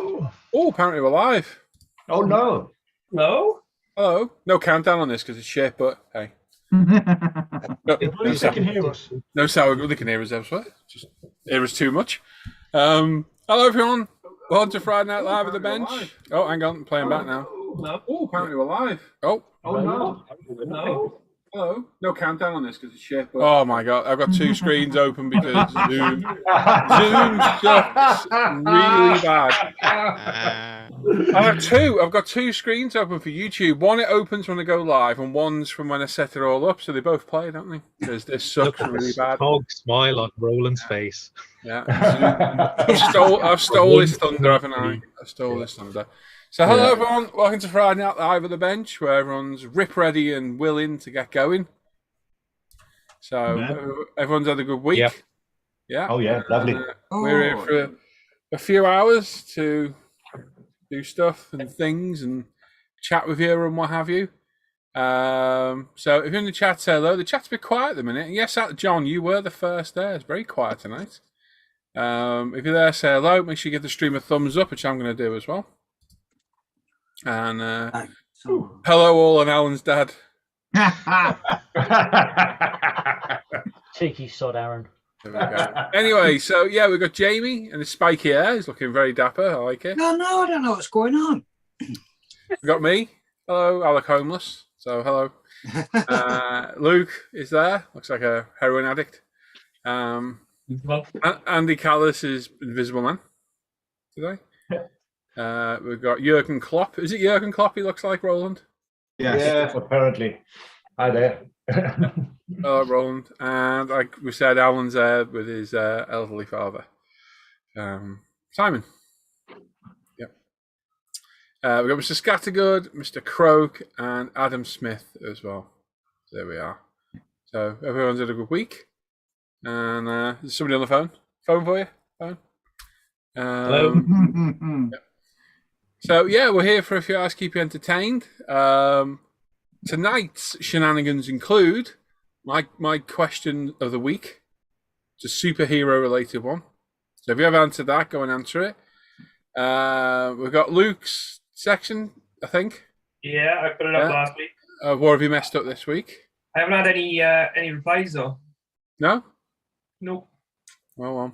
Hello. Oh, apparently we're live. Oh no. No? Hello. No countdown on this because it's shit, but hey. They can hear us. No sour. They can hear us elsewhere. Just hear us too much. Hello, everyone. Welcome to Friday Night Live at the bench. Oh, hang on. I'm playing back now. No. Oh, apparently we're live. Oh. Oh no. No? Hello. No countdown on this because it's shit. But... Oh my god. I've got two screens open because Zoom sucks really bad. I have two. I've got two screens open for YouTube. One it opens when I go live, and one's from when I set it all up. So they both play, don't they? Because this sucks really bad. Hog smile on Roland's face. Yeah, I've stole his thunder, haven't I? I stole his thunder. So hello everyone, welcome to Friday Night Live at the bench, where everyone's rip ready and willing to get going. So everyone's had a good week. Yep. Yeah. Oh yeah, lovely. We're here for a few hours to do stuff and things and chat with you and what have you. So if you're in the chat, say hello. The chat's a bit quiet at the minute. Yes, John, you were the first there. It's very quiet tonight. If you're there, say hello. Make sure you give the stream a thumbs up, which I'm going to do as well. And hello all and Alan's dad. Cheeky sod, Aaron. There we go. Anyway, so yeah, we've got Jamie and his spiky hair. He's looking very dapper. I like it. No, I don't know what's going on. We've got me. Hello, Alec Homeless. So hello. Luke is there. Looks like a heroin addict. Andy Callis is Invisible Man today. We've got Jurgen Klopp. Is it Jurgen Klopp he looks like, Roland? Yes. Yeah, apparently. Hi there. Hello, Roland. And like we said, Alan's there with his elderly father. Simon. Yep. We've got Mr. Scattergood, Mr. Croak, and Adam Smith as well. There we are. So everyone's had a good week. And there's somebody on the phone. Phone for you? Phone? Hello. Yeah. So yeah, we're here for a few hours to keep you entertained. Tonight's shenanigans include my question of the week. It's a superhero related one. So if you have answered that, go and answer it. We've got Luke's section, I think. Yeah, I put it up last week. What have you messed up this week? I haven't had any replies though. No? Nope. Well.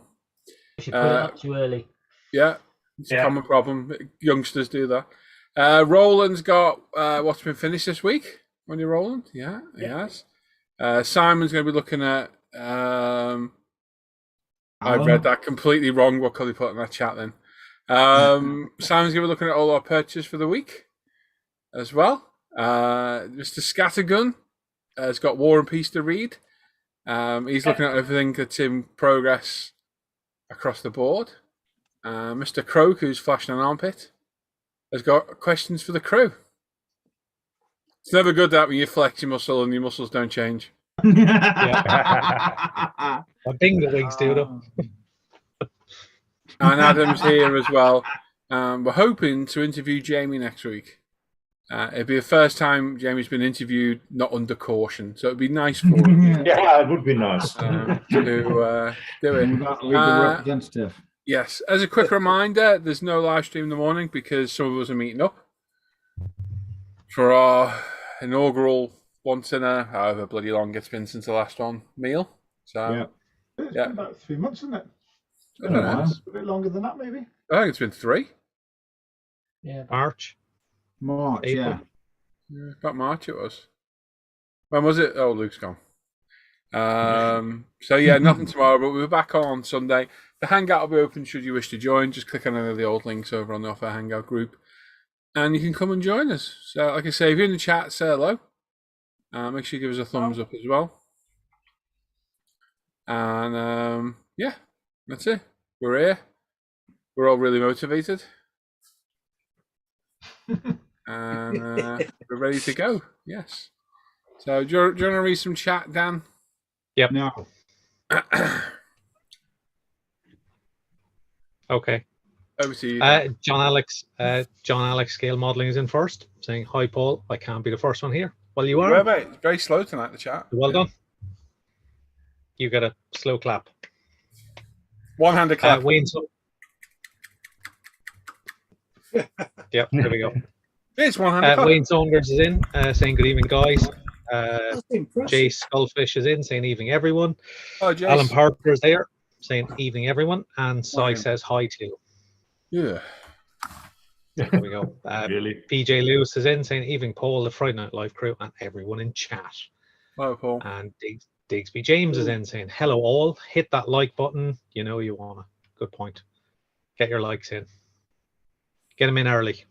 You should put it up too early. Yeah, it's a common problem. Youngsters do that. Roland's got what's been finished this week. On your Roland? Yeah, he has. Simon's going to be looking at... I read that completely wrong. What could he put in that chat then? Simon's going to be looking at all our purchases for the week as well. Mr. Scattergun has got War and Peace to read. He's looking at everything that's in progress across the board. Mr. Croak, who's flashing an armpit, has got questions for the crew. It's never good that when you flex your muscle and your muscles don't change. I think the wings do though. And Adam's here as well. We're hoping to interview Jamie next week. It'd be the first time Jamie's been interviewed not under caution, so it'd be nice for him. Yeah, it would be nice. To do it. Representative. Yes. As a quick reminder, there's no live stream in the morning because some of us are meeting up for our inaugural once in a however bloody long it's been since the last one meal. So It's been about 3 months, isn't it? I don't know. A bit longer than that, maybe. I think it's been 3. Yeah. March. April. Yeah, about March it was. When was it? Oh, Luke's gone. So yeah, nothing tomorrow, but we'll be back on Sunday. The Hangout will be open should you wish to join. Just click on any of the old links over on the Off Air Hangout group. And you can come and join us. So, like I say, if you're in the chat, say hello. Make sure you give us a thumbs up as well. And yeah, that's it. We're here. We're all really motivated. And we're ready to go. Yes. So, do you want to read some chat, Dan? Yep. No. Okay. Over to you. John Alex Scale Modelling is in first, saying, "Hi Paul, I can't be the first one here." Well, you are. Mate, it's very slow tonight, the chat. Well done. You got a slow clap. One-handed clap. Wayne Yep, there we go. It's one-handed. Wayne Saunders is in, saying good evening, guys. That's impressive. Jay Skullfish is in, saying evening, everyone. Oh, Jace. Alan Parker is there, saying evening, everyone. And Sai Morning. says hi too. Yeah. There we go. Really? PJ Lewis is in, saying evening, Paul, the Friday Night Live crew, and everyone in chat. Hello, Paul. And Digsby James is in, saying hello all. Hit that like button. You know you wanna. Good point. Get your likes in. Get them in early.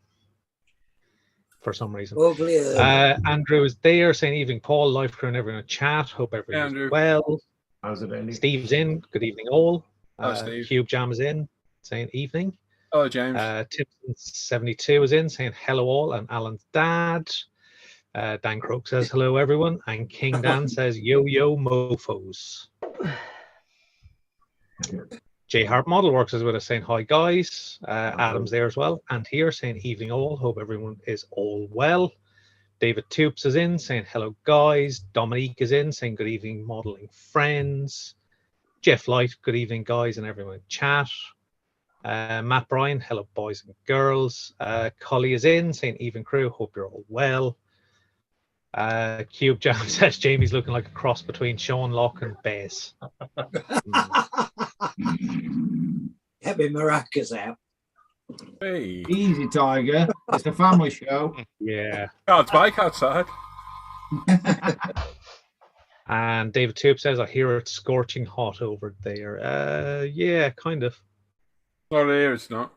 For some reason. Andrew is there, saying evening, Paul, live crew, and everyone in chat. Hope everyone's Andrew. well. How's it, Andy? Steve's in. Good evening, all. Hello, Steve. Cube Jam is in, saying evening. Hello, James. Tipson72 is in, saying hello all, and Alan's dad. Dan Croak says hello everyone, and King Dan says yo yo mofos. J Hart Model Works is with us, saying hi guys. Adam's there as well, and here saying evening all. Hope everyone is all well. David Toops is in, saying hello guys. Dominique is in, saying good evening modeling friends. Jeff Light, good evening guys, and everyone in chat. Matt Bryan, hello boys and girls. Collie is in, saying evening crew, hope you're all well. Cube Jam says Jamie's looking like a cross between Sean Locke and Bez. Get me maracas out. Hey. Easy, Tiger. It's a family show. Yeah. God's bike outside. And David Tube says, I hear it's scorching hot over there. Yeah, kind of. Not here, it's not.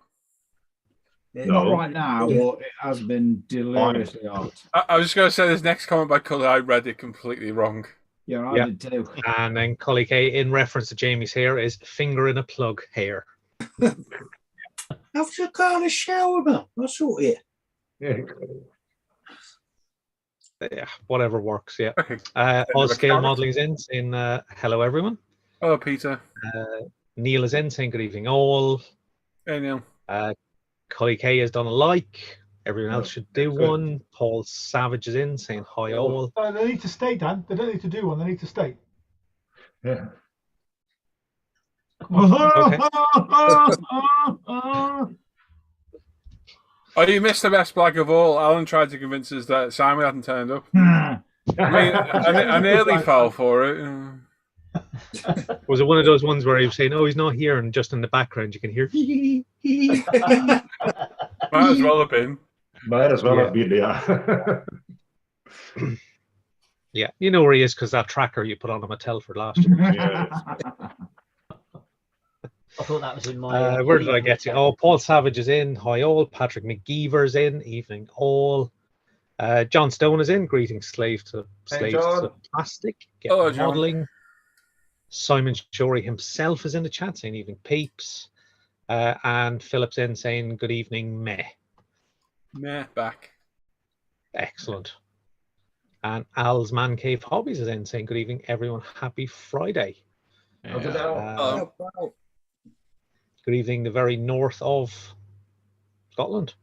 Not right now, but it has been deliriously hot. I was just going to say this next comment by Cully, I read it completely wrong. Yeah, I did too. And then Collie K, in reference to Jamie's hair, is finger in a plug hair. Have you got a shower, man? I saw it. Yeah, whatever works, yeah. Okay. All Scale Modeling is in, saying hello everyone. Hello, Peter. Neil is in, saying good evening all. Hey, Neil. Collie K has done a like. Everyone else should do one. Paul Savage is in, saying hi all. They need to stay, Dan. They don't need to do one. They need to stay. Yeah. Okay. Oh, you missed the best blag of all. Alan tried to convince us that Simon hadn't turned up. I mean, I nearly fell for it. Was it one of those ones where he was saying, oh, he's not here, and just in the background you can hear Might as well have been. Might as well have been, yeah. Yeah, you know where he is because that tracker you put on him at Telford last year. Yes. I thought that was in my. Where did I get to? Oh, Paul Savage is in. Hi all. Patrick McGeever's in. Evening all. John Stone is in. Greetings, slaves to plastic. Get Hello, John. modeling. Simon Shorey himself is in the chat saying evening peeps. And Philip's in saying good evening meh. Meh, back. Excellent. And Al's Man Cave Hobbies is in saying good evening everyone. Happy Friday. Good evening, the very north of Scotland.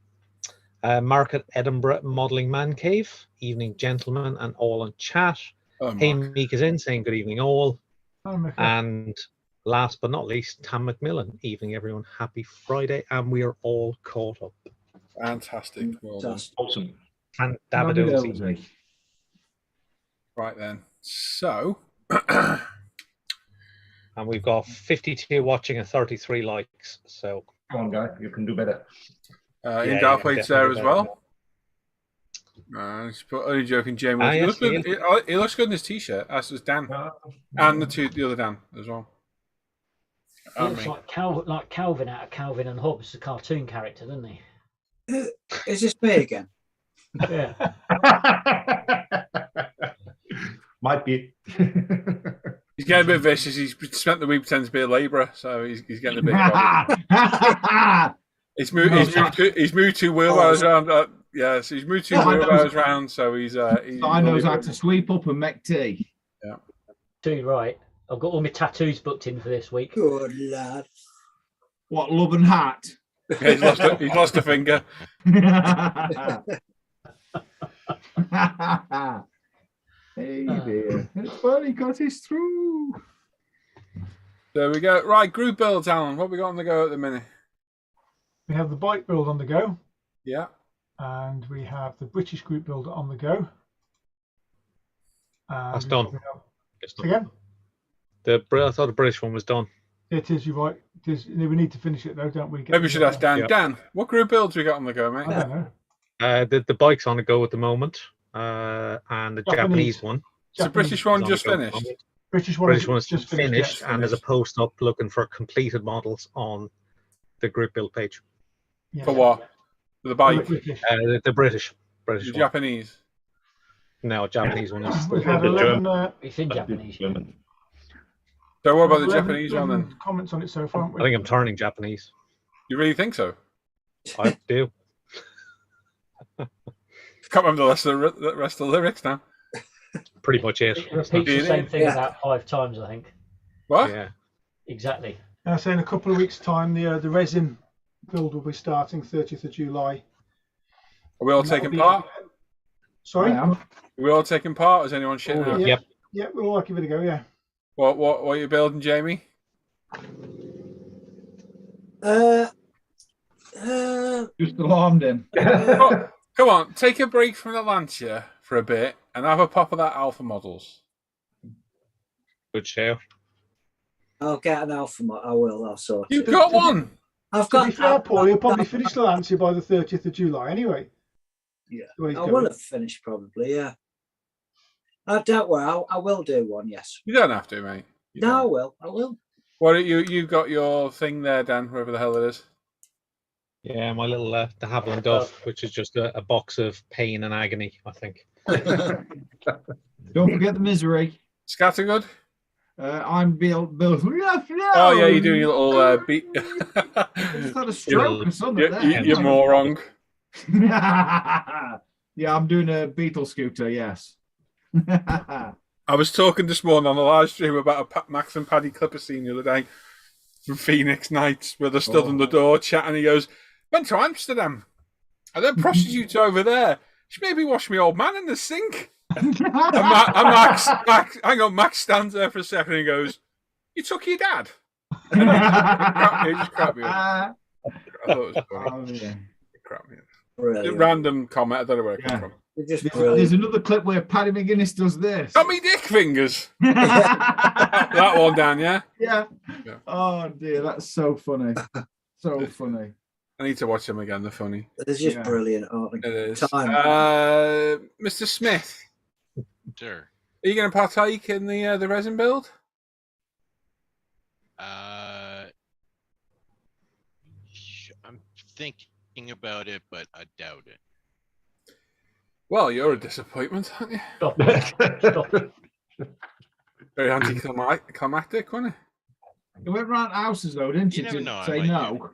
Mark at Edinburgh Modelling Man Cave. Evening, gentlemen, and all in chat. Hey, Meek is in saying good evening, all. And last but not least, Tam McMillan. Evening, everyone. Happy Friday, and we are all caught up. Fantastic. Well done. Awesome. And Davidosi. Right then. So. And we've got 52 watching and 33 likes. So Come on, guy. You can do better. In Darthwaite's there as well. Only joking, Jamie. He looks good in his t-shirt. As does Dan. And the other Dan as well. He looks like Calvin out of Calvin and Hobbes, the cartoon character, doesn't he? Is this me again? Yeah. Might be. He's getting a bit vicious. He's spent the week pretending to be a labourer, so he's getting a bit. He's moved two wheelbarrows around. So he's moved two wheelbarrows around. So he's. I knows how to sweep up and make tea. Yeah. Too right. I've got all my tattoos booked in for this week. Good lad. What, love and hat? Yeah, he's lost a finger. Hey dear, it's funny because it's true. There we go. Right, group builds, Alan. What we got on the go at the minute? We have the bike build on the go. Yeah. And we have the British group builder on the go. And That's we done. probably have- It's done. Again, I thought the British one was done. it is. You're right. It is. We need to finish it though, don't we? Maybe we should ask Dan. Yeah. Dan, what group builds we got on the go, I mate? don't know. The bike's on the go at the moment, and the Japanese one. Is the British one is on just the go at the finished? moment. British one British is one's just finished, yes. and there's a post up looking for completed models on the group build page. Yeah. For what? For the bike? British. The British The one. Japanese? No, Japanese one is. We've had The 11. It's in Japanese. German. So what about the 11 Japanese one then? Comments on it so far, haven't I we? think I'm turning Japanese. You really think so? I do. Can't remember the rest of the lyrics now. Pretty much it. It repeats the same thing about 5 times, I think. What? Yeah. Exactly. So in a couple of weeks' time, the resin build will be starting 30th of July. Are we all And that'll taking be- part? Sorry? I am. Are we all taking part? Is anyone shitting out? Yeah. Yep. Yeah, we'll all give it a go, yeah. What are you building, Jamie? Just alarmed him. Oh, come on, take a break from the Lancia for a bit and have a pop of that Alpha Models. Good show. I'll get an alpha. I will. I'll sort You've it. got one. I've To be got. fair, Paul, you'll probably finish the Lancia by the 30th of July anyway. Yeah, The way he's I going. will have finished probably. Yeah. Don't worry. I will do one. Yes. You don't have to, mate. You No, I don't. will. I will. What are you got your thing there, Dan? Wherever the hell it is. Yeah, my little de Havilland Dove, which is just a box of pain and agony, I think. Don't forget the misery. Scattergood. I'm Bill. Oh yeah, you're doing your little beat. I just had a stroke or something there. You're more wrong. Yeah, I'm doing a Beetle scooter. Yes. I was talking this morning on a live stream about a Max and Paddy Clipper scene the other day from Phoenix Nights, where they're stood on the door chatting. He goes, "Went to Amsterdam, and then prostitutes over there. She made me wash my old man in the sink." And Max, hang on, Max stands there for a second and he goes, "You took your dad?" And he just cracked me up. I thought it was funny. Oh, yeah. It cracked me up. Brilliant. Random comment. I don't know where it came Yeah. from. You're just There's brilliant. another clip where Paddy McGuinness does this. Got me dick fingers. That one, Dan. Yeah. Yeah. Yeah. Oh dear, that's so funny. So funny. I need to watch them again. They're funny. They're just Yeah. brilliant, aren't they? It is. Time. Mr. Smith, Sure. are you going to partake in the resin build? I'm thinking about it, but I doubt it. Well, you're a disappointment, aren't you? Stop it. Stop it. Very anticlimactic, wasn't it? You went round houses though, didn't you? You never To know, I say might no.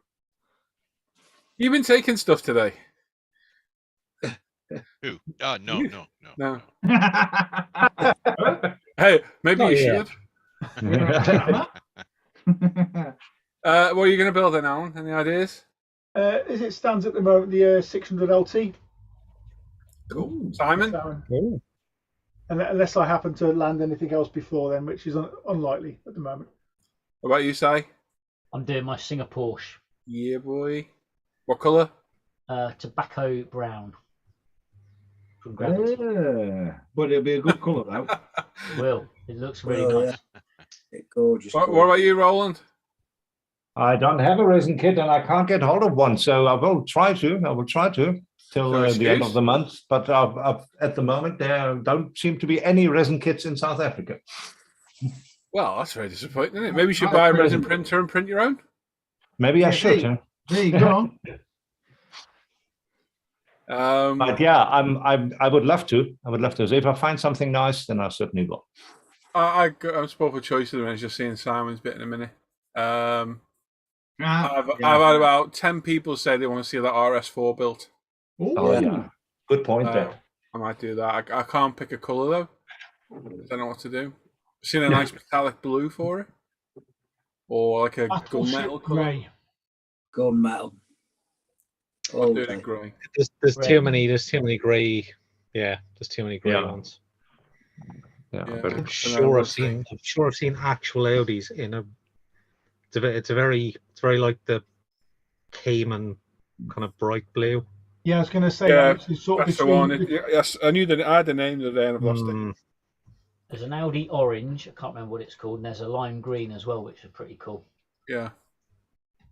You've been taking stuff today. Who? Oh, no, You- no, no. No. No. Hey, maybe Oh, you yeah. should. What are you going to build then, Alan? Any ideas? As it stands at the moment, the 600 LT. Cool. Simon? So, unless I happen to land anything else before then, which is unlikely at the moment. What about you, Si? I'm doing my Singer Porsche. Yeah, boy. What colour? Tobacco brown. From Gravity. But it'll be a good colour though. Will. It looks really Oh, nice. yeah. Gorgeous. What about you, Roland? I don't have a resin kit and I can't get hold of one, so I will try to. Till No the end excuse. of the month. But at the moment, there don't seem to be any resin kits in South Africa. Well, that's very disappointing, isn't it? Maybe you should buy a resin printer and print your own. Maybe I Yeah, should. hey. Huh? There you go. But yeah, I would love to. I would love to. So if I find something nice, then I certainly will. I'm spoiled for choice at the minute, just seeing Simon's bit in a minute. I've had about 10 people say they want to see that RS4 built. Oh yeah, good point there. I might do that. I can't pick a colour though. I don't know what to do. Seen a nice metallic blue for it, or like a gunmetal colour. Grey. Gunmetal. I'll Oh, do it in grey. There's too many grey. Yeah, there's too many grey Yeah. ones. Yeah, Yeah. but I'm sure I've seen actual Audis in a. It's very like the Cayman kind of bright blue. Yeah, I was going to say Yeah, which is sort of that's the between. one. Yes, I knew that I had the name the other day and I've lost it. There's an Audi orange. I can't remember what it's called. And there's a lime green as well, which are pretty cool. Yeah.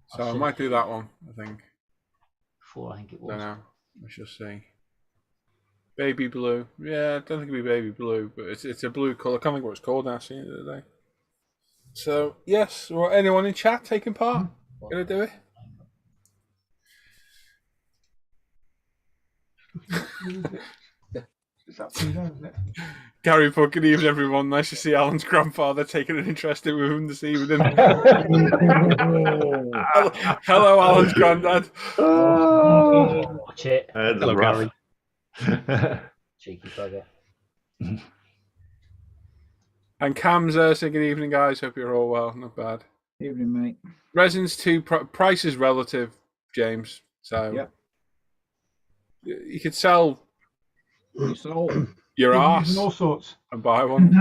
So I might do that one, I think. Before I think it I was. don't know. We shall see. Baby blue. Yeah, I don't think it'll be baby blue, but it's a blue colour. I can't think what it's called now. I seen it the other day. So yes, well, anyone in chat taking part? Gonna do it? It's up to you, isn't it? Gary put, good evening everyone. Nice to see Alan's grandfather taking an interest in him this evening. Hello, Alan's granddad. Watch it. Hello, Gary. Cheeky bugger. And Cam's saying good evening, guys. Hope you're all well. Not bad. Evening, mate. Resin's price is relative, James. So Yep. you could sell You sold. your Reviews ass and all sorts. and buy one.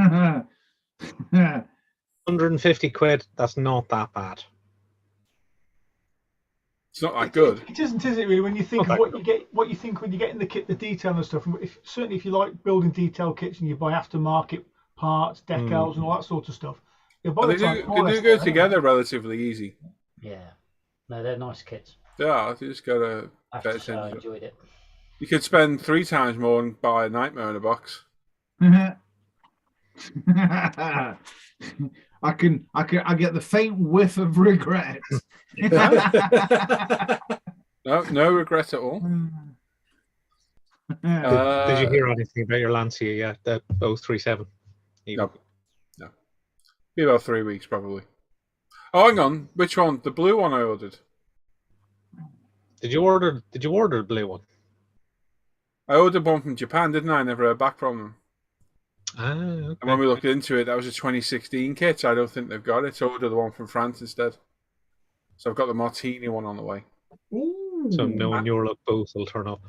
150 quid. That's not that bad. It's not that good. It isn't, is it? Really, when you think of what you get, what you think when you get in the kit, the detail and stuff. And certainly, if you like building detail kits and you buy aftermarket parts, decals, and all that sort of stuff, they They do go together relatively easy. Yeah. No, they're nice kits. Yeah, you just gotta I have pay to say I attention. enjoyed it. You could spend 3 times more and buy a Nightmare in a box. I get the faint whiff of regret. No regret at all. Did you hear anything about your Lancia yet? The 037? No. Be about 3 weeks probably. Oh, hang on. Which one? The blue one I ordered. Did you order the blue one? I ordered one from Japan, didn't I? I never heard back from them. Ah, okay. And when we looked into it, that was a 2016 kit. So I don't think they've got it. So I ordered the one from France instead. So I've got the Martini one on the way. So no one your luck both will turn up.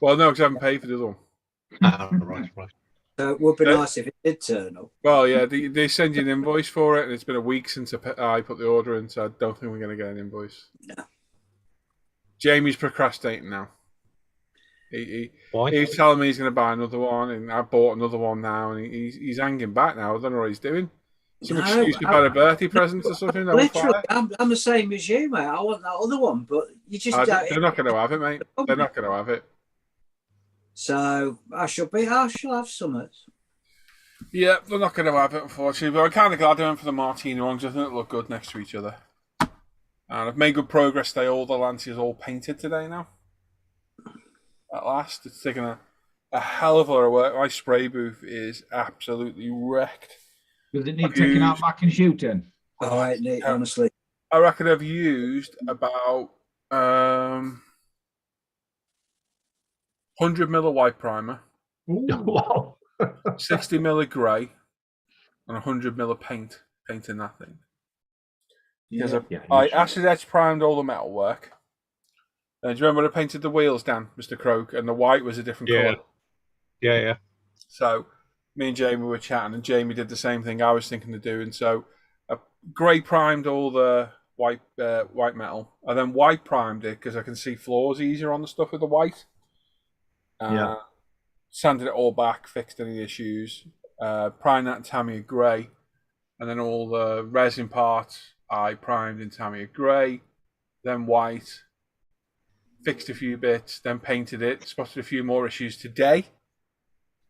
Well, no, because I haven't paid for the other one. Right. It would be nice if it did turn up. Well, yeah, they send you an invoice for it, and it's been a week since I put the order in, so I don't think we're going to get an invoice. No. Jamie's procrastinating now. Why? He's telling me he's going to buy another one, and I bought another one now, and he's hanging back now. I don't know what he's doing. Some excuse to buy a birthday present or something. Literally, I'm the same as you, mate. I want that other one, but you just don't. They're not going to have it, mate. They're not going to have it. So I shall have some. Yeah, they're not going to have it, unfortunately. But I'm kind of glad I went for the Martini one because I think it'll look good next to each other. And I've made good progress today. All the Lancias all painted today now. At last, it's taken a hell of a lot of work. My spray booth is absolutely wrecked. Does it need taking out back and shooting? Oh, it need, honestly. I reckon I've used about 100 mil of white primer, Wow. 60 mil of grey, and 100 mil of painting that thing. Because I acid etch primed all the metal work. Do you remember when I painted the wheels, Dan, Mr. Croak, and the white was a different colour? Yeah. So me and Jamie were chatting, and Jamie did the same thing I was thinking of doing. So I grey primed all the white metal. I then white primed it because I can see flaws easier on the stuff with the white. Sanded it all back, fixed any issues. Primed that in tamiya grey, and then all the resin parts I primed in tamiya grey, then white. Fixed a few bits, then painted it. Spotted a few more issues today,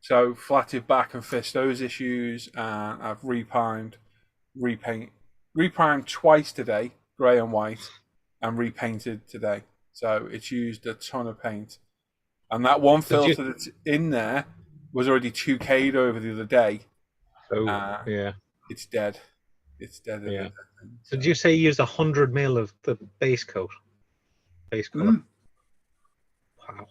so flatted back and fixed those issues. And I've reprimed twice today, grey and white, and repainted today. So it's used a ton of paint. And that one filter that's in there was already 2K'd over the other day. So it's dead. It's dead. Yeah. So did you say you used 100 mil of the base coat? Base color. Wow.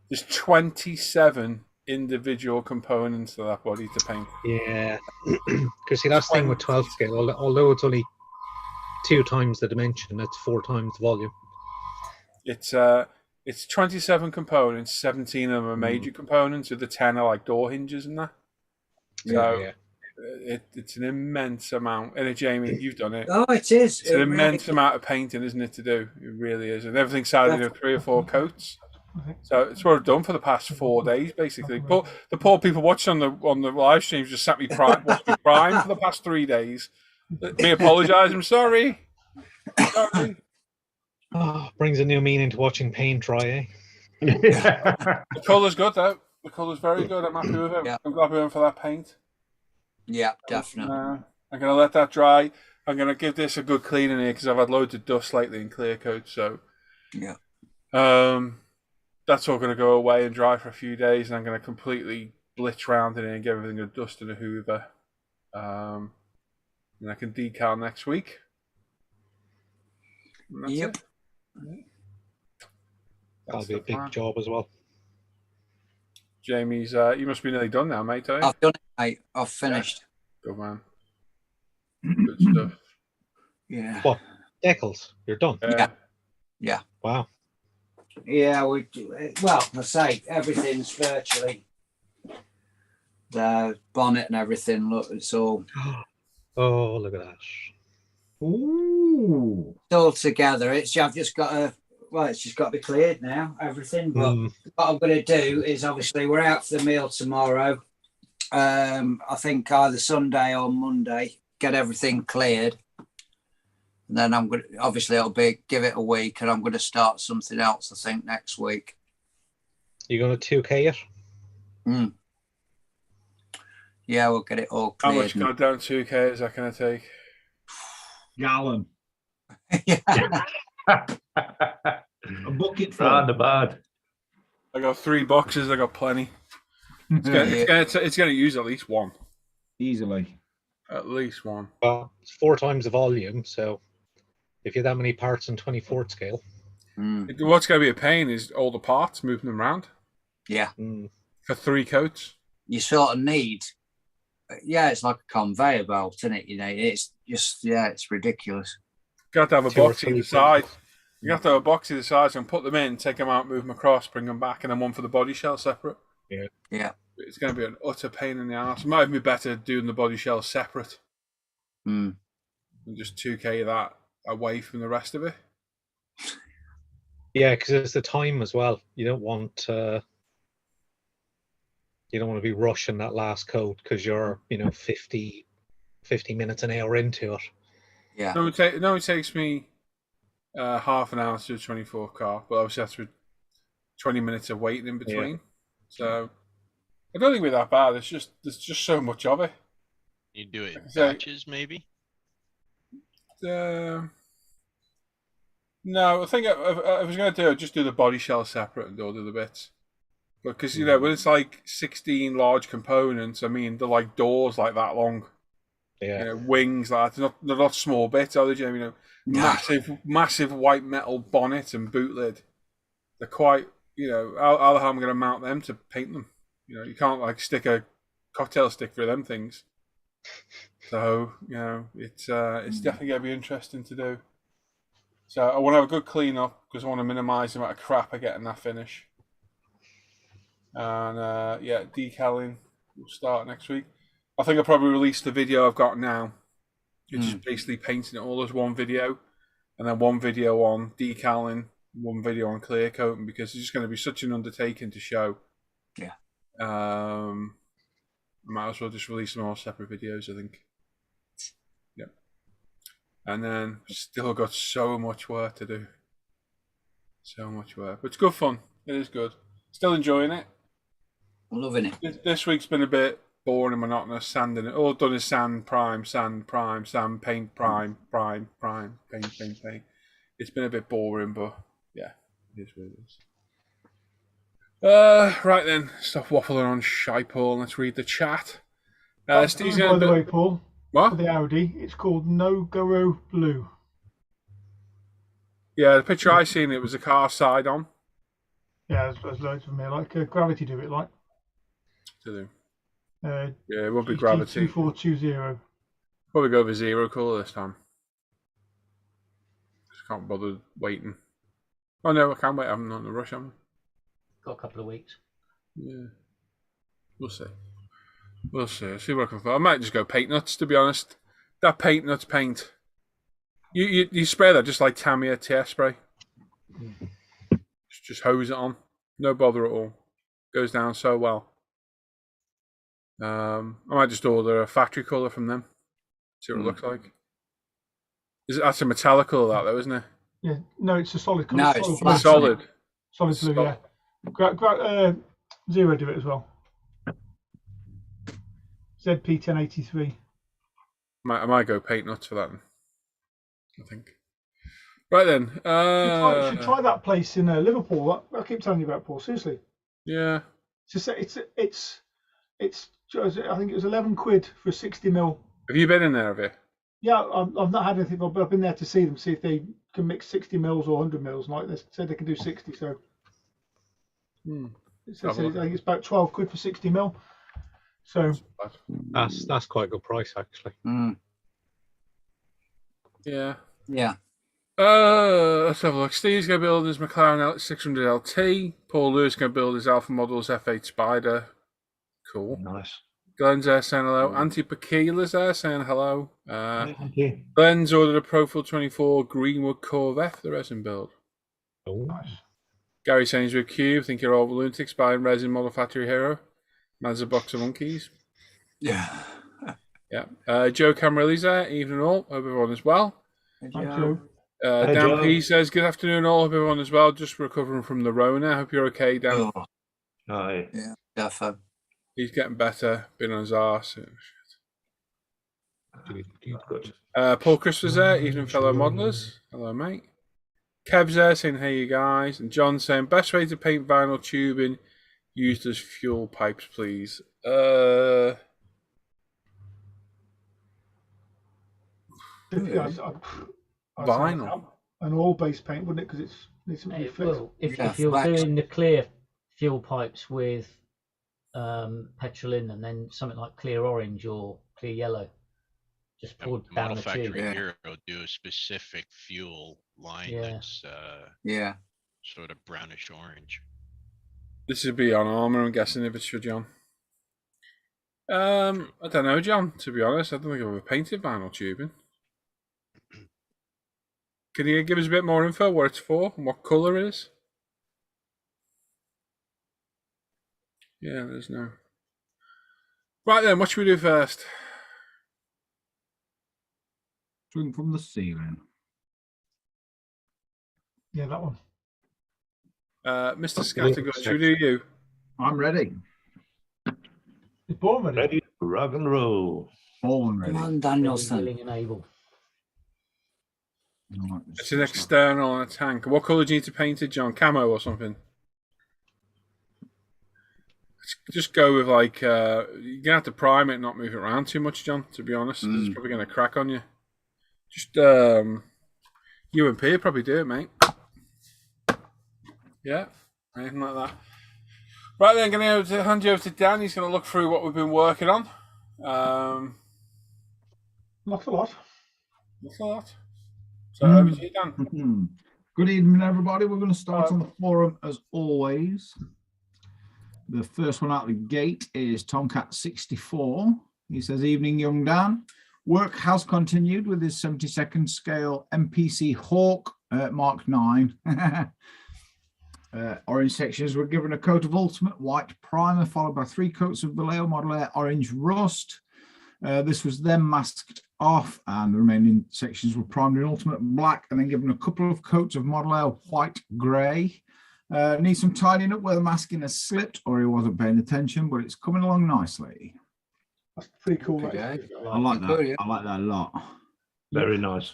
There's 27 individual components to that body to paint. Yeah. Because see, that's the thing with 12 scale. Although it's only 2 times the dimension, it's 4 times the volume. It's 27 components. 17 of them are major components, with the 10 are like door hinges and that. So It's an immense amount. And Jamie, you've done it. Oh, it is. It's an immense amount of painting, isn't it, to do? It really is. And everything's started with 3 or 4 coats. So it's what I've done for the past 4 days, basically. But the poor people watching on the live streams just sat me watched me prime for the past 3 days. Me apologise. I'm sorry. Sorry. Oh, brings a new meaning to watching paint dry, eh? The colour's good, though. The colour's very good. I'm happy with it. Yeah. I'm glad we went for that paint. Yeah, definitely. I'm going to let that dry. I'm going to give this a good clean in here because I've had loads of dust lately in clear coat. So yeah, that's all going to go away and dry for a few days, and I'm going to completely blitz round in here and give everything a dust and a hoover. And I can decal next week. Yep. That'll be a big job as well. Jamie's, you must be nearly done now, mate, are you? I've done it, mate. I've finished. Good man. Good stuff. Yeah. What? Decals? You're done? Yeah. Yeah. Wow. Yeah, well, I say everything's virtually the bonnet and everything. Look, it's all. Oh, look at that. Ooh. It's all together. I've just got to. Well, it's just got to be cleared now. Everything. But what I'm going to do is obviously we're out for the meal tomorrow. I think either Sunday or Monday. Get everything cleared. And then I'm going to, obviously it'll be, give it a week and I'm going to start something else, I think, next week. You going to 2K it? Yeah, we'll get it all How cleared. much goddamn 2K is that going to take? Gallon. Yeah. A bucket full. Round about. I got 3 boxes. I got plenty. It's going to use at least one. Easily. At least one. Well, it's 4 times the volume, so if you have that many parts in 24th scale. What's going to be a pain is all the parts, moving them around. Yeah. For 3 coats. You sort of need, it's like a conveyor belt, isn't it? You know, it's just, it's ridiculous. You have to have a 2 or box 3 either side. You have to have a box either side, so you can put them in, take them out, move them across, bring them back, and then one for the body shell separate. Yeah. It's going to be an utter pain in the ass. It might even be better doing the body shell separate. And just 2K that away from the rest of it. Yeah, because it's the time as well. You don't want to be rushing that last coat because you're 50 minutes an hour into it. Yeah. It takes me half an hour to do a 24 car, but obviously that's with 20 minutes of waiting in between. Yeah. So I don't think we're that bad. There's just so much of it. You do it in batches, maybe? No, I think if I was going to do it, just do the body shell separate and do all the other bits. Because, when it's like 16 large components, I mean, they're like doors like that long. Yeah. Wings like that. They're not small bits, are they? Massive white metal bonnet and boot lid. They're quite, how the hell am I going to mount them to paint them? You can't like stick a cocktail stick through them things. So, it's definitely going to be interesting to do. So I want to have a good clean up because I want to minimise the amount of crap I get in that finish. And decaling will start next week. I think I'll probably release the video I've got now. It's just basically painting it all as one video, and then one video on decaling, one video on clear coating because it's just going to be such an undertaking to show. Yeah. I might as well just release them all separate videos, I think. Yeah. And then still got so much work to do. So much work. But it's good fun. It is good. Still enjoying it. I'm loving it. This week's been a bit boring and monotonous. Sanding it. All done is sand, prime, sand, paint, prime, paint. It's been a bit boring, but yeah, it is what it is. Right then, stop waffling on shy, Paul. Let's read the chat. Steve's by the way, Paul. What? For the Audi, it's called Nogoro Blue. Yeah, the picture I seen, it was a car side on. Yeah, there's loads of them here. Like Gravity do it, like. To do. Yeah, it won't be Gravity. 2420. Probably go for zero colour this time. Just can't bother waiting. Oh no, I can't wait. I'm not in a rush, am I? Got a couple of weeks. Yeah. We'll see. We'll see. See what I can find. I might just go paint nuts, to be honest. That paint nuts paint. You spray that just like Tamiya tear spray. Just hose it on. No bother at all. Goes down so well. I might just order a factory colour from them. See what it looks like. That's a metallic colour, that though, isn't it? Yeah, no, it's a solid colour. No, it's flat. Solid. Solid blue, yeah. Zero do it as well. ZP1083. I might go paint nuts for that then. I think. Right then. You should try that place in Liverpool. I keep telling you about, Paul. Seriously. Yeah. It's I think it was 11 quid for 60 mil. Have you been in there, have you? Yeah, I've not had anything, but I've been there to see them, see if they can mix 60 mils or 100 mils. Like they said, they can do 60. So I think it's about 12 quid for 60 mil. So that's quite a good price, actually. Yeah. Yeah. Let's have a look. Steve's going to build his McLaren 600 LT. Paul Lewis going to build his Alpha Models F8 Spider. Cool. Nice. Glenn's there saying hello. Auntie Paquila's there saying hello. Thank you. Glenn's ordered a Profile 24 Greenwood Corvette for the resin build. Oh, nice. Gary saying with Cube, think you're all lunatics buying resin model factory hero. Man's a box of monkeys. Yeah. Yeah. Joe Camarilli's there. Evening all. Hope everyone is well. Thank you. Hey, Dan Joe. P says, good afternoon all. Hope everyone is well. Just recovering from the Rona. Hope you're okay, Dan. Oh, Aye. yeah, defo. He's getting better. Been on his arse. Good. Paul Chris was there. Evening, fellow modelers. Hello, mate. Kev's there saying, hey, you guys. And John saying, best way to paint vinyl tubing used as fuel pipes, please. Vinyl. An oil-based paint, wouldn't it? Because it needs something to fix. Well, if you're doing the clear fuel pipes with petrol in and then something like clear orange or clear yellow, just pour down the tube. Hero do a specific fuel line that's sort of brownish orange. This would be on armor, I'm guessing, if it's for John. I don't know, John, to be honest. I don't think I've ever painted vinyl tubing. Can you give us a bit more info, what it's for and what colour it is? Yeah, there's no. Right then, what should we do first? Swing from the ceiling. Yeah, that one. Mr. Scattergood, should we do you? I'm ready. Is Born ready? Ready to rock and roll. Born ready. Come on, Danielson. Willing and able. Right, It's an external on a tank. What colour do you need to paint it, John? Camo or something? Just go with like, you're going to have to prime it and not move it around too much, John, to be honest. It's probably going to crack on you. Just, you and P probably do it, mate. Yeah, anything like that. Right then, going to hand you over to Dan. He's going to look through what we've been working on. Not a lot. Not a lot. So over to you, Dan. Good evening, everybody. We're going to start on the forum as always. The first one out of the gate is Tomcat64. He says, evening, young Dan. Work has continued with his 72nd scale MPC Hawk Mark 9. Orange sections were given a coat of ultimate white primer, followed by 3 coats of Vallejo Model Air orange rust. This was then masked off, and the remaining sections were primed in ultimate black and then given a couple of coats of Model Air white grey. Needs some tidying up where the masking has slipped or he wasn't paying attention, but it's coming along nicely. That's pretty cool. Okay. I like that. I like that a lot. Very nice.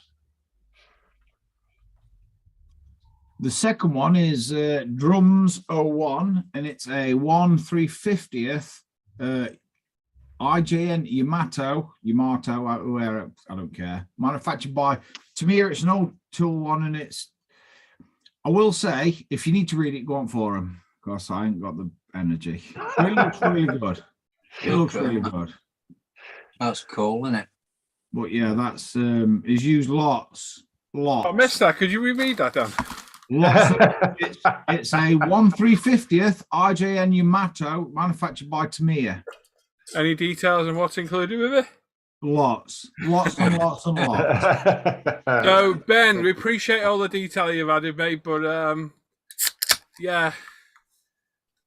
The second one is Drums 01, and it's a 1/350th IJN Yamato, where I don't care. Manufactured by Tamiya. It's an old tool one, and it's. I will say, if you need to read it, go on for them, because I ain't got the energy. It looks really good. It looks really good. That's cool, isn't it? But yeah, that's is used lots. I missed that. Could you reread that, Dan? It's a 1/350th IJN Yamato, manufactured by Tamiya. Any details on what's included with it? Lots and lots and lots. So, Ben, we appreciate all the detail you've added, mate, but yeah,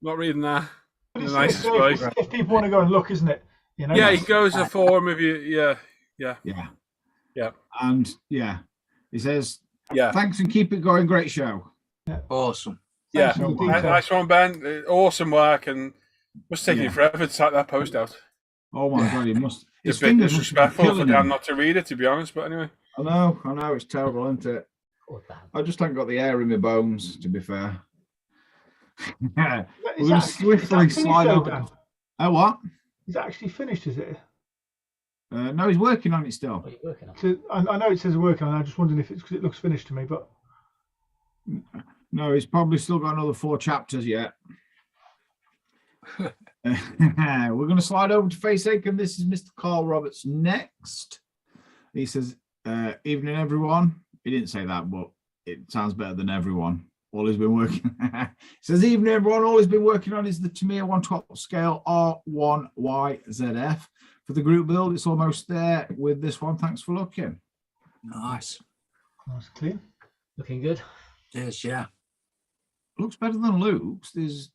not reading that. In the nicest way. If people want to go and look, isn't it? You know, yeah, he goes to the forum if you. Yeah. And yeah, he says, yeah, thanks and keep it going. Great show. Yeah. Awesome. Yeah, nice one, Ben. Awesome work, and must take you forever to type that post out. Oh my god, he must. It's a bit disrespectful for Dan not to read it, to be honest. But anyway, I know, it's terrible, isn't it? I just haven't got the air in my bones, to be fair. We're going to swiftly slide over. Oh, what? Is that actually finished? Is it? No, he's working on it still. What are you working on? So, I know it says working on it. I'm just wondering if it's because it looks finished to me, but no, he's probably still got another 4 chapters yet. We're going to slide over to FaceAche, and this is Mr. Carl Roberts next. He says, evening, everyone. He didn't say that, but it sounds better than everyone. All he's been working. He says, evening, everyone. All he's been working on is the Tamiya 1/12 scale R1YZF. For the group build, it's almost there with this one. Thanks for looking. Nice. Nice, clean. Looking good. Yes, yeah. Looks better than Luke's. There's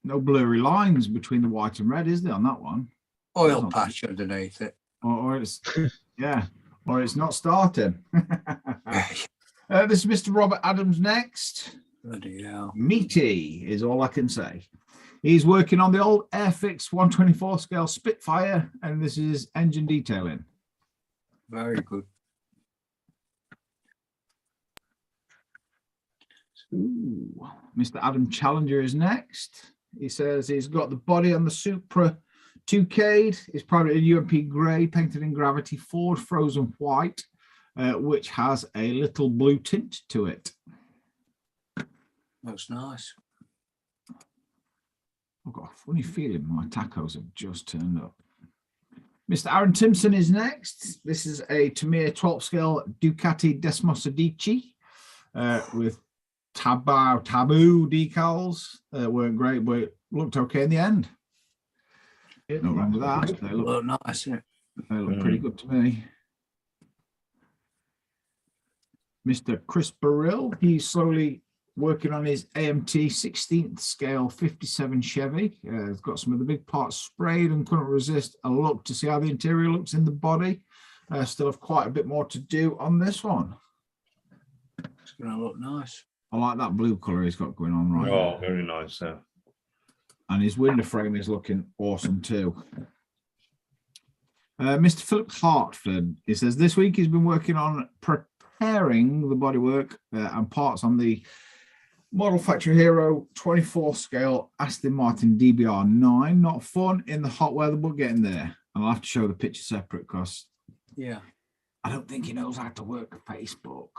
no blurry lines between the white and red, is there, on that one? Oil patch underneath it. Or it's or it's not starting. This is Mr. Robert Adams next. Bloody hell. Meaty is all I can say. He's working on the old Airfix 124 scale Spitfire, and this is engine detailing. Very good. Ooh, Mr. Adam Challenger is next. He says he's got the body on the Supra 2K. It's primarily UMP grey, painted in gravity forward frozen white, which has a little blue tint to it. Looks nice. I've got a funny feeling my tacos have just turned up. Mr. Aaron Timpson is next. This is a Tamiya 12 scale Ducati Desmos Adichie with taboo decals. Weren't great, but it looked okay in the end. No wrong with that. They look nice. Yeah. They look pretty good to me. Mr. Chris Burrill, he's slowly working on his AMT 16th scale 57 Chevy. It's got some of the big parts sprayed and couldn't resist a look to see how the interior looks in the body. Still have quite a bit more to do on this one. It's going to look nice. I like that blue colour he's got going on right now. Oh, very nice. And his window frame is looking awesome too. Mr. Philip Hartford, he says this week he's been working on preparing the bodywork and parts on the Model Factory Hero 24 scale Aston Martin DBR 9. Not fun in the hot weather, but getting there. And I'll have to show the picture separate because I don't think he knows how to work Facebook.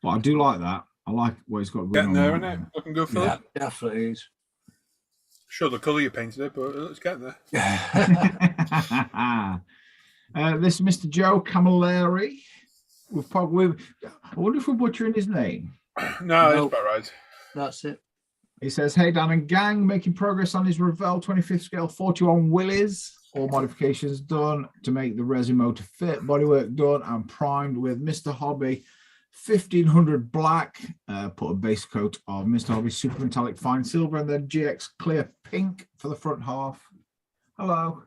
But I do like that. I like what he's got going on. Getting there, right isn't it? Looking good, Philip. Yeah, definitely is. Sure, the colour you painted it, but let's get there. This is Mr. Joe Camilleri. I wonder if we're butchering his name. No, that's about right. That's it. He says, hey, Dan and gang, making progress on his Revell 25th scale 41 Willys. All modifications done to make the resin motor fit. Bodywork done and primed with Mr. Hobby 1500 black. Put a base coat of Mr. Hobby super metallic fine silver and then GX clear pink for the front half. Hello.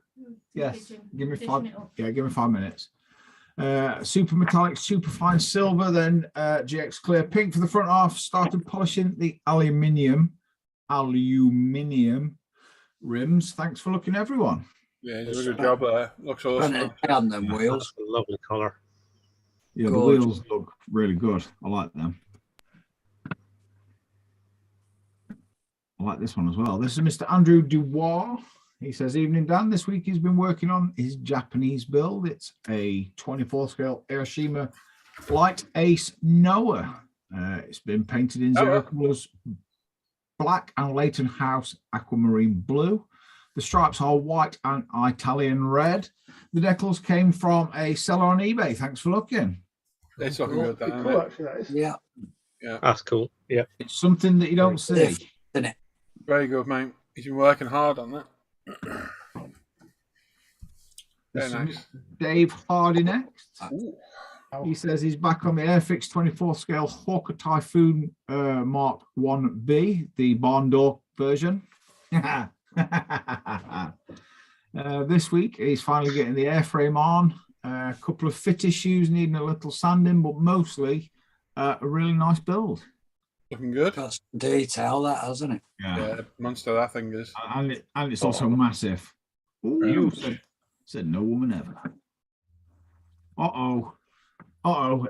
Yes. Give me 5. Yeah, give me 5 minutes. Super metallic, super fine silver, then GX clear pink for the front half. Started polishing the aluminium rims. Thanks for looking, everyone. Yeah, you did a good job there. Looks awesome. On them wheels. That's a lovely colour. Yeah, the wheels look really good. I like them. I like this one as well. This is Mr. Andrew Dubois. He says, evening, Dan. This week he's been working on his Japanese build. It's a 24 scale Hiroshima Light Ace Noah. It's been painted in zero colors, black and Leighton House aquamarine blue. The stripes are white and Italian red. The decals came from a seller on eBay. Thanks for looking. It's looking good, cool, actually, that is. Yeah. Yeah. That's cool. Yeah. It's something that you don't see. Isn't it? Very good, mate. He's been working hard on that. Very nice. Dave Hardy next. Ooh. He says he's back on the Airfix 24 scale Hawker Typhoon Mark 1B, the barn door version. This week, he's finally getting the airframe on. A couple of fit issues needing a little sanding, but mostly a really nice build. Looking good. Got some detail, that, hasn't it? Yeah, monster that thing is. And it's also massive. Ooh, said no woman ever. Uh-oh.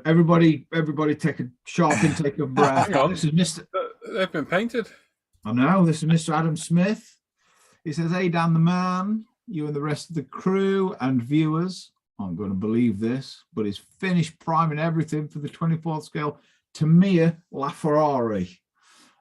Everybody take a sharp intake of breath. Hang on. This is Mr. They've been painted. I know. This is Mr. Adam Smith. He says, "Hey, Dan the man, you and the rest of the crew and viewers, I'm going to believe this, but he's finished priming everything for the 24th scale Tamiya LaFerrari.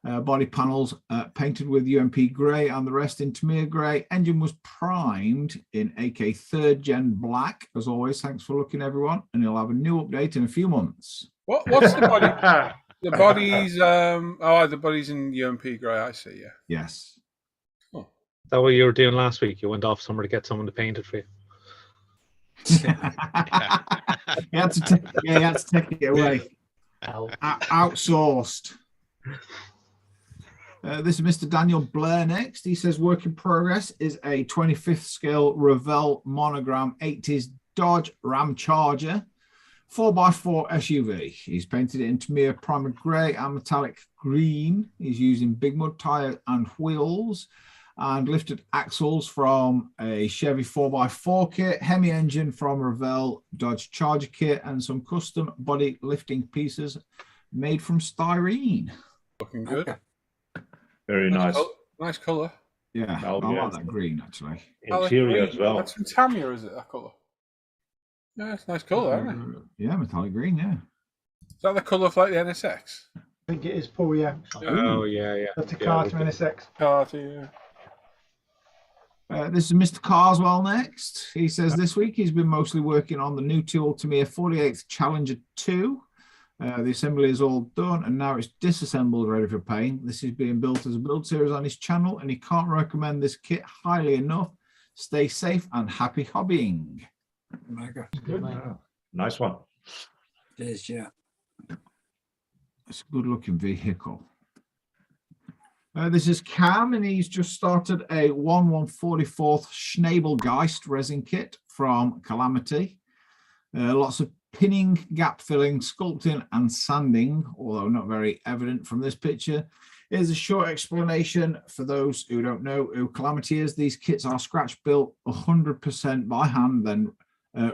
Body panels painted with UMP grey and the rest in Tamiya grey. Engine was primed in AK 3rd Gen black. As always, thanks for looking, everyone. And he'll have a new update in a few months." What's the body? The body's the body's in UMP grey. I see. Yeah. Yes. Is that what you were doing last week? You went off somewhere to get someone to paint it for you. He had to take it away. Outsourced. This is Mr. Daniel Blair next. He says work in progress is a 25th scale Revell monogram 80s Dodge Ram Charger 4x4 SUV. He's painted it in Tamiya primer grey and metallic green. He's using big mud tyre and wheels and lifted axles from a Chevy 4x4 kit, Hemi engine from Revell Dodge Charger kit, and some custom body lifting pieces made from styrene. Looking good. Okay. Very nice. Nice colour. Yeah, I like that green actually. Interior as well. That's from Tamiya, is it, that colour? Yeah, it's a nice colour, isn't it? Yeah, metallic green, yeah. Is that the colour of like the NSX? I think it is, Paul, yeah. Oh, yeah. That's a Carter NSX. Carter, yeah. This is Mr. Carswell next. He says this week he's been mostly working on the new tool Tamiya 48th Challenger 2. The assembly is all done and now it's disassembled, ready for paint. This is being built as a build series on his channel and he can't recommend this kit highly enough. Stay safe and happy hobbying. Mega. Good, mate. Nice one. It is, yeah. It's a good looking vehicle. This is Cam and he's just started a 1/144th Schnabelgeist resin kit from Calamity. Lots of pinning, gap filling, sculpting and sanding, although not very evident from this picture. Here's a short explanation for those who don't know who Calamity is. These kits are scratch built 100% by hand, then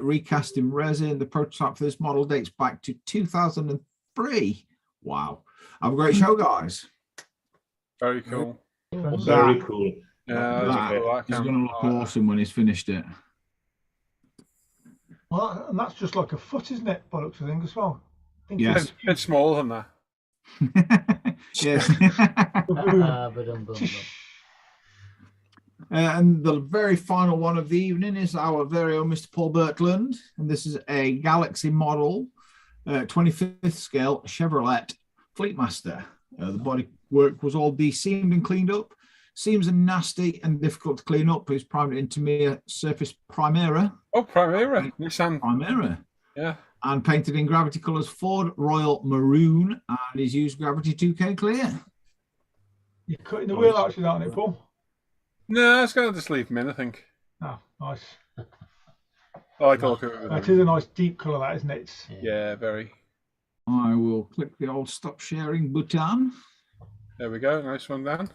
recast in resin. The prototype for this model dates back to 2003. Wow. Have a great show, guys. Very cool. Very cool. Yeah, he's going to look awesome when he's finished it. Well, and that's just like a foot, isn't it? By looks of things as well. Yes. It's smaller than that. Yes. And the very final one of the evening is our very own Mr. Paul Birtland. And this is a Galaxy model, 25th scale Chevrolet Fleetmaster. The body work was all de-seamed and cleaned up. Seams are nasty and difficult to clean up. It's primed into Tamiya Surface Primera. Oh, Primera. Nissan. Primera. Yeah. And painted in gravity colours Ford Royal Maroon. And he's used Gravity 2K Clear. You're cutting the wheel actually, aren't it, Paul? No, it's going to just leave them in, I think. Oh, nice. I like the look of it. That is a nice deep colour, that, isn't it? Yeah, very. I will click the old stop sharing button. There we go. Nice one, Dan.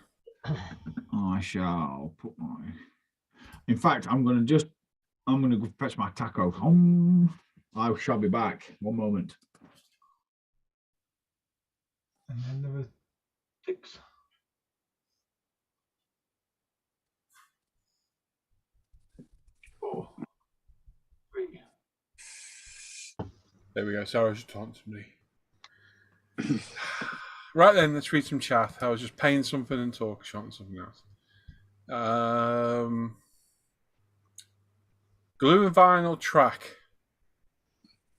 I shall put my. In fact, I'm going to go fetch my taco. I shall be back. One moment. And then there was 6. There we go. Sorry, I was just talking to somebody. Right then, let's read some chat. I was just paying something and shouting something else. Glue and vinyl track.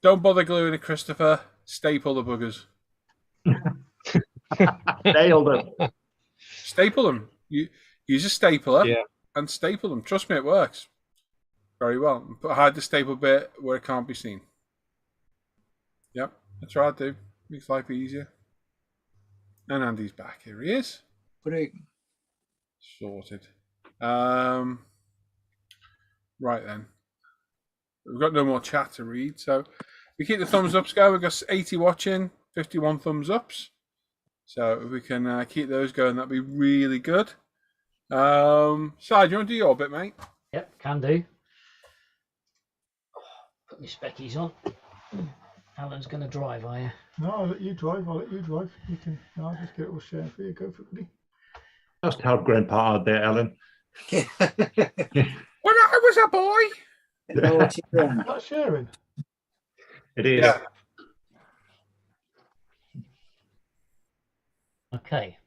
Don't bother gluing it, Christopher. Staple the buggers. Nailed it. Staple them. You use a stapler and staple them. Trust me, it works. very well. Hide the staple bit where it can't be seen. Yep, that's what I do. Makes life easier. And Andy's back. Here he is. Great. Sorted. Right then. We've got no more chat to read, so we keep the thumbs ups going. We've got 80 watching, 51 thumbs ups. So if we can keep those going, that'd be really good. Si, do you want to do your bit, mate? Yep, can do. Put my speckies on. Alan's going to drive, are you? No, I'll let you drive. You can. No, I'll just get it all shared for you. Go for it, buddy. Just help Grandpa out there, Alan. When I was a boy. Not sharing. It is. Yeah. Okay.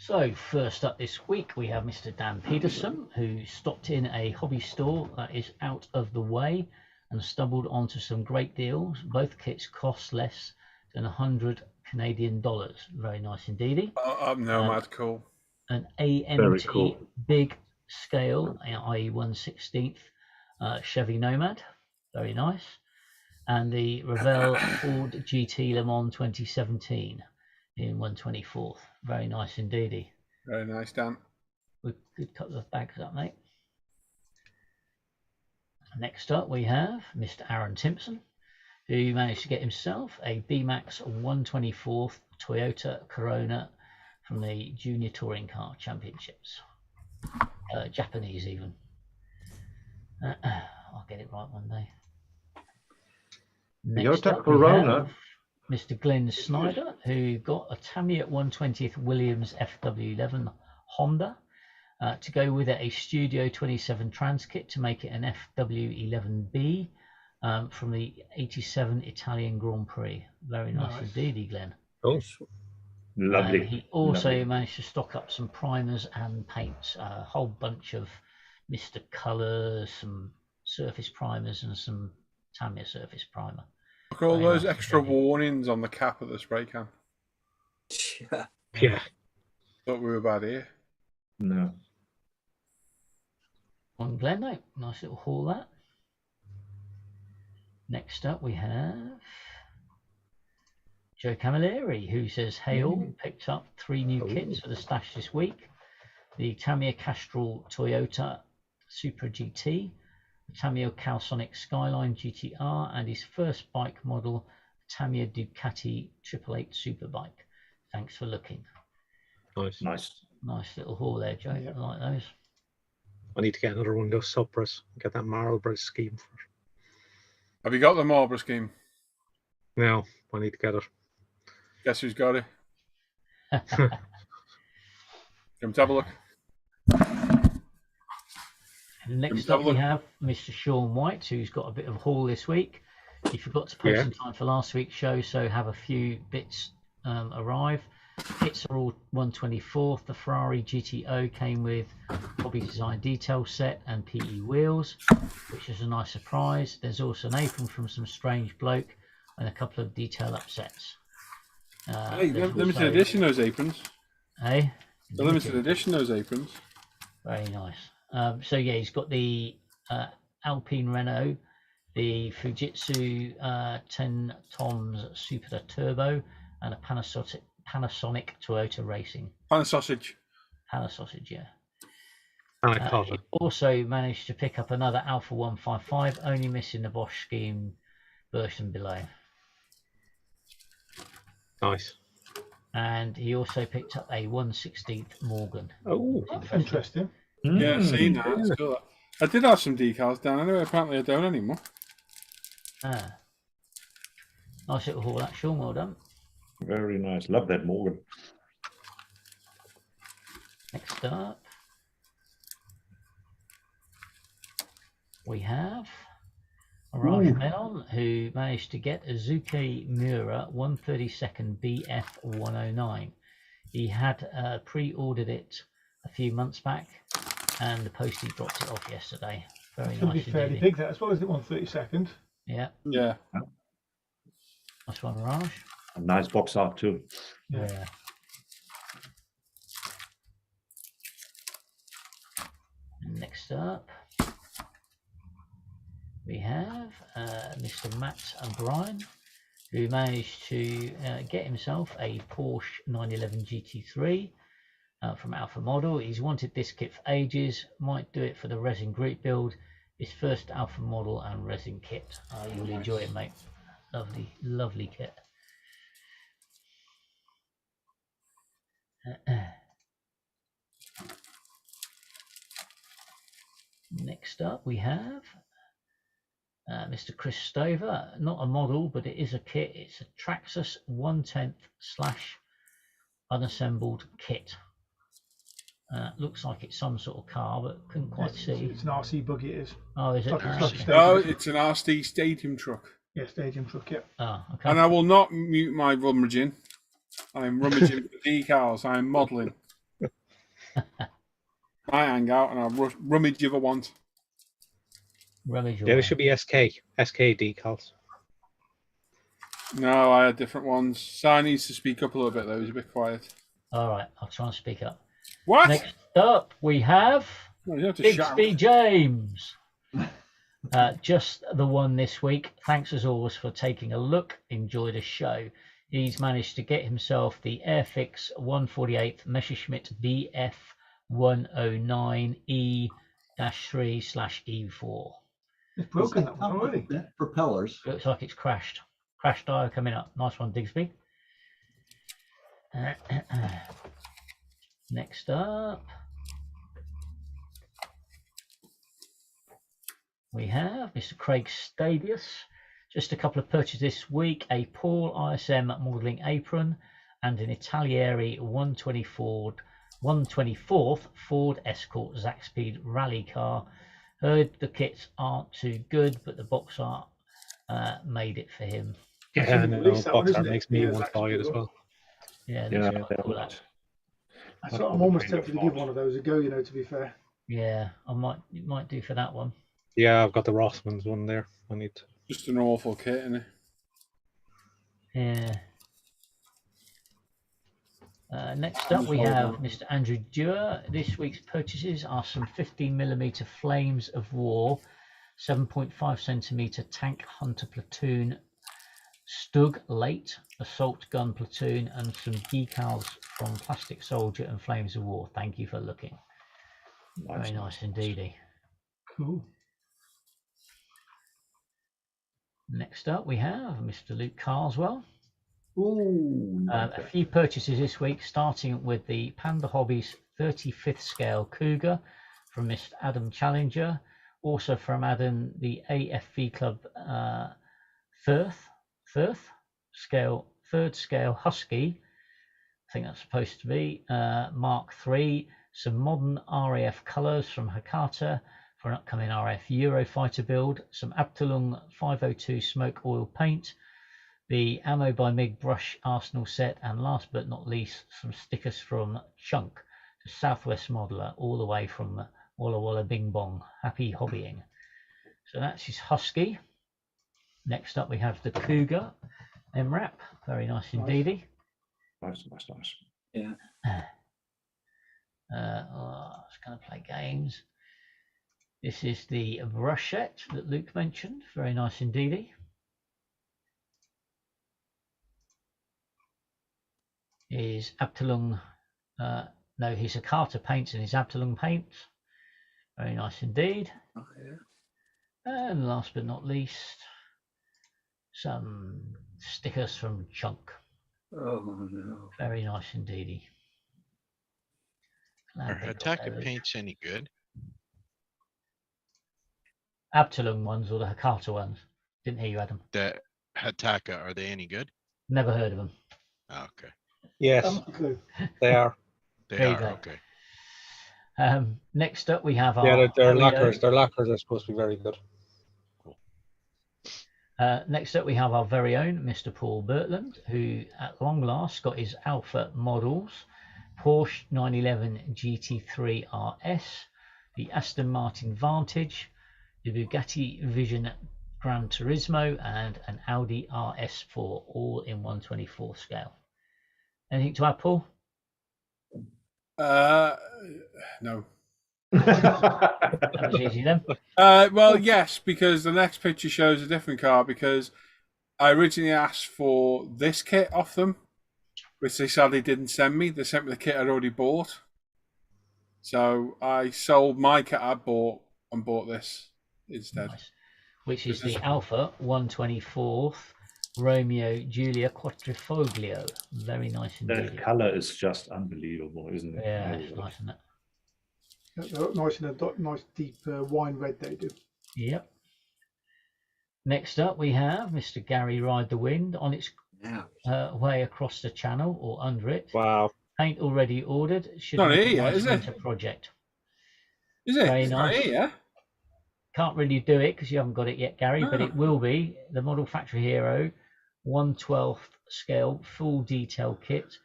So first up this week we have Mr. Dan Peterson, who stopped in a hobby store that is out of the way and stumbled onto some great deals. Both kits cost less than 100 Canadian dollars. Very nice indeed. Nomad, cool. An AMT big scale, i.e. 1/16 Chevy Nomad. Very nice. And the Revell Ford GT Le Mans 2017 in 1/24. Very nice indeed. Very nice, Dan. Good couple of bags up, mate. Next up we have Mr. Aaron Timpson, who managed to get himself a B-Max 1/24 Toyota Corona from the Junior Touring Car Championships. Japanese even. I'll get it right one day. Next Toyota up Corona. Mr. Glenn Snyder, who got a Tamiya 1/20th Williams FW11 Honda to go with it, a Studio 27 trans kit to make it an FW11B from the 87 Italian Grand Prix. Very nice indeed, Glenn. Oh, lovely. He also managed to stock up some primers and paints, a whole bunch of Mr. Colours, some surface primers and some Tamiya surface primer. Look at all those extra warnings on the cap of the spray can. Yeah. Thought we were bad here. No. On Glen, no. Nice little haul that. Next up we have Joe Camilleri, who says, hey all, picked up 3 new kits for the stash this week. The Tamiya Castrol Toyota Supra GT, the Tamiya Calsonic Skyline GTR, and his first bike model, Tamiya Ducati 888 Superbike. Thanks for looking. Nice little haul there, Joe. I like those. I need to get another one of those Supras. Get that Marlboro scheme for it. Have you got the Marlboro scheme? No, I need to get it. Guess who's got it? Come to have a look. Next up we have Mr. Sean White, who's got a bit of a haul this week. He forgot to post in time for last week's show, so have a few bits arrive. Kits are all 1/24. The Ferrari GTO came with Hobby Design detail set and PE wheels, which is a nice surprise. There's also an apron from some strange bloke and a couple of detail upsets. Hey, limited edition those aprons. Hey? The limited edition those aprons. Very nice. So yeah, he's got the Alpine Renault, the Fujitsu 10 Toms Super Turbo, and a Panasonic Toyota Racing. Panasonic, yeah. He also managed to pick up another Alpha 155, only missing the Bosch scheme version below. Nice. And he also picked up a 1/16 Morgan. Oh, that's interesting. Yeah, seen that. It's cool. I did have some decals down anyway. Apparently, I don't anymore. Nice little haul, that, Sean. Well done. Very nice. Love that Morgan. Next up, we have Raj Menon, who managed to get a Zuki Mura 1/32 BF 109. He had pre-ordered it a few months back, and the postie dropped it off yesterday. Very It's nice. going to be fairly big, that, as well as it 1/32. Yeah. Yeah. Nice one, Raj. A nice box art too. Yeah. Next up, we have Mr. Matt O'Brien, who managed to get himself a Porsche 911 GT3 from Alpha Model. He's wanted this kit for ages, might do it for the Resin group build. His first Alpha Model and Resin kit. You'll enjoy it, mate. Lovely, lovely kit. Next up we have Mr. Chris Stover, not a model, but it is a kit. It's a Traxxas 1/10 / unassembled kit. Looks like it's some sort of car, but couldn't quite see. It's an RC buggy, it is. Oh, is it? No, it's an RC stadium truck. Yeah, stadium truck, yeah. Oh, okay. And I will not mute my rummaging. I'm rummaging for decals. I'm modelling. My hangout, and I'll rummage if I want. Rummage. Yeah, there should be SK decals. No, I had different ones. Si needs to speak up a little bit, though. He's a bit quiet. All right, I'll try and speak up. What? Next up, we have Bixby James. Just the one this week. Thanks as always for taking a look. Enjoy the show. He's managed to get himself the Airfix 148th Messerschmitt BF 109 E-3/E4. It's broken, that one already. Propellers. Looks like it's crashed. Crash dial coming up. Nice one, Digsby. Next up, we have Mr. Craig Stadius. Just a couple of purchases this week: a Paul-ISM modelling apron and an Italieri 124th Ford Escort Zaxpeed rally car. Heard the kits aren't too good, but the box art made it for him. Yeah, no, box art makes me want to buy it as well. Yeah, I'm almost tempted to give one of those a go, to be fair. Yeah, it might do for that one. Yeah, I've got the Rossman's one there. I need to. Just an awful kit, isn't it? Yeah. Next up, we have Mr. Andrew Dewar. This week's purchases are some 15mm Flames of War, 7.5cm Tank Hunter Platoon, Stug Late Assault Gun Platoon, and some decals from Plastic Soldier and Flames of War. Thank you for looking. Very nice indeed. Cool. Next up, we have Mr. Luke Carswell. Ooh, A few purchases this week, starting with the Panda Hobbies 35th scale Cougar from Mr. Adam Challenger. Also from Adam, the AFV Club third scale Husky. I think that's supposed to be Mark III. Some modern RAF colours from Hakata for an upcoming RAF Eurofighter build. Some Abteilung 502 smoke oil paint. The Ammo by MiG brush arsenal set, and last but not least, some stickers from Chunk, the Southwest modeler, all the way from Walla Walla Bing Bong. Happy hobbying. So that's his Husky. Next up, we have the Cougar MRAP. Very nice indeed. Nice. Yeah. I was going to play games. This is the brush set that Luke mentioned. Very nice indeed. His Abteilung, his Hakata paints and his Abteilung paints. Very nice indeed. Oh, yeah. And last but not least, some stickers from Chunk. Oh no. Very nice indeed. Are Hataka paints any good? Abteilung ones or the Hakata ones? Didn't hear you, Adam. The Hataka, are they any good? Never heard of them. Oh, okay. Yes, they are. They are, okay. Next up, we have our... Yeah, they're lacquers. Their lacquers are supposed to be very good. Cool. Next up, we have our very own Mr. Paul Bertland, who at long last got his Alpha models, Porsche 911 GT3 RS, the Aston Martin Vantage, the Bugatti Vision Gran Turismo, and an Audi RS4, all in 1/24 scale. Anything to add, Paul? No. That was easy then. Well, yes, because the next picture shows a different car. Because I originally asked for this kit off them, which they sadly didn't send me. They sent me the kit I'd already bought. So I sold my kit I bought and bought this instead. Nice. Which is the Alpha 124th Romeo Giulia Quattrifoglio. Very nice indeed. That color is just unbelievable, isn't it? Yeah, it's nice, isn't it? They look nice in a nice deep wine red, they do. Yep. Next up, we have Mr. Gary Ride the Wind on its way across the channel or under it. Wow. Paint already ordered. Should Not make here a yet, nice is it? winter project. Is it? Very It's nice. not here yet? Can't really do it because you haven't got it yet, Gary, but it will be the Model Factory Hero 1/12 scale full detail kit.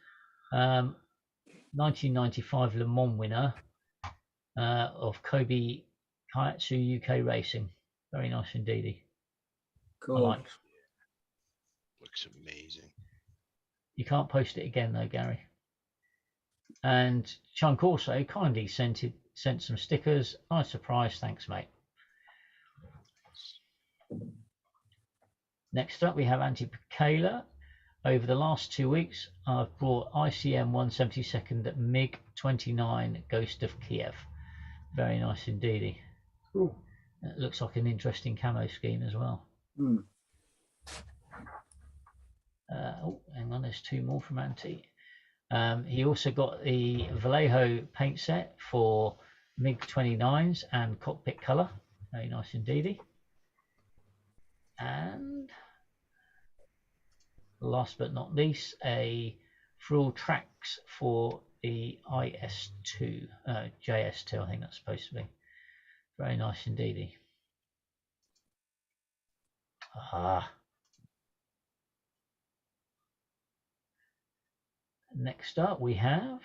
1995 Le Mans winner of Kobe Kaiatsu UK Racing. Very nice indeed. Cool. I like. Looks amazing. You can't post it again though, Gary. And Chunk also kindly sent some stickers. Nice surprise, thanks, mate. Next up, we have Antti Pikala. Over the last 2 weeks, I've brought ICM 172nd MiG-29 Ghost of Kiev. Very nice indeed. Cool. It looks like an interesting camo scheme as well. Oh, hang on, there's two more from Antti. He also got the Vallejo paint set for MiG-29s and cockpit colour. Very nice indeed. And last but not least, a full tracks for the IS2, JS2, I think that's supposed to be. Very nice indeed. Aha. Next up, we have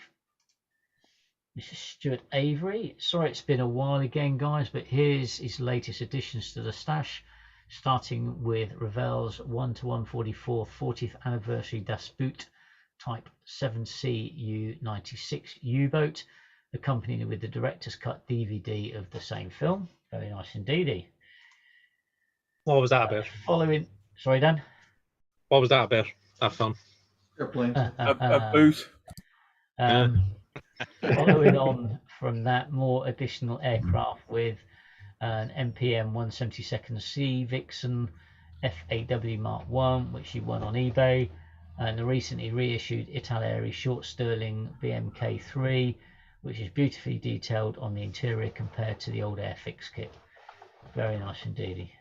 Mr. Stuart Avery. Sorry it's been a while again, guys, but here's his latest additions to the stash, starting with Ravel's 1/144 40th anniversary Das Boot Type 7C U-96 U-boat, accompanied with the director's cut DVD of the same film. Very nice indeed. What was that about? Following, sorry, Dan. What was that about? That film? Airplanes. A boot. Following on from that, more additional aircraft with an MPM 172nd C Vixen FAW Mark 1, which he won on eBay, and the recently reissued Italieri Short Stirling BMK3, which is beautifully detailed on the interior compared to the old Airfix kit. Very nice indeed.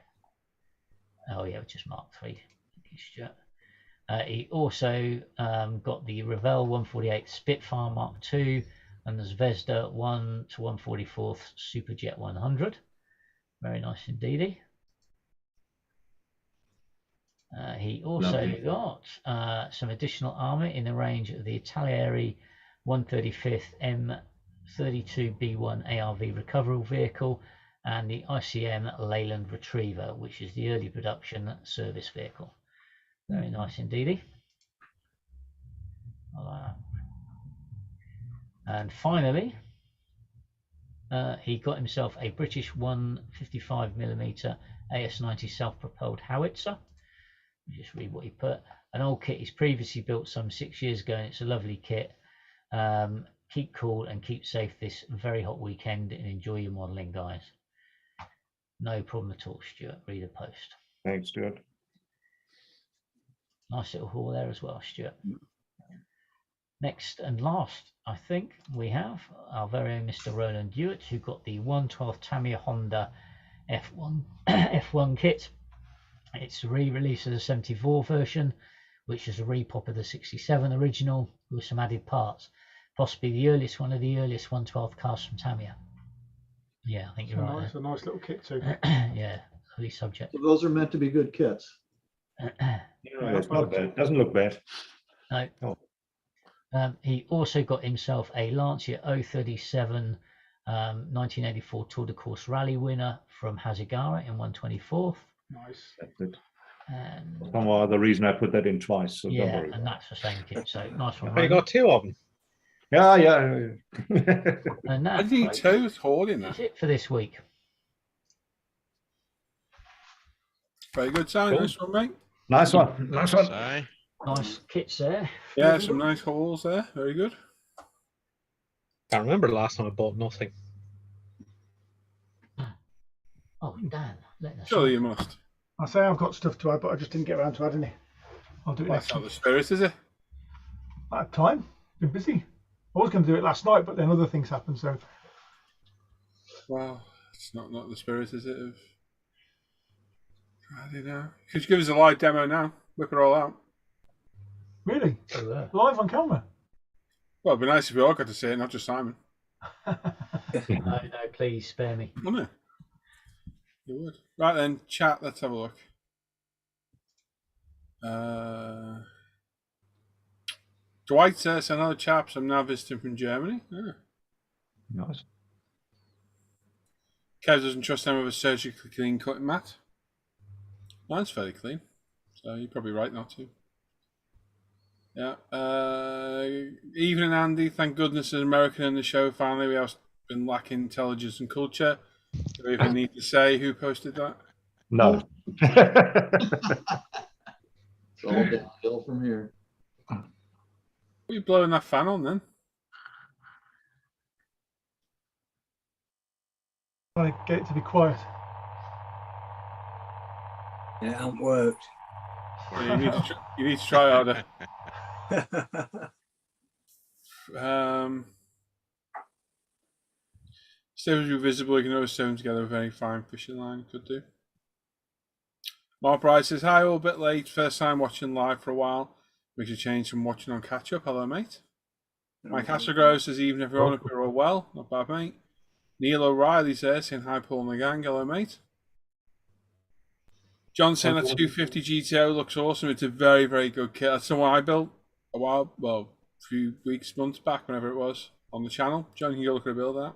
Oh yeah, just Mark 3. Thank you, Stuart. He also got the Revell 148 Spitfire Mark II and the Zvezda 1/144 Superjet 100. Very nice indeed. He also got some additional armour in the range of the Italieri 135th M32B1 ARV recovery vehicle and the ICM Leyland Retriever, which is the early production service vehicle. Very nice indeed. And finally, he got himself a British 155mm AS90 self-propelled howitzer. Just read what he put. An old kit he's previously built some 6 years ago, and it's a lovely kit. Keep cool and keep safe this very hot weekend, and enjoy your modelling, guys. No problem at all, Stuart. Read the post. Thanks, Stuart. Nice little haul there as well, Stuart. Next and last, I think, we have our very own Mr. Roland Hewitt, who got the 1/12 Tamiya Honda F1 kit. It's a re-release of the 74 version, which is a repop of the 67 original with some added parts. Possibly the earliest, one of the earliest 1/12 cars from Tamiya. Yeah, I think you're right. It's a nice little kit too. Yeah, lovely subject. So those are meant to be good kits. It's not bad. It doesn't look bad. No. Oh. He also got himself a Lancia 037 1984 Tour de Course Rally winner from Hazigara in 1/24. Nice. That's it. And Some other reason I put that in twice. So don't yeah, worry. and that's the same kit. So nice one. You got two of them. Yeah, yeah. And that, I need folks, two holding is that. it for this week. Very good sign, Cool. this one, mate. Nice one. Nice one. Aye. Nice kits there. Yeah, some nice hauls there. Very good. I remember last time I bought nothing. Oh, Dan, letting us Surely know. you must. I say I've got stuff to add, but I just didn't get around to adding it. I'll do it That's next not week. the spirit, is it? I had time. Been busy. I was going to do it last night, but then other things happened. So Well, it's not the spirit, is it? Of I don't know. Could you give us a live demo now? Whip it all out. really, Oh, yeah. live on camera. Well, it'd be nice if we all got to see it, not just Simon. No, please spare me. Wouldn't it? You would. Right then, chat. Let's have a look. Dwight says, "Hello, chaps. I'm now visiting from Germany." Yeah. Nice. Kev doesn't trust them with a surgically clean cutting mat. Mine's fairly clean, so you're probably right not to. Yeah. Evening, Andy. Thank goodness an American in the show. Finally, we have been lacking intelligence and culture. Do we even need to say who posted that? No. It's all downhill from here. What are you blowing that fan on then? Trying to get it to be quiet. Yeah, it hasn't worked. Yeah, you need to try harder. Stay with you visible. You can always sew them together with any fine fishing line. Could do. Mark Bright says, "Hi, all a bit late. First time watching live for a while. Makes a change from watching on catch up. Hello, mate." Mike Hasselgrove says, "Even everyone, if you're all well, not bad, mate." Neil O'Reilly's there saying, "Hi, Paul and the gang." Hello, mate. John saying that 250 GTO looks awesome. It's a very, very good kit. That's the one I built a few weeks, months back, whenever it was, on the channel. John, you can go look at a build of that.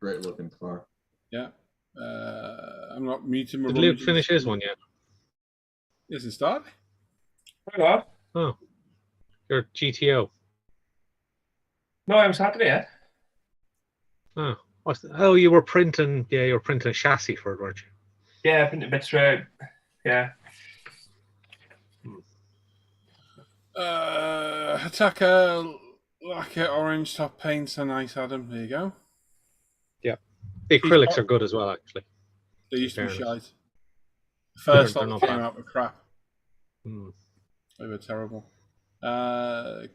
Great looking car. Yeah. I'm not muting my Did Luke finish his one yet? He hasn't started. Hello. Oh, your GTO. No, I was happy yet. Oh, you were printing. Yeah, you were printing a chassis for it, weren't you? Yeah, I printed bits for it. Yeah. Attacker lacquer orange top paints are nice, Adam. There you go. Yeah. The acrylics are good as well, actually. They used to be Fairness. shite. The first They're lot not that came bad. out were crap. Hmm. They were terrible.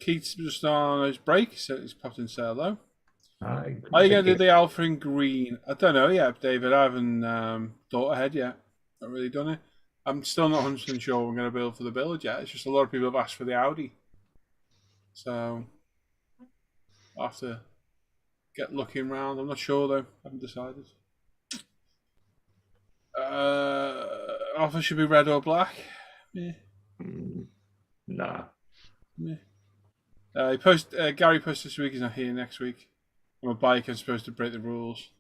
Keith's just on his break, so he's popped in to say hello. Are you going to do the Alpha in green? I don't know yet, David. I haven't thought ahead yet. Not really done it. I'm still not 100% sure what I'm going to build for the build yet. It's just a lot of people have asked for the Audi. So I'll have to get looking around. I'm not sure though. I haven't decided. Alpha should be red or black. Yeah. Nah. Yeah. Gary posted this week. He's not here next week. On a bike, I'm supposed to break the rules.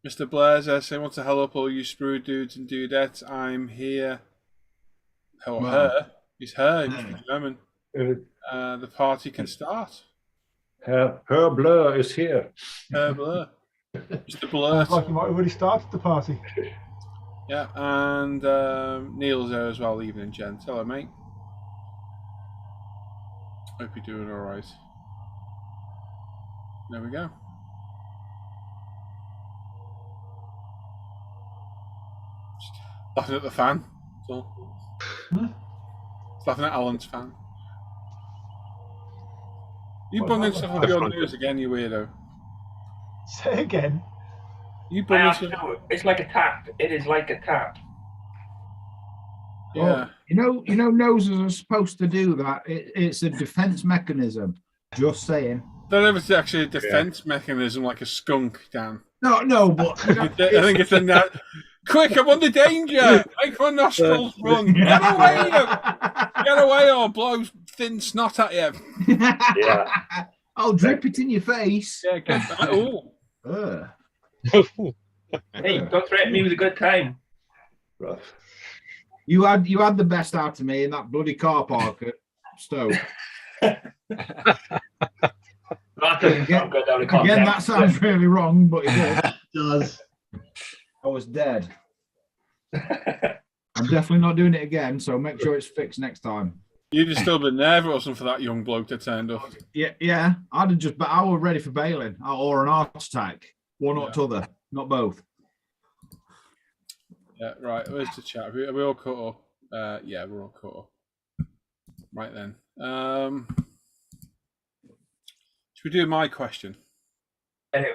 Mr. Blair's there saying, "Want to help up all you sprue dudes and dudettes? I'm here." Oh, Wow. her. It's her. It's German. The party can start. Her blur is here. Her Blur. Mr. Blur. Sounds like you might have already started the party. Yeah, and Neil's there as well. Evening, gents. Hello, mate. Hope you're doing all right. There we go. Just laughing at the fan. That's all. Just laughing at Alan's fan. You bunging stuff up your nose again, you weirdo. Say again. You I bunging have stuff. to. It's like a tap. It is like a tap. Yeah. You know, noses are supposed to do that. It's a defense mechanism. Just saying. I don't know if it's actually a defense mechanism like a skunk, Dan. No, but I think it's a quick, I'm under danger. Make my nostrils run. Get away! Get away or blow thin snot at you. Yeah. I'll drip it in your face. Yeah, get that. Ooh. Hey, don't threaten me with a good time. Rough. You had the best out of me in that bloody car park at Stoke. That doesn't sound good out of context. Again, that sounds really wrong, but it did. It does. I was dead. I'm definitely not doing it again, so make sure it's fixed next time. You'd have still been there if it wasn't for that young bloke that turned up. Yeah. I'd have just, but I was ready for bailing or an heart attack. One or t'other, not both. Yeah, right. Where's the chat? Are we all caught up? Yeah, we're all caught up. Right then. Should we do my question? Anyway.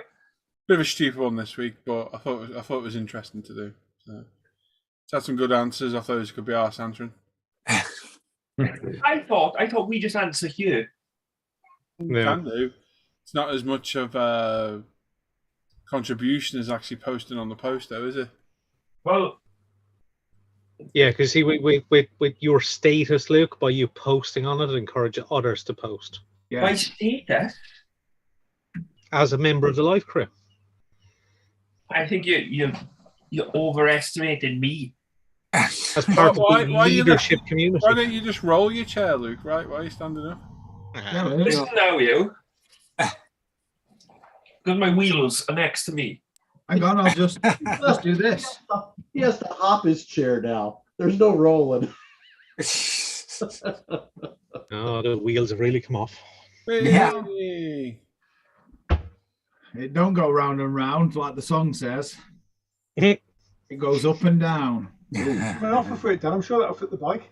Bit of a stupid one this week, but I thought it was interesting to do. So it's had some good answers. I thought it could be arse answering. I thought we just answer here. Yeah. Can do. It's not as much of a contribution as actually posting on the post, though, is it? Well, yeah, because see, with your status, Luke, by you posting on it, encourage others to post. Yeah. My status? As a member of the live crew. I think you overestimated me. As part of the leadership community. Why don't you just roll your chair, Luke? Right? Why are you standing up? Listen now, you. Because my wheels are next to me. Hang on, I'll just do this. He has to hop his chair now. There's no rolling. Oh, the wheels have really come off. Yeah. It don't go round and round like the song says. It goes up and down. An offer for it, Dan. I'm sure that'll fit the bike.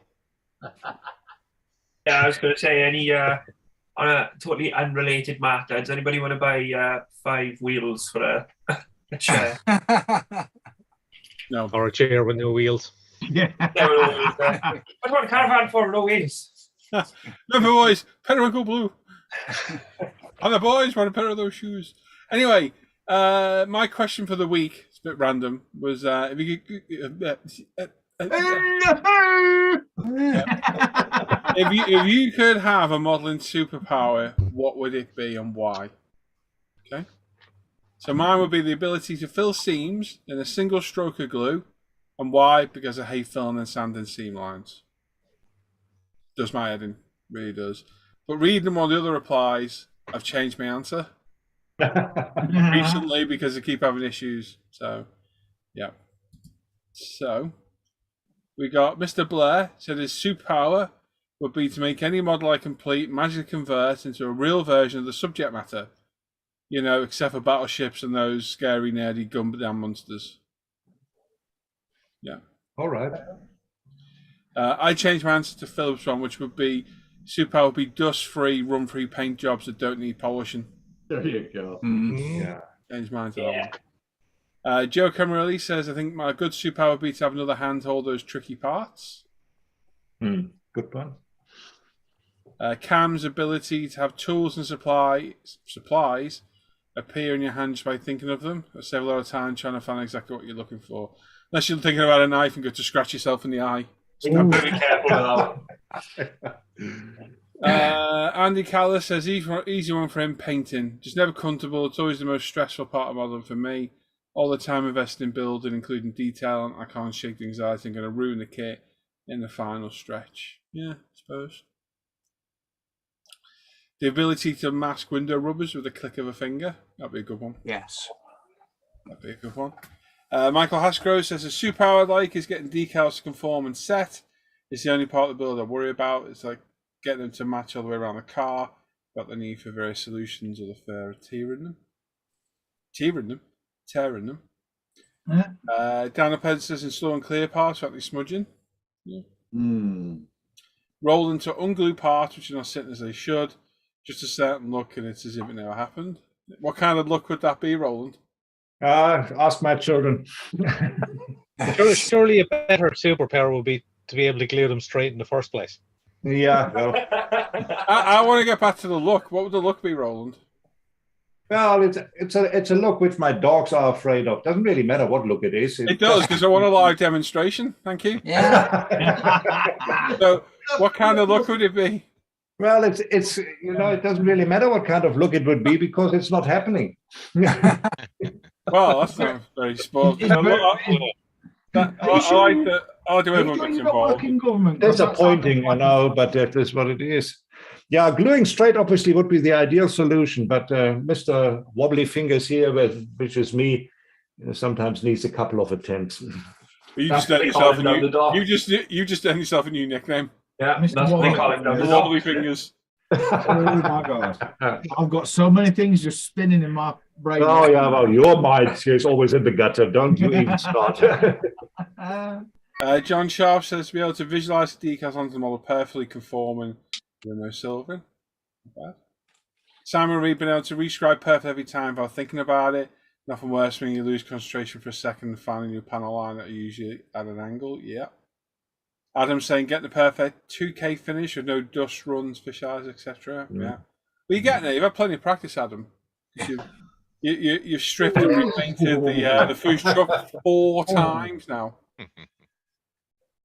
Yeah, I was going to say, on a totally unrelated matter, does anybody want to buy 5 wheels for a chair? No. Or a chair with no wheels. Yeah. What do you want a caravan for? No wheels. Remember, boys, Periwinkle Blue. And the boys want a pair of those shoes. Anyway, my question for the week, it's a bit random, was if you could, if you could have a modelling superpower, what would it be and why? Okay. So mine would be the ability to fill seams in a single stroke of glue. And why? Because I hate filling and sanding seam lines. Does my head in, really does. But reading all the other replies, I've changed my answer recently because I keep having issues. So, yeah. So, we got Mr. Blair said his superpower would be to make any model I complete magically convert into a real version of the subject matter. You know, except for battleships and those scary, nerdy Gundam monsters. Yeah. All right. I changed my answer to Philip's one, which would be superpower would be dust-free, run-free paint jobs that don't need polishing. There you go. Yeah. Change mine to that one. Joe Camarelli says, I think my good superpower would be to have another hand hold those tricky parts. Good one. Cam's ability to have tools and supplies appear in your hand just by thinking of them. I save a lot of time trying to find exactly what you're looking for. Unless you're thinking about a knife and go to scratch yourself in the eye. So be careful with that. Andy Callis says, easy one for him, painting. Just never comfortable. It's always the most stressful part of modeling for me. All the time invested in building, including detail, and I can't shake the anxiety. I'm going to ruin the kit in the final stretch. Yeah, I suppose. The ability to mask window rubbers with a click of a finger. That'd be a good one. Yes. That'd be a good one. Michael Hasgrove says, a superpower I'd like is getting decals to conform and set. It's the only part of the build I worry about. It's like getting them to match all the way around the car. Got the need for various solutions or the fear of tearing them. Tearing them. Daniel Pence says, install and clear parts without the smudging. Yeah. Roll into unglue parts which are not sitting as they should. Just a certain look, and it's as if it never happened. What kind of look would that be, Roland? Ask my children. Surely a better superpower would be to be able to glue them straight in the first place. Yeah. Well. I want to get back to the look. What would the look be, Roland? Well, it's a look which my dogs are afraid of. Doesn't really matter what look it is. It does, because I want a live demonstration. Thank you. Yeah. So, what kind of look would it be? Well, it's it doesn't really matter what kind of look it would be because it's not happening. Well, that's not very spoiled. I like that. I'll do everyone gets involved. Disappointing, I know, but that is what it is. Yeah, gluing straight obviously would be the ideal solution, but Mr. Wobbly Fingers here, which is me, sometimes needs a couple of attempts. You just earned yourself a new nickname. Yeah, that's what they call it. The Wobbly Fingers. Oh my God! I've got so many things just spinning in my brain. Oh yeah, well, your mind is always in the gutter. Don't you even start. John Sharp says to be able to visualize the decals onto the model perfectly conforming with no silvering. Not bad. Simon Reed being able to rescribe perfect every time without thinking about it. Nothing worse when you lose concentration for a second and find a new panel line that are usually at an angle. Yeah. Adam saying get the perfect 2K finish with no dust runs, fish eyes, etc. Yeah. Well, you're getting there. You've had plenty of practice, Adam. You've stripped and repainted the food truck 4 times now.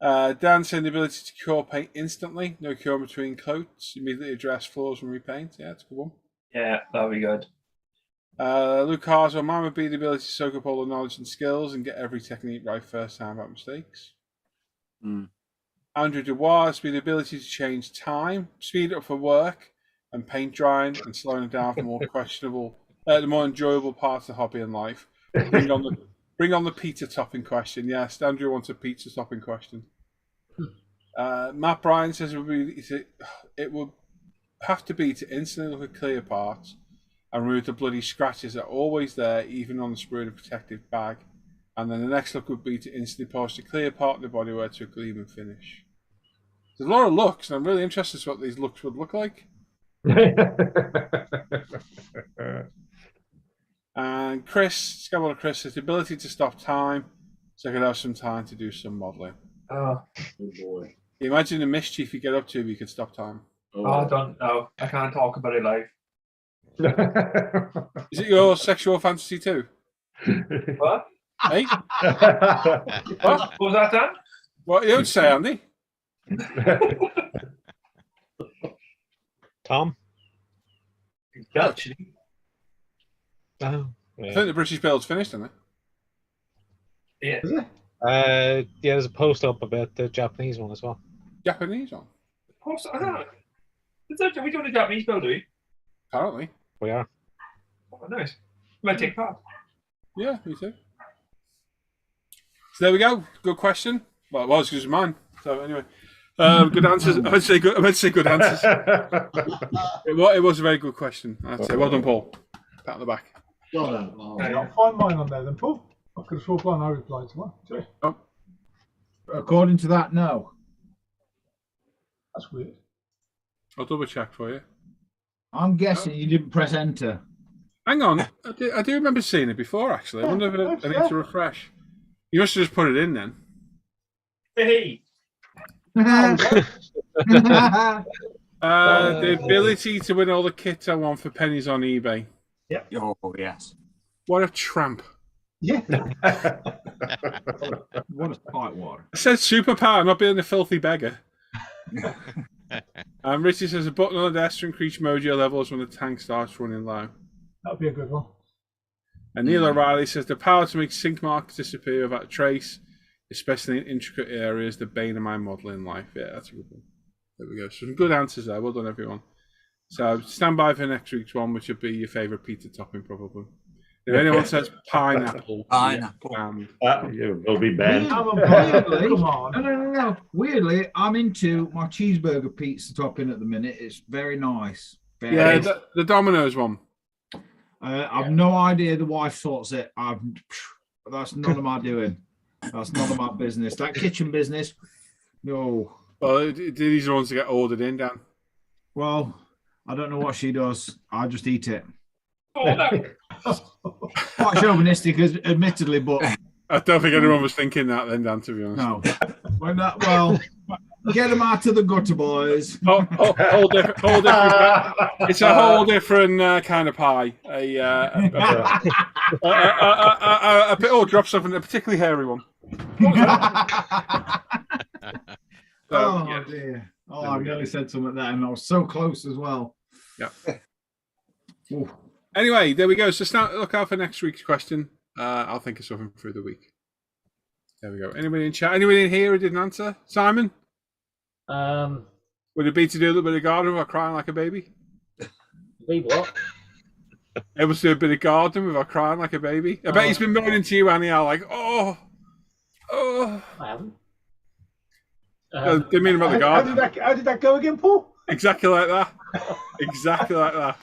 Dan saying the ability to cure paint instantly, no cure between coats, immediately address flaws and repaint. Yeah, that's a good one. Yeah, that'll be good. Luke Harswell, mine would be the ability to soak up all the knowledge and skills and get every technique right first time without mistakes. Andrew Dubois would be the ability to change time, speed up for work, and paint drying, and slowing it down for more the more enjoyable parts of the hobby and life. Bring on the pizza topping question. Yes, Andrew wants a pizza topping question. Matt Bryan says it would have to be to instantly look at clear parts and remove the bloody scratches that are always there, even on the sprue and protective bag. And then the next look would be to instantly polish the clear part of the bodywear to a gleam and finish. There's a lot of looks, and I'm really interested in what these looks would look like. And Chris, Skywalker Chris, has the ability to stop time, so I could have some time to do some modelling. Oh boy. Can you imagine the mischief you get up to if you could stop time? Oh, I don't know. I can't talk about it live. Is it your sexual fantasy too? What? Hey? What was that, Dan? What you would say, Andy? Tom? Actually. Oh, I think the British build's finished, isn't it? Yeah. Is it? yeah, there's a post up about the Japanese one as well. Japanese one? Of course, I don't know. We doing a Japanese build, do we? Apparently. We are. Oh, nice. Might take part. Yeah, me too. So there we go. Good question. Well, it was because of mine. So anyway, good answers. I meant to say good answers. it was a very good question. I'd say well done, Paul. Pat on the back. Well done. I can't find mine on there then, Paul. I could have sworn I replied to one. Sorry. Oh. According to that, no. That's weird. I'll double check for you. I'm guessing you didn't press enter. Hang on. I do remember seeing it before, actually. I wonder if I need to refresh. You must have just put it in then. Hey. The ability to win all the kits I want for pennies on eBay. Yeah. Oh, yes. What a tramp. Yeah. What a tight one. I said superpower, not being a filthy beggar. Richie says a button on the desk to increase mojo levels when the tank starts running low. That'd be a good one. And Neil O'Reilly says the power to make sink marks disappear without a trace, especially in intricate areas, the bane of my modelling life. Yeah, that's a good one. There we go. Some good answers there. Well done, everyone. So stand by for next week's one, which will be your favourite pizza topping, probably. If anyone says pineapple, you will be banned. Weirdly, come on. No. Weirdly, I'm into my cheeseburger pizza topping at the minute. It's very nice. The Domino's one. I've no idea the wife sorts it. That's none of my doing. That's none of my business. That kitchen business, no. Well, these are the ones that get ordered in, Dan. Well, I don't know what she does. I just eat it. Oh, no. Quite chauvinistic, admittedly, but I don't think anyone was thinking that then, Dan, to be honest. No. Well, get them out of the gutter, boys. Whole different. It's a whole different kind of pie. Drop something, a particularly hairy one. Dear. Oh, I nearly said something there, and I was so close as well. Yeah. Anyway, there we go. So look out for next week's question. I'll think of something through the week. There we go. Anybody in chat? Anybody in here who didn't answer? Simon? Would it be to do a little bit of gardening without crying like a baby? Be what? Able to do a bit of gardening without crying like a baby? I bet he's been moaning to you anyhow, like, oh. I haven't. Didn't mean about the garden. How did that go again, Paul? Exactly like that. Exactly like that.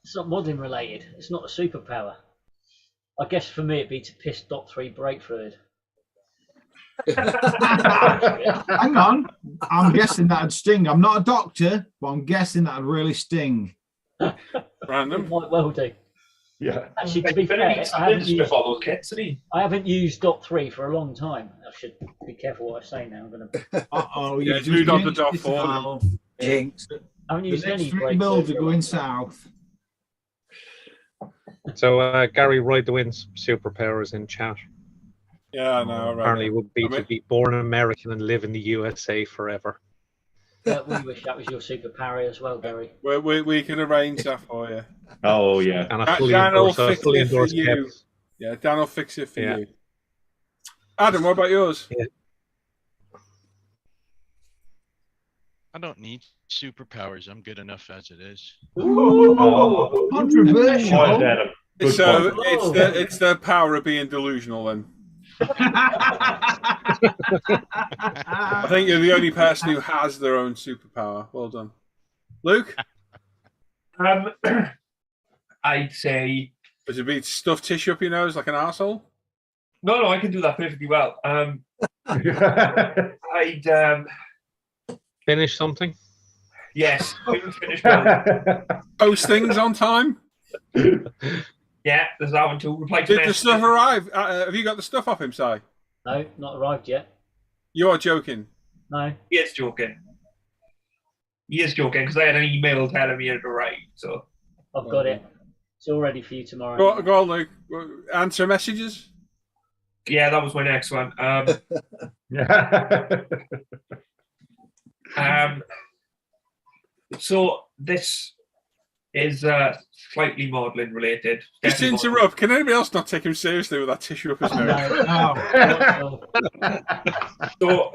It's not modding related. It's not a superpower. I guess for me it'd be to piss Dot 3 brake fluid. Hang on. I'm guessing that'd sting. I'm not a doctor, but I'm guessing that'd really sting. Random. It might well do. Yeah. Actually, to be fair, I haven't used Dot 3 for a long time. I should be careful what I say now. I'm gonna. Yeah, it's moved on to Dot 4. Jinx. I haven't used any three builds are going south. So Gary Ride the Wind's superpowers in chat. Yeah, I know. Apparently, it would be to be born American and live in the USA forever. We wish that was your superpower as well, Gary. We can arrange that for you. Oh yeah. And Dan will fix it for you. Yeah, Dan will fix it for you. Adam, what about yours? Yeah. I don't need superpowers. I'm good enough as it is. Ooh, controversial. So it's the power of being delusional then. I think you're the only person who has their own superpower. Well done. Luke? I'd say... Would it be stuffed tissue up your nose like an arsehole? No, I can do that perfectly well. I'd... Finish something? Yes, finish well. Post things on time? Yeah, there's that one too. Did the stuff arrive? Have you got the stuff off him, Si? No, not arrived yet. You are joking. No. He is joking. He is joking because I had an email telling me it arrived. So I've got it. It's all ready for you tomorrow. Go on, Luke. Answer messages. Yeah, that was my next one. So this is slightly modelling related. Just to interrupt, can anybody else not take him seriously with that tissue up his nose? No. So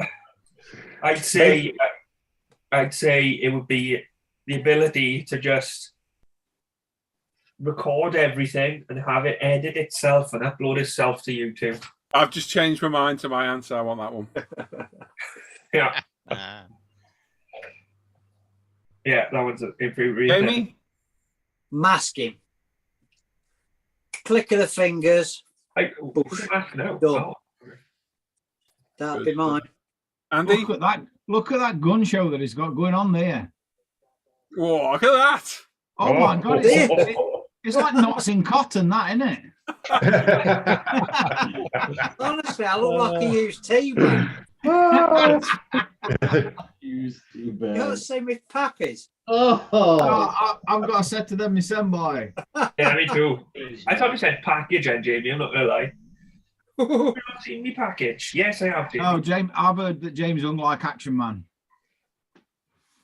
I'd say it would be the ability to just record everything and have it edit itself and upload itself to YouTube. I've just changed my mind to my answer. I want that one. Yeah. Yeah, that one's improved. Amy? Masking. Click of the fingers. Done. That'd be mine. Andy? Look at that gun show that he's got going on there. Whoa, look at that. Oh my God. It's like knots in cotton, that, isn't it? Honestly, I look like a used tea bag. Used tea You bag. got to see me pappies. I've got a set of them myself, boy. Yeah, me too. I thought you said package, and Jamie. I'm not gonna lie. You've not seen me package? Yes, I have. Jamie. Oh, James, I've heard that James is unlike Action Man.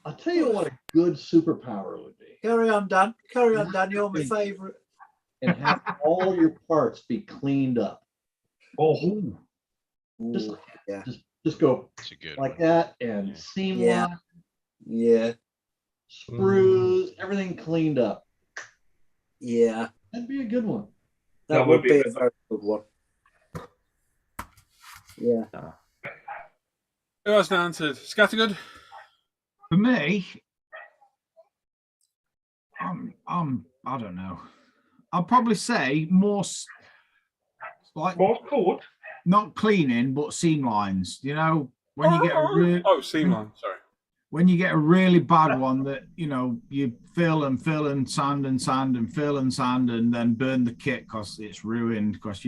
I'll tell you what a good superpower would be. Carry on, Dan. Carry on, Dan. You're my favourite. And have all your parts be cleaned up. Oh, Just, yeah. Just go good like that and seam Yeah. lock, Yeah. screws, everything cleaned up. Yeah. That'd be a good one. That would be a very good one. Yeah. Who hasn't answered? Scattergood? For me, I don't know. I'll probably say more code. Not cleaning, but seam lines. You know, when you get a seam line. Sorry. When you get a really bad one that you fill and sand and sand and fill and sand and then burn the kit because it's ruined because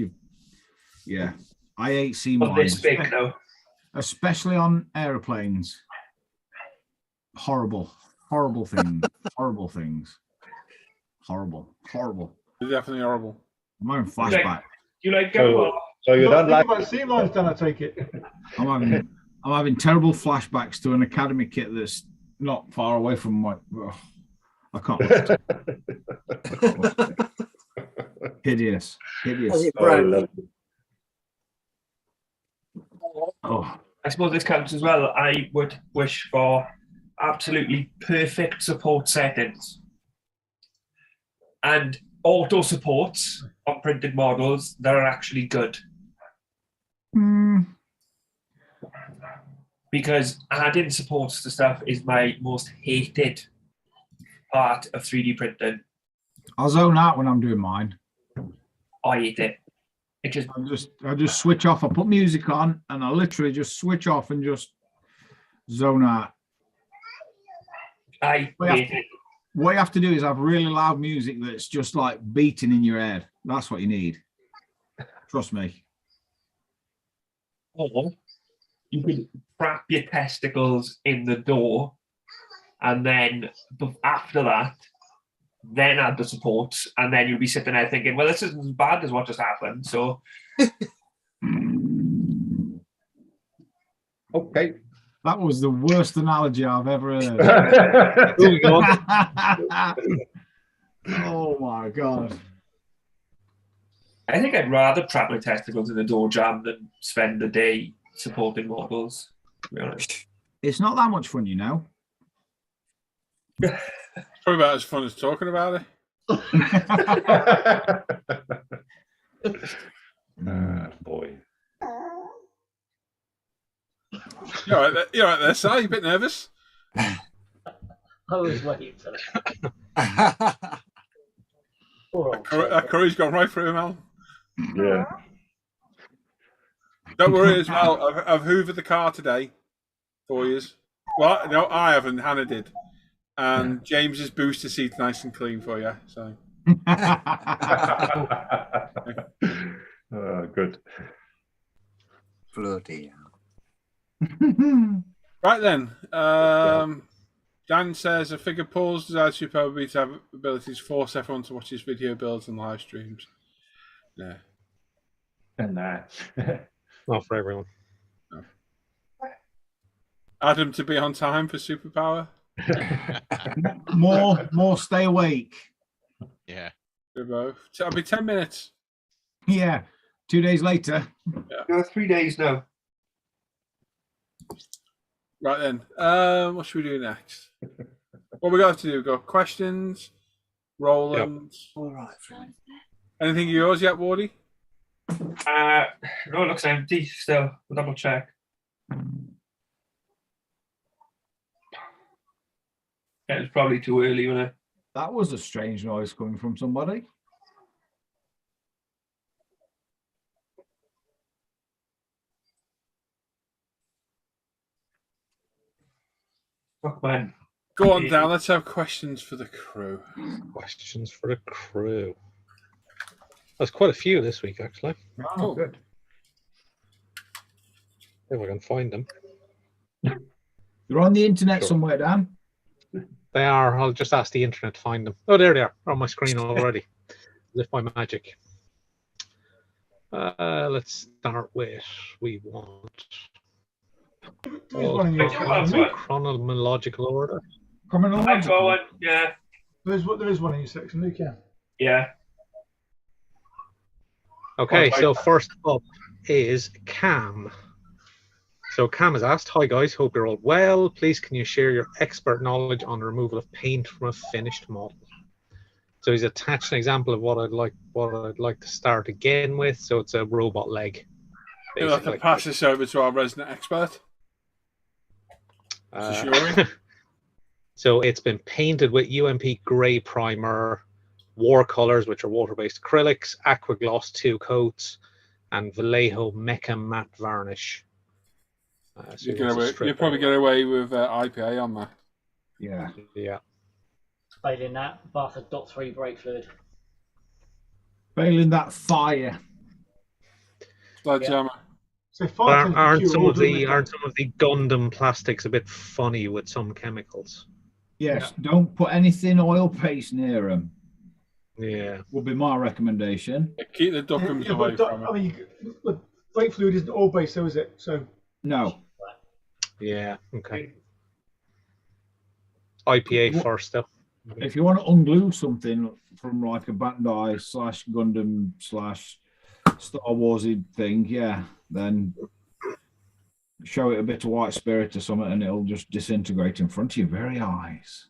I hate seam lines. This big though. Especially on aeroplanes. Horrible things. Horrible things. Horrible. They're definitely horrible. I'm having flashback. You like go? So you don't like about seam lines, Dan? I take it. I'm having terrible flashbacks to an academy kit that's not far away from my. I can't. Hideous. Has it broken? Oh. I suppose this counts as well. I would wish for absolutely perfect support settings and auto supports on printed models that are actually good. Because adding supports to stuff is my most hated part of 3D printing. I'll zone out when I'm doing mine. I hate it. I just switch off. I put music on and I literally just switch off and just zone out. What you have to do is have really loud music that's just like beating in your head. That's what you need. Trust me. Or you could trap your testicles in the door, and then after that, then add the supports, and then you'll be sitting there thinking, well, this isn't as bad as what just happened. So, okay. That was the worst analogy I've ever heard. Oh my God. I think I'd rather trap my testicles in the door jam than spend the day supporting models, to be honest. It's not that much fun, you know. It's probably about as fun as talking about it. Boy. You're right there, Si. You a bit nervous? I was waiting for that. That curry's gone right through him, Al. Yeah. Don't worry as well. I've hoovered the car today for you. Well, no, I haven't. Hannah did. And James's booster seat's nice and clean for you. So. Good. Bloody hell. Right then. Dan says a figure Paul's desired Superpower to have abilities force everyone to watch his video builds and live streams. Yeah. And that. Not for everyone. No. Adam to be on time for Superpower. More stay awake. Yeah. It'll be 10 minutes. Yeah. 2 days later. Yeah. 3 days now. Right then. What should we do next? What we got to do? We've got questions, Roland. Yep. All right, friend. Anything yours yet, Wardy? No, it looks empty still. We'll double check. Yeah, it's probably too early, wasn't it? That was a strange noise coming from somebody. Fuck, man. Go on, Dan. Let's have questions for the crew. Questions for the crew. There's quite a few this week, actually. Oh, good. If I can find them. They're on the internet somewhere, Dan. They are. I'll just ask the internet to find them. Oh, there they are. They're on my screen already. As if by magic. Let's start with we want chronological order. Chronological. Yeah. There is one in your section, Luke. Yeah. Yeah. Okay, so first up is Cam. So Cam has asked, "Hi guys, hope you're all well. Please, can you share your expert knowledge on the removal of paint from a finished model?" So he's attached an example of what I'd like to start again with. So it's a robot leg. You'll have to pass this over to our resident expert. Sure. So it's been painted with UMP grey primer, watercolors, which are water-based acrylics, aqua gloss 2 coats, and Vallejo Mecha matte varnish. So you'll probably get away with IPA on that. Yeah. Yeah. Failing that, bath of .3 brake fluid. Failing that, fire. Sledgehammer. So aren't some of the Gundam plastics a bit funny with some chemicals? Yes. Yeah. Don't put anything oil-based near them. Yeah. Would be my recommendation. Keep the duckums away from it. I mean, brake fluid isn't all based, so is it? So no. Yeah. Okay. IPA first, though. If you want to unglue something from like a Bandai / Gundam / Star Warsy thing, yeah, then show it a bit of white spirit or something, and it'll just disintegrate in front of your very eyes.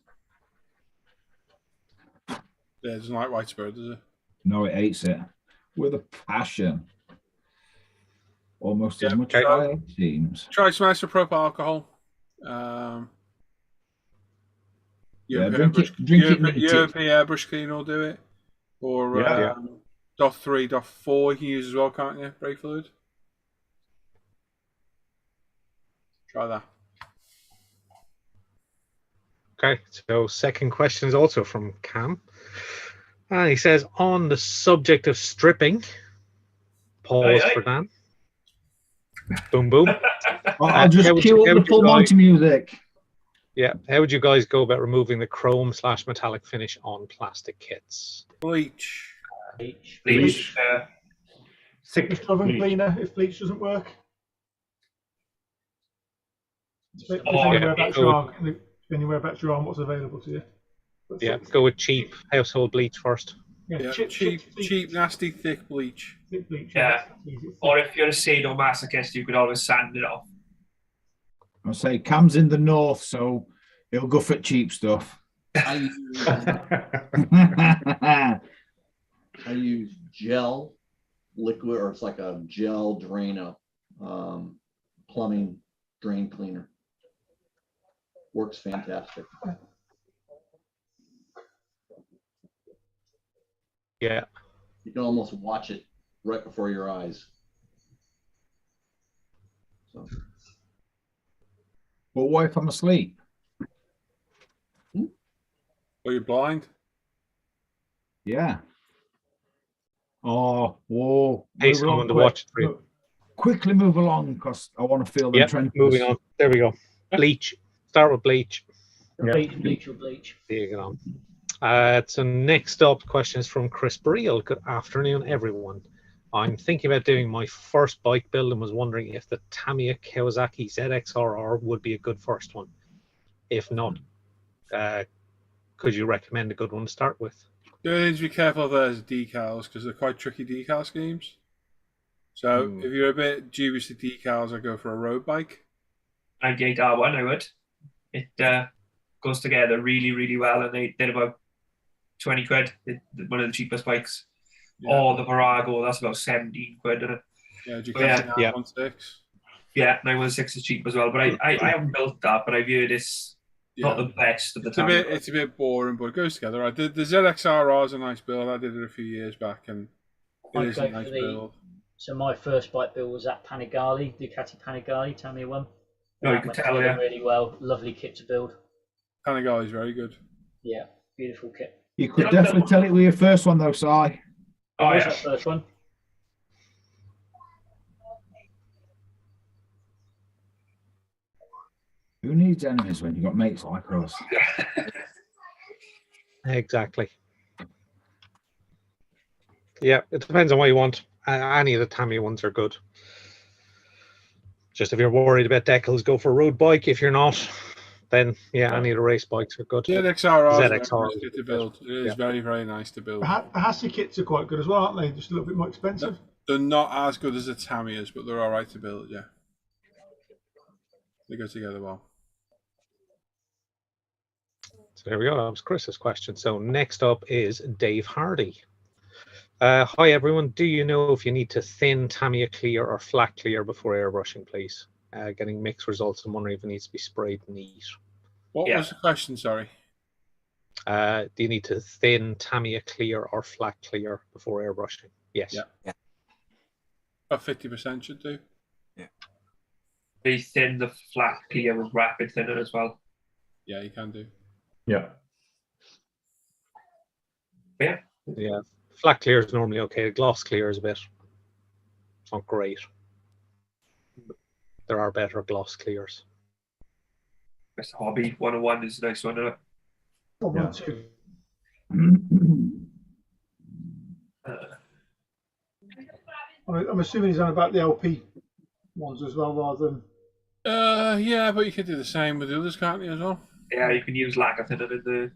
Yeah, it doesn't like white spirit, does it? No, it hates it with a passion. Almost as much as fire, it seems. Try some isopropyl alcohol. Drink it. European airbrush cleaner will do it. Or DOF 3, DOF 4 you can use as well, can't you? Brake fluid. Try that. Okay, so second question is also from Cam. And he says, on the subject of stripping, pause for Dan. Boom, boom. I'll just cue up the full Monty music. Yeah, how would you guys go about removing the chrome/metallic finish on plastic kits? Bleach. Bleach. Just oven cleaner if bleach doesn't work. Depending whereabouts you are and what's available to you. Go with cheap household bleach first. Cheap, nasty, thick bleach. Thick bleach. Yeah. Or if you're a sadomasochist, you could always sand it off. I'll say Cam's in the north, so he'll go for cheap stuff. I use gel liquid, or it's like a gel drain plumbing drain cleaner. Works fantastic. Yeah. You can almost watch it right before your eyes. So. But what if I'm asleep? Or you're blind? Yeah. Oh, whoa. Pay someone to watch it for you. Quickly move along because I want to feel the trenches. Moving on. There we go. Bleach. Start with bleach. Bleach. There you go. So next up, questions from Chris Burrell. Good afternoon, everyone. I'm thinking about doing my first bike build and was wondering if the Tamiya Kawasaki ZXRR would be a good first one. If not, could you recommend a good one to start with? The only thing to be careful of there is decals, because they're quite tricky decal schemes. So if you're a bit dubious to decals, I'd go for a road bike. 98R1, I would. It goes together really, really well, and they're about 20 quid. One of the cheapest bikes. Yeah. Or the Virago, that's about 17 quid, isn't it? Yeah, do you get 916? Yeah, 916 is cheap as well. But I haven't built that, but I've heard it's not the best of the time. It's a bit boring, but it goes together. Right? The ZXRR is a nice build. I did it a few years back, and it is a nice build. So my first bike build was at Panigale, Ducati Panigale, Tamiya one. No, you could tell, really well. Lovely kit to build. Panigale is very good. Yeah, beautiful kit. You could definitely tell it with your first one though, Si. Oh, yeah. First one. Who needs enemies when you've got mates like us? Exactly. Yeah, it depends on what you want. Any of the Tamiya ones are good. Just if you're worried about decals, go for a road bike. If you're not, then any of the race bikes are good. ZXR is very nice to build. It is very, very nice to build. The Hassi kits are quite good as well, aren't they? Just a little bit more expensive. They're not as good as the Tamiyas, but they're all right to build. Yeah, they go together well. So there we go. That was Chris's question. So next up is Dave Hardy. Hi everyone. Do you know if you need to thin Tamiya clear or flat clear before airbrushing, please? Getting mixed results and wondering if it needs to be sprayed neat. What was the question? Sorry. Do you need to thin Tamiya clear or flat clear before airbrushing? Yes. Yeah. About 50% should do. Yeah. They thin the flat clear with rapid thinner as well. Yeah, you can do. Yeah. Yeah. Yeah. Flat clear is normally okay. The gloss clear is a bit. It's not great. There are better gloss clears. Mr. Hobby 101 is a nice one, isn't it? One, two. I'm assuming he's on about the LP ones as well, rather than. Yeah, but you can do the same with the others, can't you, as well? Yeah, you can use lacquer thinner in the.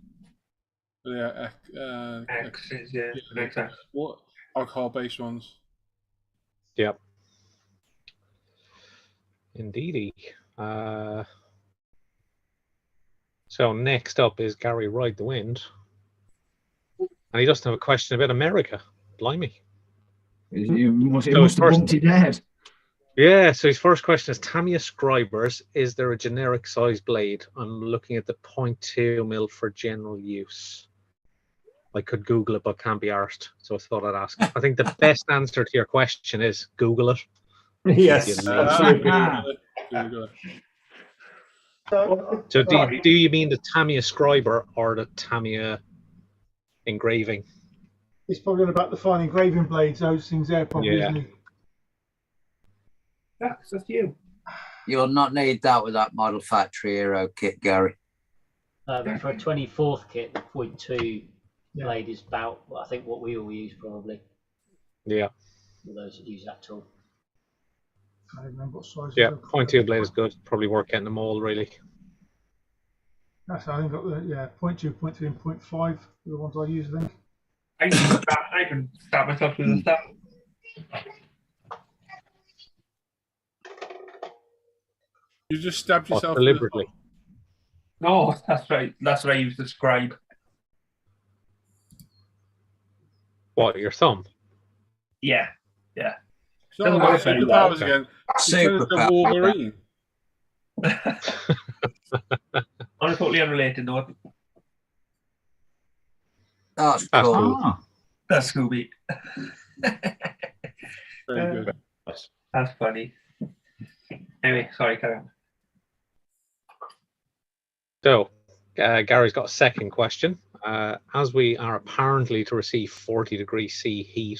X. What alcohol-based ones? Yep. Indeedy. So next up is Gary Ride the Wind. And he doesn't have a question about America. Blimey. It must have bumped it dead. Yeah, so his first question is Tamiya Scribers, is there a generic size blade? I'm looking at the 0.2 mil for general use. I could Google it, but can't be arsed, so I thought I'd ask. I think the best answer to your question is Google it. Yes, absolutely. So do you mean the Tamiya Scriber or the Tamiya engraving? He's probably about the fine engraving blades, those things there, probably, Yeah. isn't he? That's you. You'll not need that with that Model Factory Hero kit, Gary. But for a 24th kit, the 0.2 blade is about, I think, what we all use probably. Yeah. For those that use that tool. I don't remember what size. Yeah, 0.2 blade is good. Probably worth getting them all, really. That's, I think, got the 0.2, 0.3, and 0.5 are the ones I use, I think. I can stab myself with a stab. You just stabbed yourself deliberately. No, that's right. That's what I use to scribe. What, your thumb? Yeah, yeah. So Superpowers again. Superpower. Wolverine. On a totally unrelated note. That's cool. That's Scooby. Very good. That's funny. Anyway, sorry, carry on. So, Gary's got a second question. As we are apparently to receive 40-degree C heat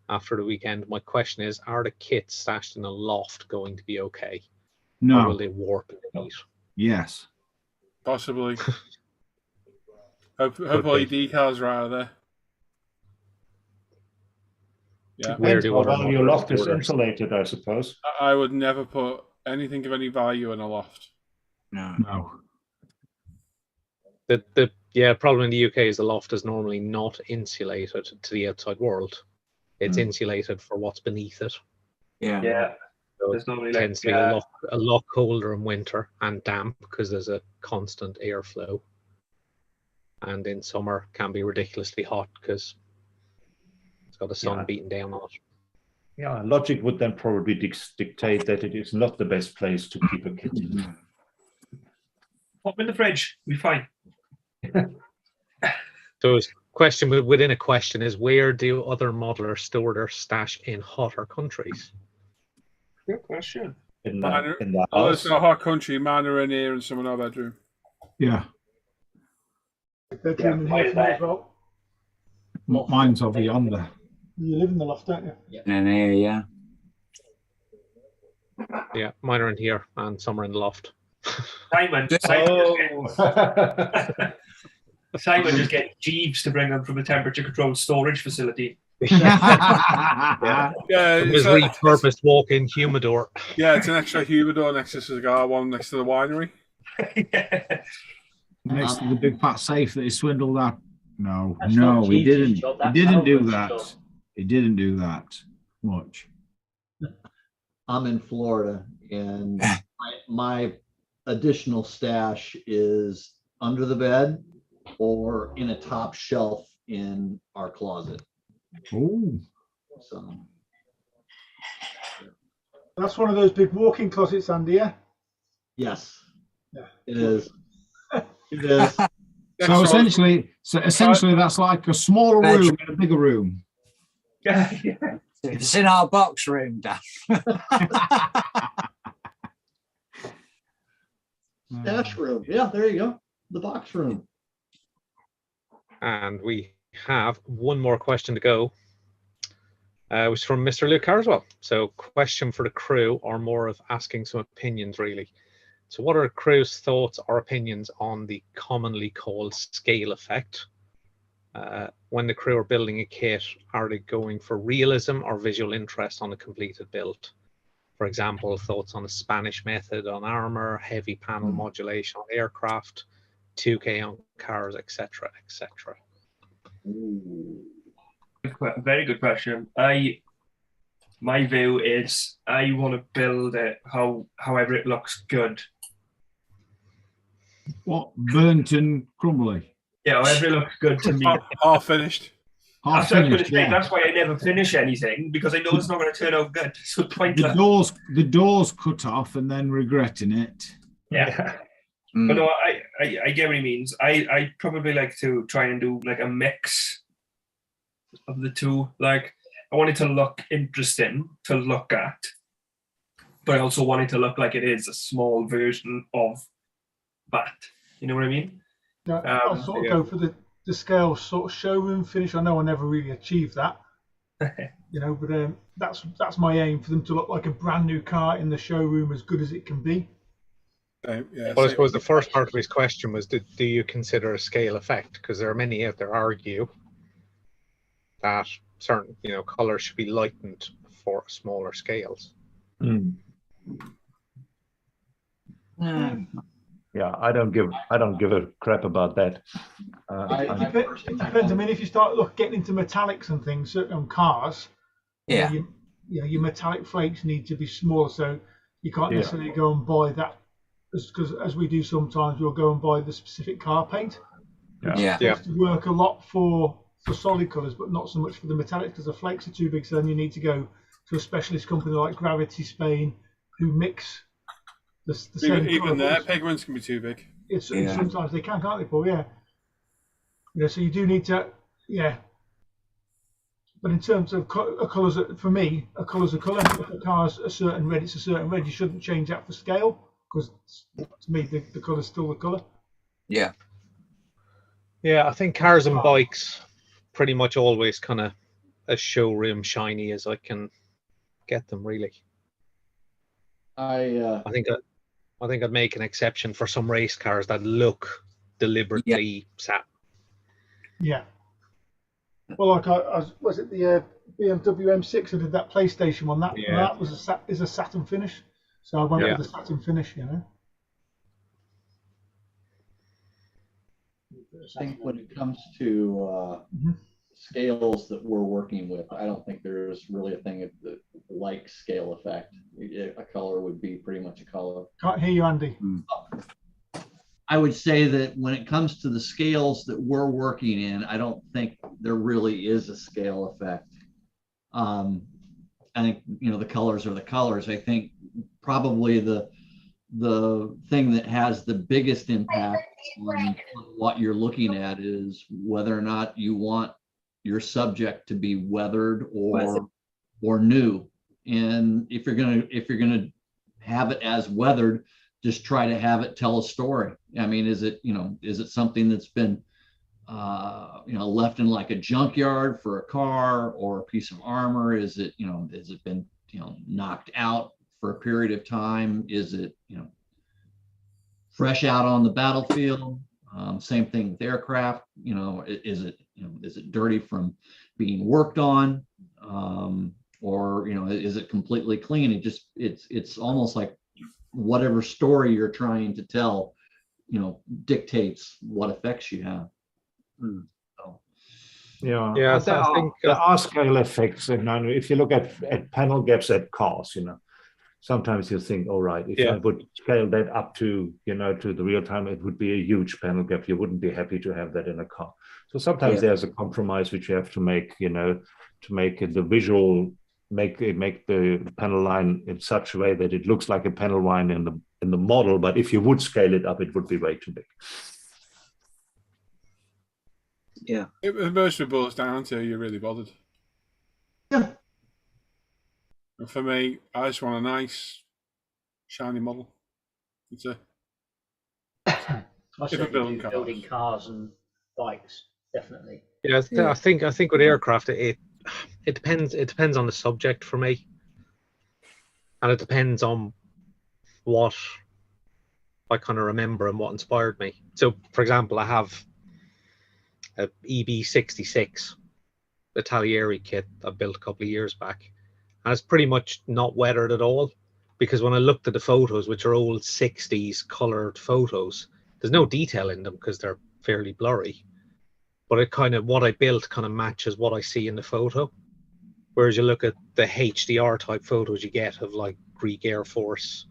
after the weekend, my question is, are the kits stashed in a loft going to be okay? No. Or will they warp in the heat? Yes. Possibly. Hope all your decals are out of there. Yeah. Where do your loft is insulated, I suppose. I would never put anything of any value in a loft. No. The problem in the UK is the loft is normally not insulated to the outside world. It's insulated for what's beneath it. Yeah. So There's normally it tends to be a lot colder in winter and damp because there's a constant airflow. And in summer can be ridiculously hot because it's got the sun beating down on it. Yeah, logic would then probably dictate that it is not the best place to keep a kit in. Pop in the fridge, we'll be fine. So his question within a question is, where do other modelers store their stash in hotter countries? Good question. In the house. Oh, it's a hot country. Mine are in here and some in our bedroom. Yeah. Bedroom in here for me as well. Mine's over yonder. You live in the loft, don't you? Yeah. In here, yeah. Yeah, mine are in here and some are in the loft. Simon just get Jeeves to bring them from a temperature-controlled storage facility. Yeah, his repurposed walk-in humidor. Yeah, it's an extra humidor next to the cigar one next to the winery. Next to the big fat safe that he swindled that. No, That's no, not he Jeeves' didn't. job, He that's didn't do Albert's that. job. He didn't do that much. I'm in Florida, and my additional stash is under the bed or in a top shelf in our closet. Oh. So that's one of those big walk-in closets, Andy, yeah? Yes. Yeah. It is. It is. So essentially, that's like a smaller room in a bigger room. Yeah. It's in our box room, Dan. Stash room. Yeah, there you go. The box room. And we have one more question to go. It was from Mr. Luke Carswell. So, question for the crew, or more of asking some opinions, really. So, what are the crew's thoughts or opinions on the commonly called scale effect? When the crew are building a kit, are they going for realism or visual interest on the completed build? For example, thoughts on a Spanish method on armor, heavy panel modulation on aircraft, 2K on cars, etc., etc. Very good question. I my view is I want to build it however it looks good. What, burnt and crumbly? Yeah, however it looks good to me. Half finished. That's what I was going to say. That's why I never finish anything, because I know it's not going to turn out good. So it's pointless. The doors cut off and then regretting it. Yeah. But no, I get what he means. I probably like to try and do like a mix of the two. Like, I want it to look interesting to look at, but I also want it to look like it is a small version of that. You know what I mean? Yeah, I sort of go for the scale sort of showroom finish. I know I never really achieved that, but that's my aim, for them to look like a brand new car in the showroom, as good as it can be. Well, I suppose the first part of his question was, do you consider a scale effect? Because there are many out there argue that certain colors should be lightened for smaller scales. Yeah, I don't give a crap about that. It depends. I mean, if you start getting into metallics and things on cars, your metallic flakes need to be small, so you can't necessarily go and buy that, because as we do sometimes, we'll go and buy the specific car paint. It has to work a lot for solid colours, but not so much for the metallics, because the flakes are too big. So then you need to go to a specialist company like Gravity Spain, who mix the same. Even their pigments can be too big. Sometimes they can't they, Paul? Yeah. So you do need to, But in terms of colours, for me, a colour's a colour. If a car's a certain red, it's a certain red. You shouldn't change that for scale, because to me, the colour's still the colour. Yeah. Yeah, I think cars and bikes pretty much always kind of as showroom shiny as I can get them, really. I think I'd make an exception for some race cars that look deliberately sat. Yeah. Well, like was it the BMW M6? I did that PlayStation one. That is a satin finish, so I went with the satin finish. I think when it comes to scales that we're working with, I don't think there's really a thing like scale effect. A color would be pretty much a color. Can't hear you, Andy. I would say that when it comes to the scales that we're working in, I don't think there really is a scale effect. I think the colors are the colors. I think probably the thing that has the biggest impact on what you're looking at is whether or not you want your subject to be weathered or new. And if you're gonna have it as weathered, just try to have it tell a story. I mean, is it something that's been left in like a junkyard for a car or a piece of armor? Has it been knocked out for a period of time? Is it fresh out on the battlefield? Same thing with aircraft. Is it dirty from being worked on, or is it completely clean? It's almost like whatever story you're trying to tell, dictates what effects you have. So. I think there are scale effects, and if you look at panel gaps at cars, sometimes you think, all right, if I would scale that up to to the real time, it would be a huge panel gap. You wouldn't be happy to have that in a car. So sometimes there's a compromise which you have to make, to make the visual, make the panel line in such a way that it looks like a panel line in the model. But if you would scale it up, it would be way too big. Yeah. It mostly boils down to you're really bothered. Yeah. And for me, I just want a nice, shiny model. That's it. Building cars and bikes, definitely. Yeah, I think with aircraft, it depends. It depends on the subject for me, and it depends on what I kind of remember and what inspired me. So, for example, I have a EB66 Italieri kit I built a couple of years back, and it's pretty much not weathered at all, because when I looked at the photos, which are old 60s colored photos, there's no detail in them because they're fairly blurry. But what I built kind of matches what I see in the photo. Whereas you look at the HDR type photos you get of like Greek Air Force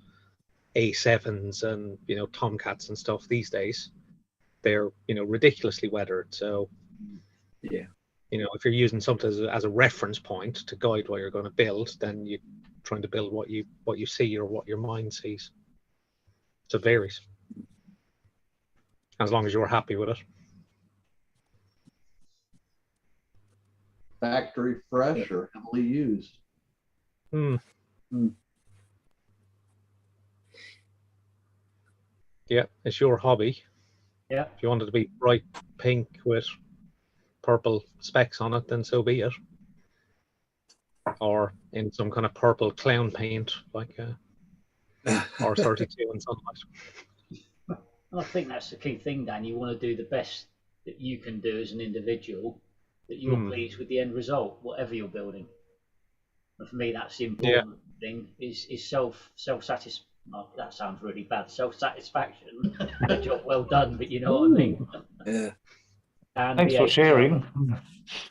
A7s and, you know, Tomcats and stuff these days, they're, you know, ridiculously weathered. So, yeah, you know, if you're using something as a reference point to guide what you're going to build, then you're trying to build what you see or what your mind sees. So it varies, as long as you're happy with it. Factory fresh or heavily used? Yeah, it's your hobby. Yeah. If you want it to be bright pink with purple specks on it, then so be it. Or in some kind of purple clown paint, like R32 in sunlight. I think that's the key thing, Dan. You want to do the best that you can do as an individual, that you're pleased with the end result, whatever you're building. And for me, that's the important thing, is self-satisfaction. Oh, that sounds really bad. Self-satisfaction. A job well done, but you know what I mean. Yeah. And thanks for sharing.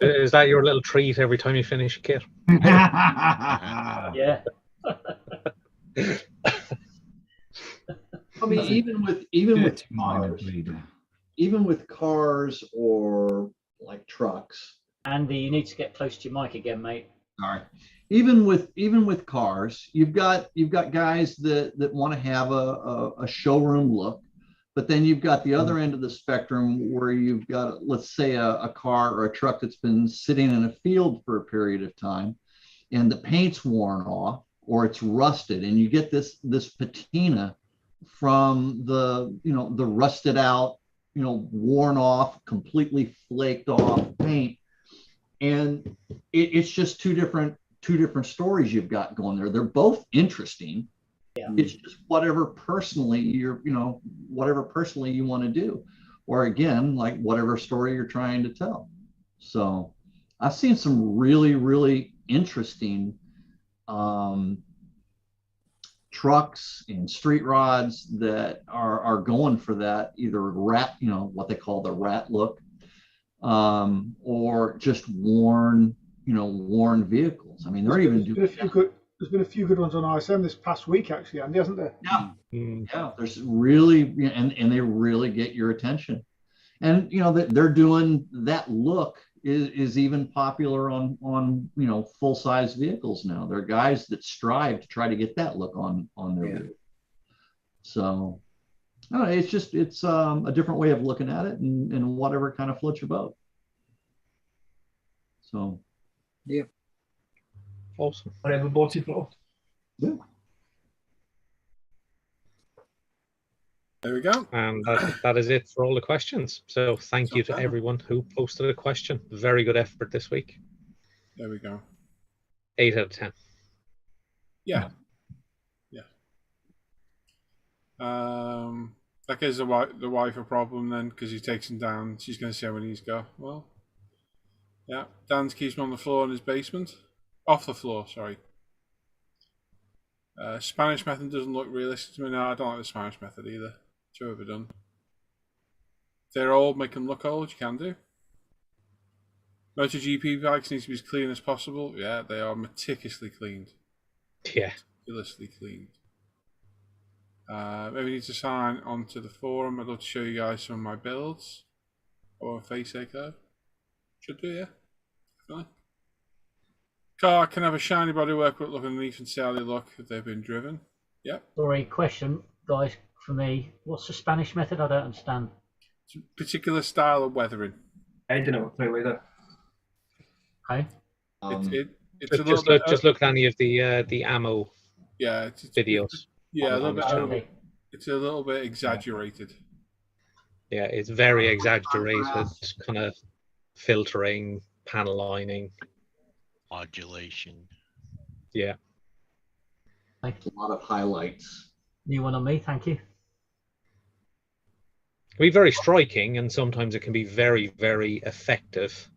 Is that your little treat every time you finish a kit? Yeah. I mean, even with cars or like trucks. Andy, you need to get close to your mic again, mate. All right. Even with cars, you've got guys that want to have a showroom look, but then you've got the other end of the spectrum where you've got, let's say, a car or a truck that's been sitting in a field for a period of time, and the paint's worn off or it's rusted, and you get this patina from the rusted out, worn off, completely flaked off paint, and it's just two different stories you've got going there. They're both interesting. Yeah. It's just whatever personally you want to do, or again, like whatever story you're trying to tell. So I've seen some really, really interesting trucks and street rods that are going for that, either rat, what they call the rat look, or just worn vehicles. I mean, they're even doing. There's been a few good ones on ISM this past week, actually, Andy, hasn't there? Yeah, yeah. There's really, and they really get your attention, and they're doing that look is even popular on full size vehicles now. There are guys that strive to try to get that look on their vehicle. So, it's a different way of looking at it, and whatever kind of floats your boat. So, yeah. Awesome. Whatever boat you float. Yeah. There we go. And that is it for all the questions. So thank you to everyone who posted a question. Very good effort this week. There we go. 8 out of 10. Yeah. Yeah. That gives the wife a problem then, because he takes him down. She's going to say when he's got. Well, yeah. Dan's keeps him on the floor in his basement. Off the floor, sorry. Spanish method doesn't look realistic to me. No, I don't like the Spanish method either. Too overdone. They're old, make them look old. You can do. MotoGP bikes need to be as clean as possible. Yeah, they are meticulously cleaned. Yeah. Meticulously cleaned. Maybe need to sign onto the forum. I'd love to show you guys some of my builds. Or a face echo. Should do, yeah. Definitely. Car can have a shiny bodywork, but look underneath and see how they look if they've been driven. Yep. Sorry, question, guys, for me. What's the Spanish method? I don't understand. It's a particular style of weathering. I don't know either. Okay. Just look at any of the ammo videos. Yeah, a little bit. It's a little bit exaggerated. Yeah, it's very exaggerated, kind of filtering, panel lining. Modulation. Yeah. A lot of highlights. New one on me, thank you. It can be very striking, and sometimes it can be very, very effective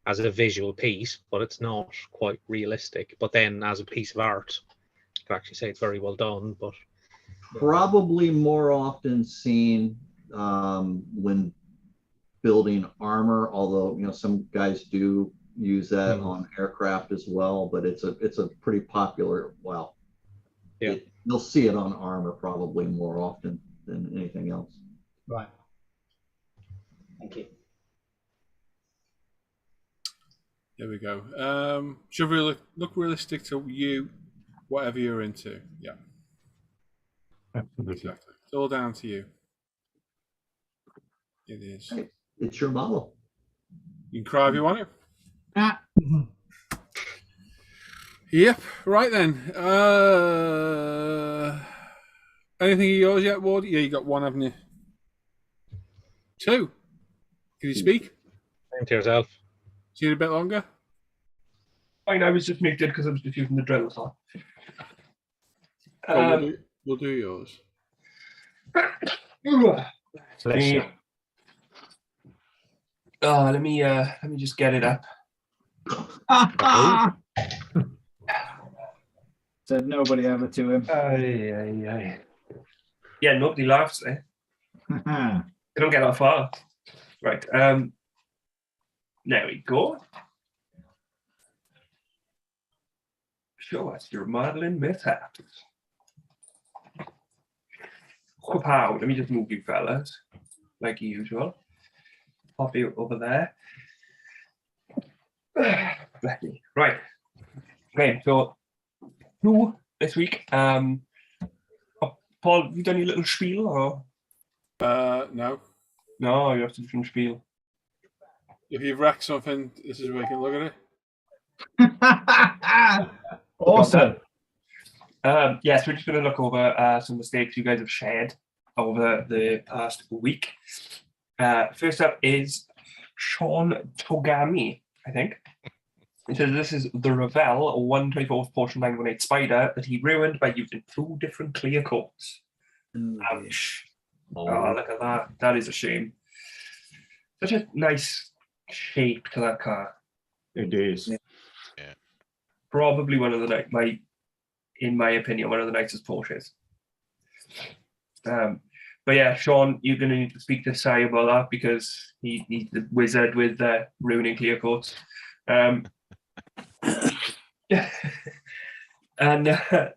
as a visual piece, but it's not quite realistic. But then as a piece of art, you can actually say it's very well done. But probably more often seen when building armor, although some guys do use that on aircraft as well, but it's a pretty popular. Well, you'll see it on armor probably more often than anything else. Right. Thank you. There we go. Should we look realistic to you, whatever you're into? Yeah. Absolutely. Exactly. It's all down to you. It is. Hey, it's your model. You can cry if you want to. Ah. Yep. Right then. Anything of yours yet, Ward? Yeah, you got one, haven't you? Two. Can you speak? Same to yourself. See it a bit longer? Fine, I was just muted because I was just using the drill. So. We'll do yours. Let me just get it up. Said nobody ever to him. Yeah, nobody laughs there. They don't get that far. Right. There we go. Show us your modeling mishaps. Kapow. Let me just move you fellas, like usual. Pop you over there. Right. Okay, so who this week? Paul, you done your little spiel or? No. No, you have to do some spiel. If you've wrecked something, this is where you can look at it. Awesome. Yes, we're just going to look over some mistakes you guys have shared over the past week. First up is Sean Togami, I think. It says this is the Revell 124th Portion 918 Spider that he ruined by using 2 different clear coats. Ouch. Oh, look at that. That is a shame. Such a nice shape to that car. It is. Yeah. Probably one of the, in my opinion, one of the nicest Porsches. But yeah, Sean, you're going to need to speak to Sai about that because he's the wizard with ruining clear coats. And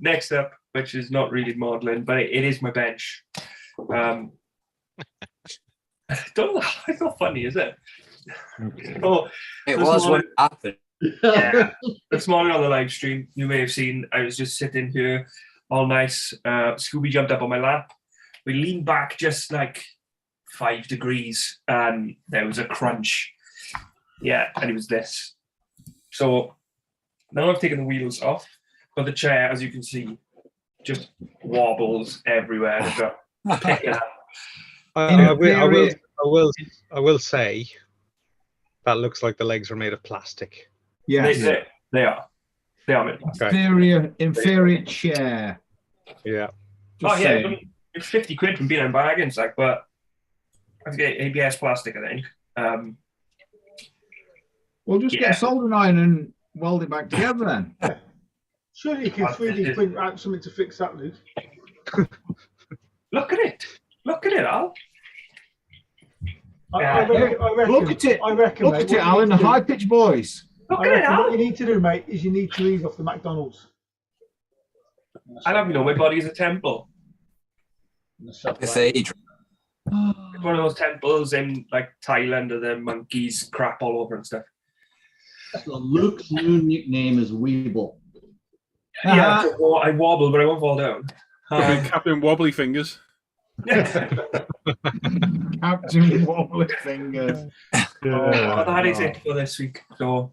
next up, which is not really modeling, but it is my bench. It's not funny, is it? Okay. Oh, it was when it happened. Yeah. This morning on the live stream, you may have seen I was just sitting here all nice. Scooby jumped up on my lap. We leaned back just like 5 degrees and there was a crunch. Yeah, and it was this. So now I've taken the wheels off, but the chair, as you can see, just wobbles everywhere. Pick it up. I will say that looks like the legs are made of plastic. Yes, they are. They are made of plastic. Inferior chair. Yeah. It's 50 quid from being bargains, like, but I have to get ABS plastic, I think. We'll just get a soldering iron and weld it back together then. Surely you can 3D print out something to fix that, Luke. Look at it. Look at it, Al. Look at it. I reckon, look at it, Alan, the high pitch boys. Look at it, Al. What you need to do, mate, is you need to ease off the McDonald's. I love, my body is a temple. Cathedral. It's one of those temples in like Thailand or the monkeys crap all over and stuff. So Luke's new nickname is Weeble. Yeah, I wobble, but I won't fall down. Captain Wobbly Fingers. Captain Wobbly Fingers. That is it for this week. So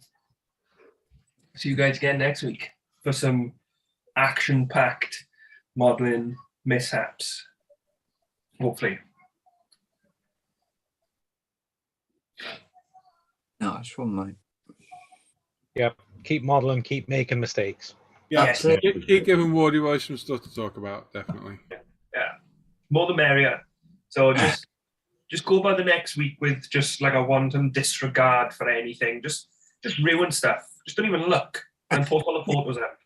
see you guys again next week for some action-packed modeling mishaps. Hopefully. Nice one, mate. Yep. Keep modeling, keep making mistakes. Yeah, yes. Keep giving Wardy Boys some stuff to talk about, definitely. Yeah. More the merrier. So just go by the next week with just like a wanton disregard for anything. Just ruin stuff. Just don't even look and post all the photos out.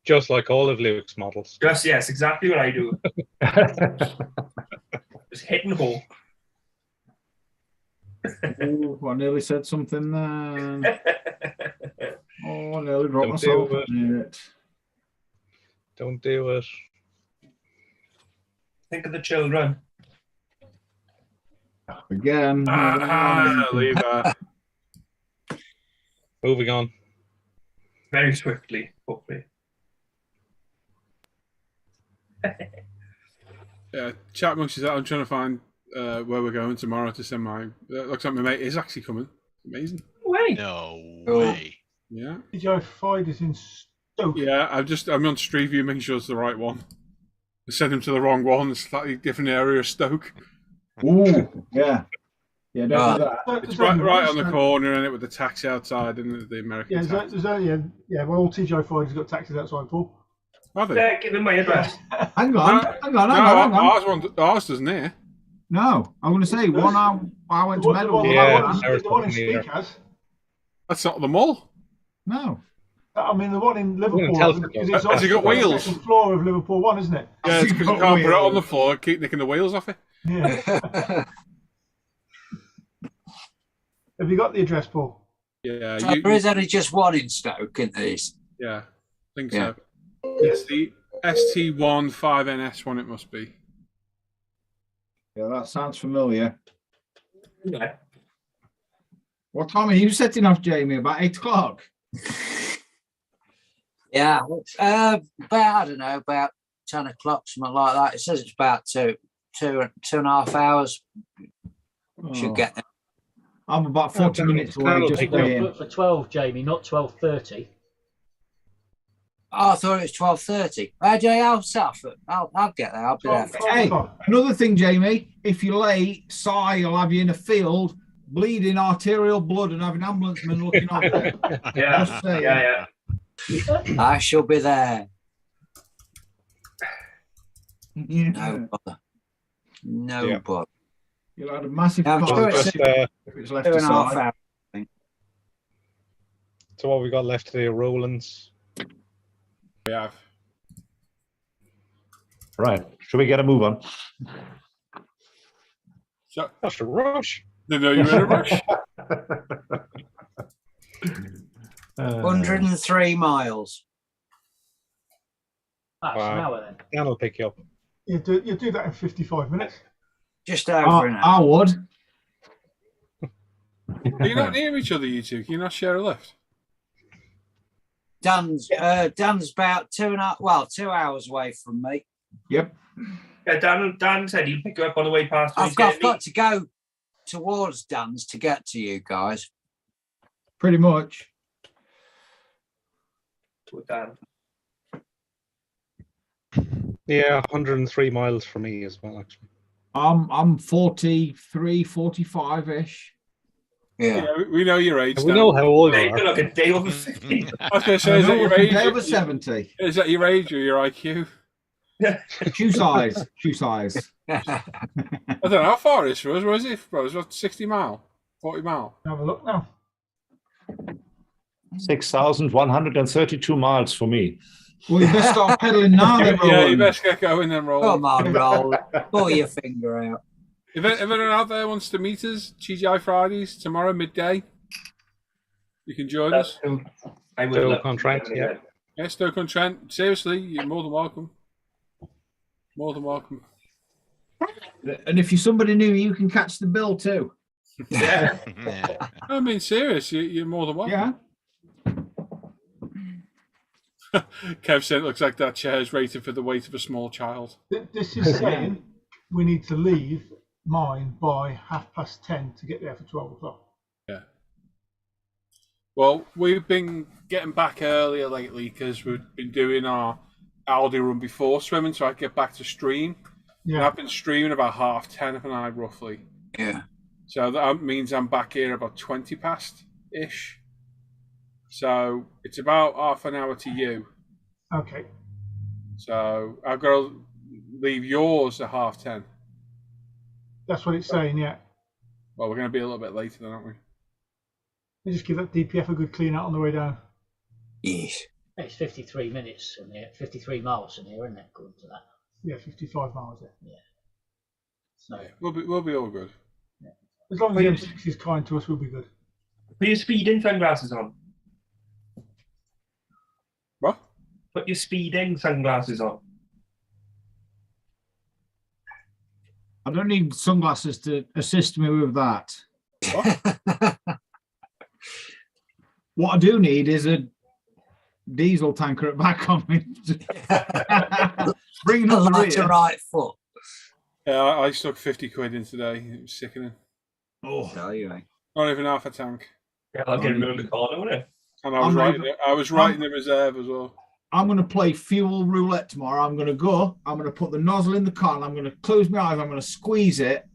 Just like all of Luke's models. Yes, exactly what I do. Just hit and hope. Oh, I nearly said something then. Oh, I nearly dropped myself. Don't do it. Think of the children. Again. Leave that. Moving on. Very swiftly, hopefully. Yeah, chat amongst yourself. I'm trying to find where we're going tomorrow to send my. Looks like my mate is actually coming. Amazing. Way. No way. Yeah. Joe Fried is in Stoke. Yeah, I'm on Street View making sure it's the right one. I sent him to the wrong one, slightly different area of Stoke. Ooh, yeah. Yeah, don't do that. It's right on the corner, and it with the taxi outside and the American taxi. Well, all TJ Fried's got taxis outside, Paul. Have they? Give him my address. Hang on. Ours doesn't here. No, I'm going to say one I went to Medal. The one in Speak has. That's not the mall. No. I mean, the one in Liverpool. Has it got wheels? The floor of Liverpool 1, isn't it? Yeah, it's because you can't put it on the floor and keep nicking the wheels off it. Yeah. Have you got the address, Paul? Yeah. So there is only just one in Stoke, in these. Yeah, I think so. It's the ST1 5NS one, it must be. Yeah, that sounds familiar. Yeah. What time are you setting off, Jamie? About 8 o'clock? Yeah, about, I don't know, about 10 o'clock, something like that. It says it's about two and a half hours. Should get there. I'm about 40 minutes away. Just booked for 12, Jamie, not 12:30. Oh, I thought it was 12:30. I'll get there. I'll be there. Hey, another thing, Jamie. If you're late, Si will have you in a field, bleeding arterial blood, and have an ambulance man looking after it. Yeah. I shall be there. Yeah. No bother. No bother. You'll have a massive I'm sure if it's left 2.5 aside. hours. So what we got left today? Roland's. We have. Right. Should we get a move on? That's a rush. No, you're in a rush. 103 miles. That's an hour then. Dan will pick you up. You do that in 55 minutes. Just over an hour. I would. Are you not near each other, you two? Can you not share a lift? Dan's about 2 hours away from me. Yep. Yeah, Dan said he'd pick you up on the way past. I've got to go towards Dan's to get to you guys. Pretty much. With Dan. Yeah, 103 miles for me as well, actually. I'm 43, 45-ish. Yeah, we know your age. We know how old you You are. look a day over 50. I was going to say, is that your age? Day over 70. Is that your age or your IQ? Shoe size. Shoe size. I don't know how far it is for us. Where is it? Bro, it's about 60 mile, 40 mile. Have a look now. 6,132 miles for me. Well, you best start pedaling now, then, Yeah, Roland. you best get going then, Roland. come on, roll. Pull your finger out. If anyone out there wants to meet us, TGI Fridays, tomorrow, midday, you can join us. I will. Stoke-on-Trent, yeah. Yeah, Stoke-on-Trent. Seriously, you're more than welcome. More than welcome. And if you're somebody new, you can catch the bill too. Yeah. I mean, serious, you're more than welcome. Yeah. Kev said it looks like that chair is rated for the weight of a small child. This is saying we need to leave mine by 10:30 to get there for 12 o'clock. Yeah. Well, we've been getting back earlier lately because we've been doing our Aldi run before swimming, so I get back to stream. Yeah. And I've been streaming about 10:30 of the night, roughly. Yeah. So that means I'm back here about 20 past-ish. So it's about half an hour to you. Okay. So I've got to leave yours at 10:30. That's what it's saying, yeah. Well, we're going to be a little bit later then, aren't we? You just give that DPF a good clean out on the way down. Yes. It's 53 minutes from here, 53 miles from here, isn't it? According to that. Yeah, 55 miles there. Yeah. So We'll be all good. yeah. As long as the M6 is kind to us, we'll be good. Put your speeding sunglasses on. What? Put your speeding sunglasses on. I don't need sunglasses to assist me with that. What? What I do need is a diesel tanker at back on me. Bring up the rear. Right foot. Yeah, I stuck 50 quid in today. It was sickening. Oh, Tell you, eh? Not even half a tank. Yeah, I'll get him in the corner, won't it? And I was right in the reserve as well. I'm going to play fuel roulette tomorrow. I'm going to put the nozzle in the car, and I'm going to close my eyes, I'm going to squeeze it,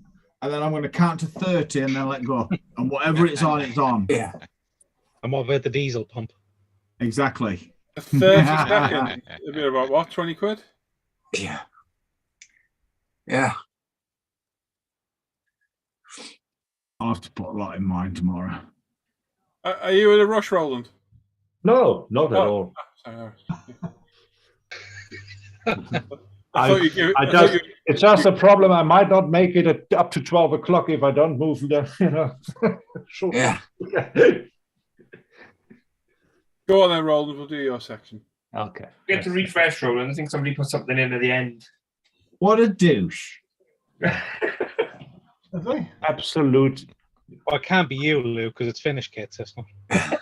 and then I'm going to count to 30 and then let go. And whatever it's on, it's on. Yeah. And what about the diesel pump? Exactly. 30 seconds. It'd be about what, 20 quid? Yeah. Yeah. I'll have to put a lot in mind tomorrow. Are you in a rush, Roland? No, not at all. It's just a problem. I might not make it up to 12 o'clock if I don't move. Sure. Yeah. Go on then, Roland. We'll do your section. Okay. We have to refresh, Roland. I think somebody put something in at the end. What a douche. Absolute. Well, it can't be you, Luke, because it's finished kit system. That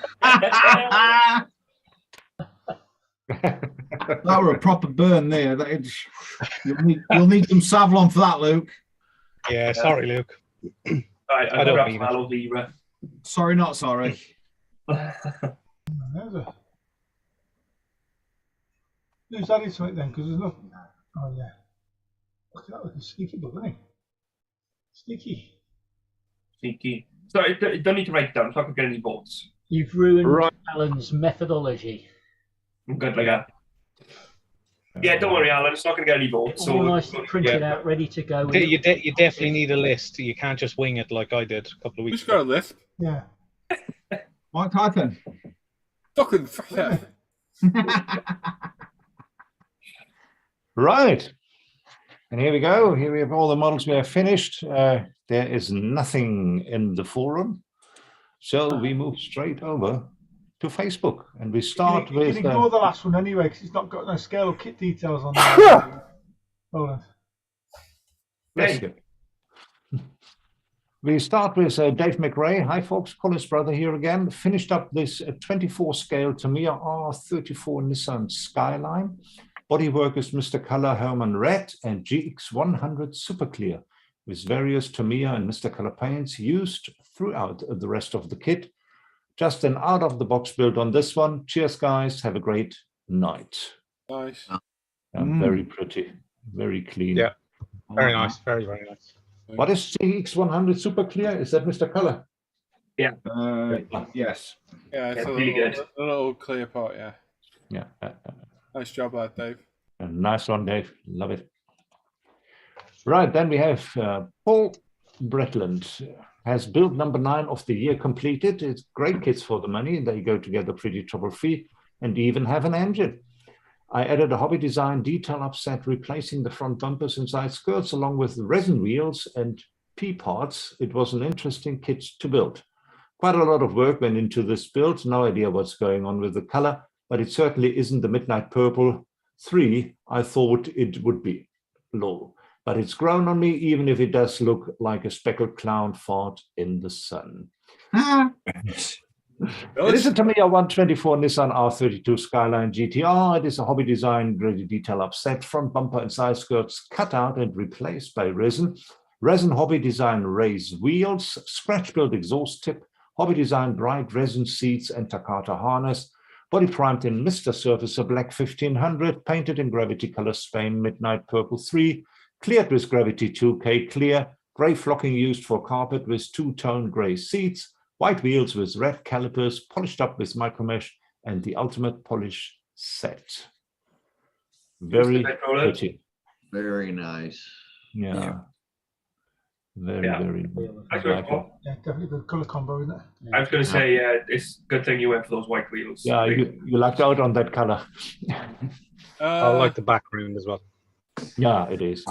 were a proper burn there. You'll need some Savlon for that, Luke. Yeah, sorry, Luke. Right, I don't mean it. Sorry, not sorry. Who's added to it then? Because there's nothing. Oh, yeah. Look at that, like a sneaky bug, isn't he? Sneaky. Sorry, don't need to write it down. So I can get any votes. You've ruined Alan's methodology. I'm good like that. Yeah, don't worry, Alan. It's not going to get any votes. All nicely printed out, ready to go. You definitely need a list. You can't just wing it like I did a couple of weeks ago. Who's got a list? Yeah. Mike Hypen. Fucking Right. And here we go. Here we have all the models we have finished. There is nothing in the forum. So we move straight over to Facebook. And we start with... You can ignore the last one anyway, because it's not got no scale or kit details on there. Hold on. Let's go. We start with Dave McRae. Hi, folks. Colin's brother here again. Finished up this 24 scale Tamiya R34 Nissan Skyline. Bodywork is Mr. Color Herman Red and GX100 Super Clear with various Tamiya and Mr. Color paints used throughout the rest of the kit. Just an out-of-the-box build on this one. Cheers, guys. Have a great night. Nice. Very pretty. Very clean. Yeah. Very nice. Very, very nice. What is GX100 Super Clear? Is that Mr. Color? Yeah. Yes. Yeah, it's really good. A little clear part, yeah. Yeah. Nice job, lad, Dave. A nice one, Dave. Love it. Right, then we have Paul Bretland. Has build number 9 of the year completed. It's great kits for the money. They go together pretty trouble-free and even have an engine. I added a hobby design detail upset, replacing the front bumpers and side skirts along with resin wheels and P-parts. It was an interesting kit to build. Quite a lot of work went into this build. No idea what's going on with the color, but it certainly isn't the Midnight Purple 3 I thought it would be. Lol. But it's grown on me, even if it does look like a speckled clown fart in the sun. It is a Tamiya 124 Nissan R32 Skyline GTR. It is a hobby design ready detail upset, front bumper and side skirts cut out and replaced by resin. Resin hobby design raised wheels, scratch build exhaust tip, hobby design bright resin seats and Takata harness. Body primed in Mr. Surfacer Black 1500, painted in Gravity Color Spain Midnight Purple 3, cleared with Gravity 2K clear, grey flocking used for carpet with two-tone grey seats, white wheels with red calipers, polished up with micromesh, and the ultimate polish set. Very pretty. Very nice. Yeah. Very nice. Yeah, definitely good colour combo, isn't it? I was going to say, it's a good thing you went for those white wheels. Yeah, you lucked out on that color. I like the background as well. Yeah, it is.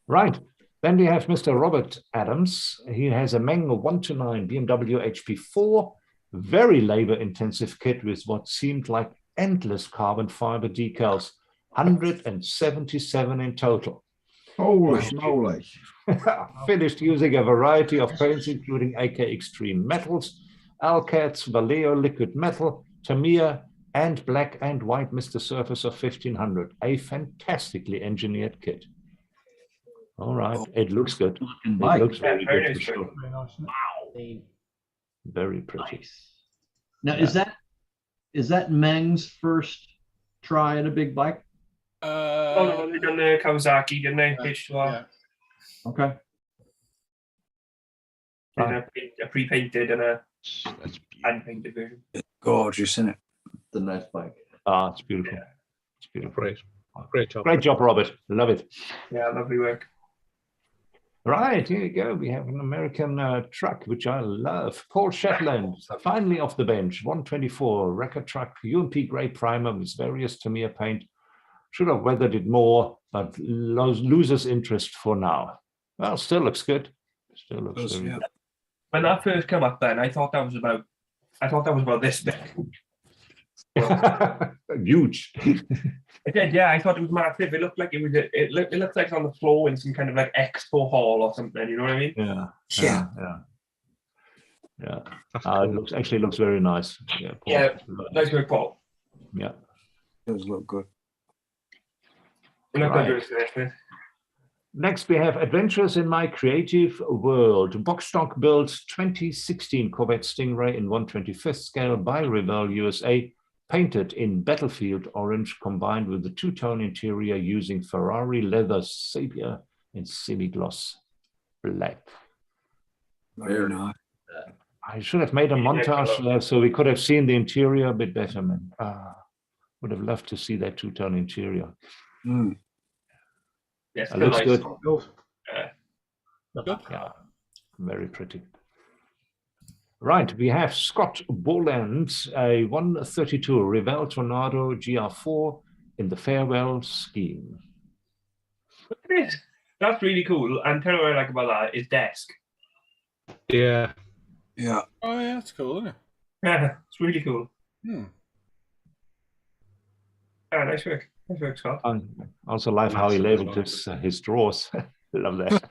Right. Then we have Mr. Robert Adams. He has a Meng 1-9 BMW HP4, very labor-intensive kit with what seemed like endless carbon fiber decals, 177 in total. Holy moly. Finished using a variety of paints, including AK Extreme Metals, Alcats, Vallejo Liquid Metal, Tamiya, and black and white Mr. Surface of 1500. A fantastically engineered kit. All right, it looks good. It looks very good for sure. Wow. Very pretty. Nice. Now, is that Meng's first try at a big bike? No, they done the Kawasaki, didn't they? H2R. Yeah. Okay. A pre-painted and a That's hand-painted version. Gorgeous, isn't it? The nice bike. Ah, it's beautiful. It's beautiful. Great job. Great job, Robert. Love it. Yeah, lovely work. Right, here you go. We have an American truck, which I love. Paul Shetland, finally off the bench. 124 record truck, UMP grey primer with various Tamiya paint. Should have weathered it more, but loses interest for now. Well, still looks good. Still looks very good. When that first came up, then I thought that was about this big. Huge. It did, yeah. I thought it was massive. It looked like it was. It looked like it's on the floor in some kind of like expo hall or something. You know what I mean? Yeah. It looks very nice. Yeah. Paul. Yeah. Nice work, Paul. Yeah. It does look good. Next, we have Adventures in My Creative World. Box stock built 2016 Corvette Stingray in 1/25th scale by Revell USA, painted in battlefield orange combined with the two-tone interior using Ferrari leather sepia and semi-gloss black. Very nice. I should have made a montage so we could have seen the interior a bit better, man. Would have loved to see that two-tone interior. Yes, it looks good. Yeah. Very pretty. Right, we have Scott Boland, a 132 Revell Tornado GR4 in the farewell scheme. That's really cool. And tell you what I like about that is desk. Yeah. Yeah. Oh yeah, that's cool, isn't it? Yeah, it's really cool. Hmm. Yeah, nice work. Nice work, Scott. I also like how he labeled his drawers. Love that.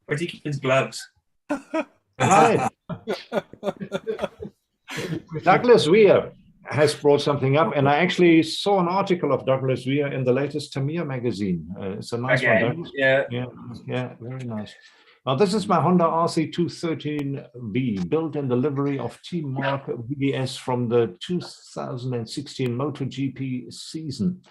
Where's he keep his gloves? Right. Douglas Weir has brought something up, and I actually saw an article of Douglas Weir in the latest Tamiya magazine. It's a nice one, Douglas. Yeah, very nice. Now, this is my Honda RC213V, built in the livery of Team Mark VDS from the 2016 MotoGP season.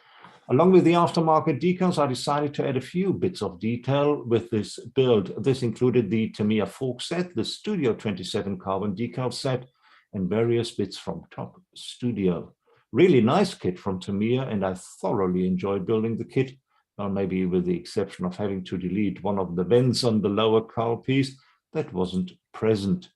Along with the aftermarket decals, I decided to add a few bits of detail with this build. This included the Tamiya fork set, the Studio 27 carbon decal set, and various bits from Top Studio. Really nice kit from Tamiya, and I thoroughly enjoyed building the kit. Well, maybe with the exception of having to delete one of the vents on the lower cowl piece that wasn't present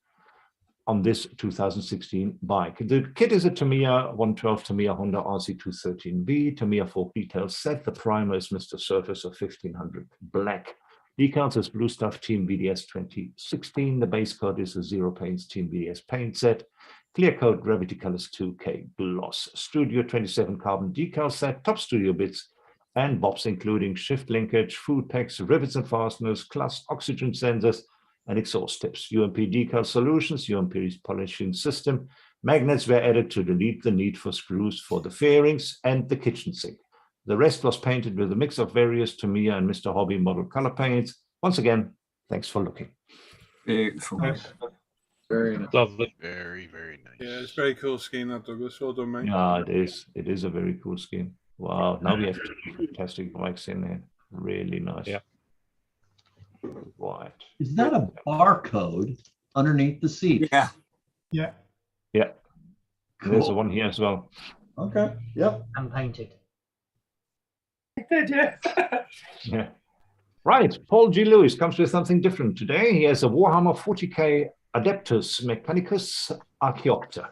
on this 2016 bike. The kit is a Tamiya 112 Tamiya Honda RC213V, Tamiya fork detail set. The primer is Mr. Surface of 1500 black. Decals is Blue Stuff Team VDS 2016. The base coat is a Zero Paints Team VDS paint set. Clear coat Gravity Colors 2K gloss. Studio 27 carbon decal set. Top Studio bits and bobs including shift linkage, food packs, rivets and fasteners, clutch oxygen sensors, and exhaust tips. UMP decal solutions, UMP's polishing system. Magnets were added to delete the need for screws for the fairings and the kitchen sink. The rest was painted with a mix of various Tamiya and Mr. Hobby model color paints. Once again, thanks for looking. Beautiful. Nice. Very nice. Lovely. very, very nice. Yeah, it's very cool scheme, that, Douglas. Well done, mate. Yeah, it is. It is a very cool scheme. Wow, now we have fantastic bikes in there. Really nice. Yeah. Right. Is that a barcode underneath the seat? Yeah. Yeah. Yeah. Cool. There's a one here as well. Okay. Yep. And painted. Yeah. Right. Paul G. Lewis comes with something different today. He has a Warhammer 40K Adeptus Mechanicus Archaeopter.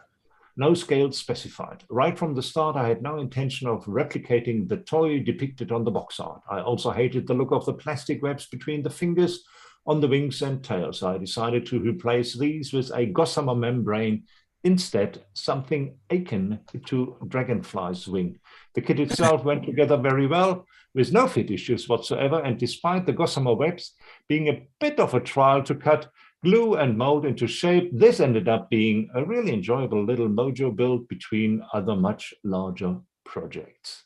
No scale specified. Right from the start, I had no intention of replicating the toy depicted on the box art. I also hated the look of the plastic webs between the fingers on the wings and tails. I decided to replace these with a gossamer membrane, instead something akin to dragonfly's wing. The kit itself went together very well, with no fit issues whatsoever, and despite the gossamer webs being a bit of a trial to cut, glue and mold into shape, this ended up being a really enjoyable little mojo build between other much larger projects.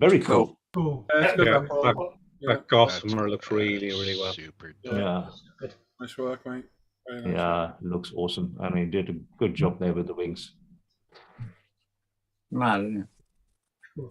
Very cool. Cool. That gossamer looks really, really well. Super. Yeah. Good. Nice work, mate. Nice Yeah, work. looks awesome. I mean, did a good job there with the wings. Man.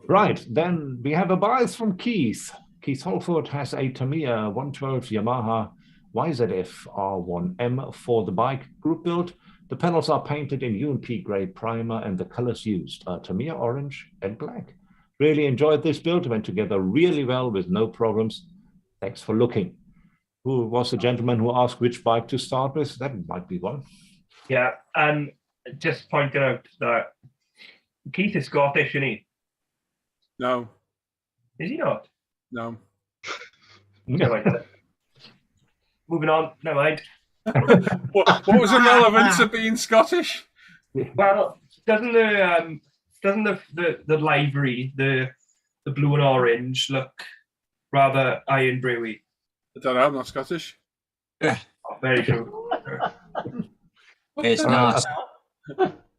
Right, then we have a bias from Keith. Keith Holford has a Tamiya 112 Yamaha YZF R1M for the bike group build. The panels are painted in UMP grey primer and the colors used are Tamiya orange and black. Really enjoyed this build, went together really well with no problems. Thanks for looking. Who was the gentleman who asked which bike to start with? That might be one. Yeah, just pointing out that Keith is Scottish, isn't he? No. Is he not? No. Moving on, never mind. What was the relevance of being Scottish? Well, doesn't the livery, the blue and orange, look rather iron brewy? I don't know, I'm not Scottish. Oh, very true. It's nice.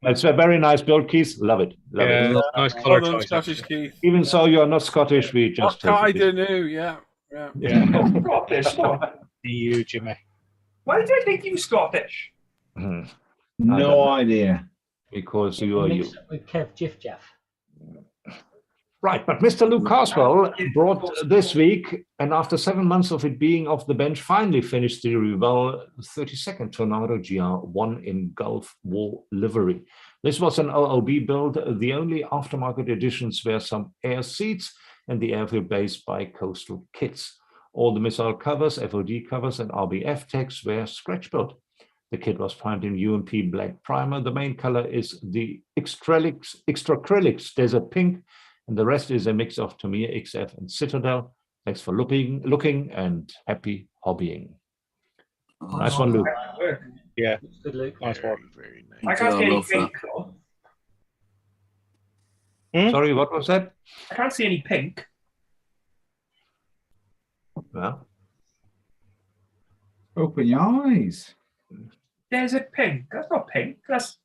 It's a very nice build, Keith. Love it. Love it. Nice colour Well done, choice. Scottish Keith. Even so, you're not Scottish. We just What take I it. do know, yeah. Scottish. You, Jimmy. Why do I think you Scottish? No idea. Because you are you. Mix up with Kev Jiff Jaff. Right, but Mr. Luke Carswell brought this week, and after 7 months of it being off the bench, finally finished the Revell 32nd Tornado GR1 in Gulf War livery. This was an OOB build. The only aftermarket additions were some air seats and the airfield base by Coastal Kits. All the missile covers, FOD covers, and RBF tags were scratch built. The kit was primed in UMP black primer. The main color is the Extracrylics Desert Pink, and the rest is a mix of Tamiya XF and Citadel. Thanks for looking and happy hobbying. Nice one, Luke. Yeah, good, Luke. Nice work. Very nice. I can't see any pink, though. Sorry, what was that? I can't see any pink. Well, open your eyes. There's a pink. That's not pink. That's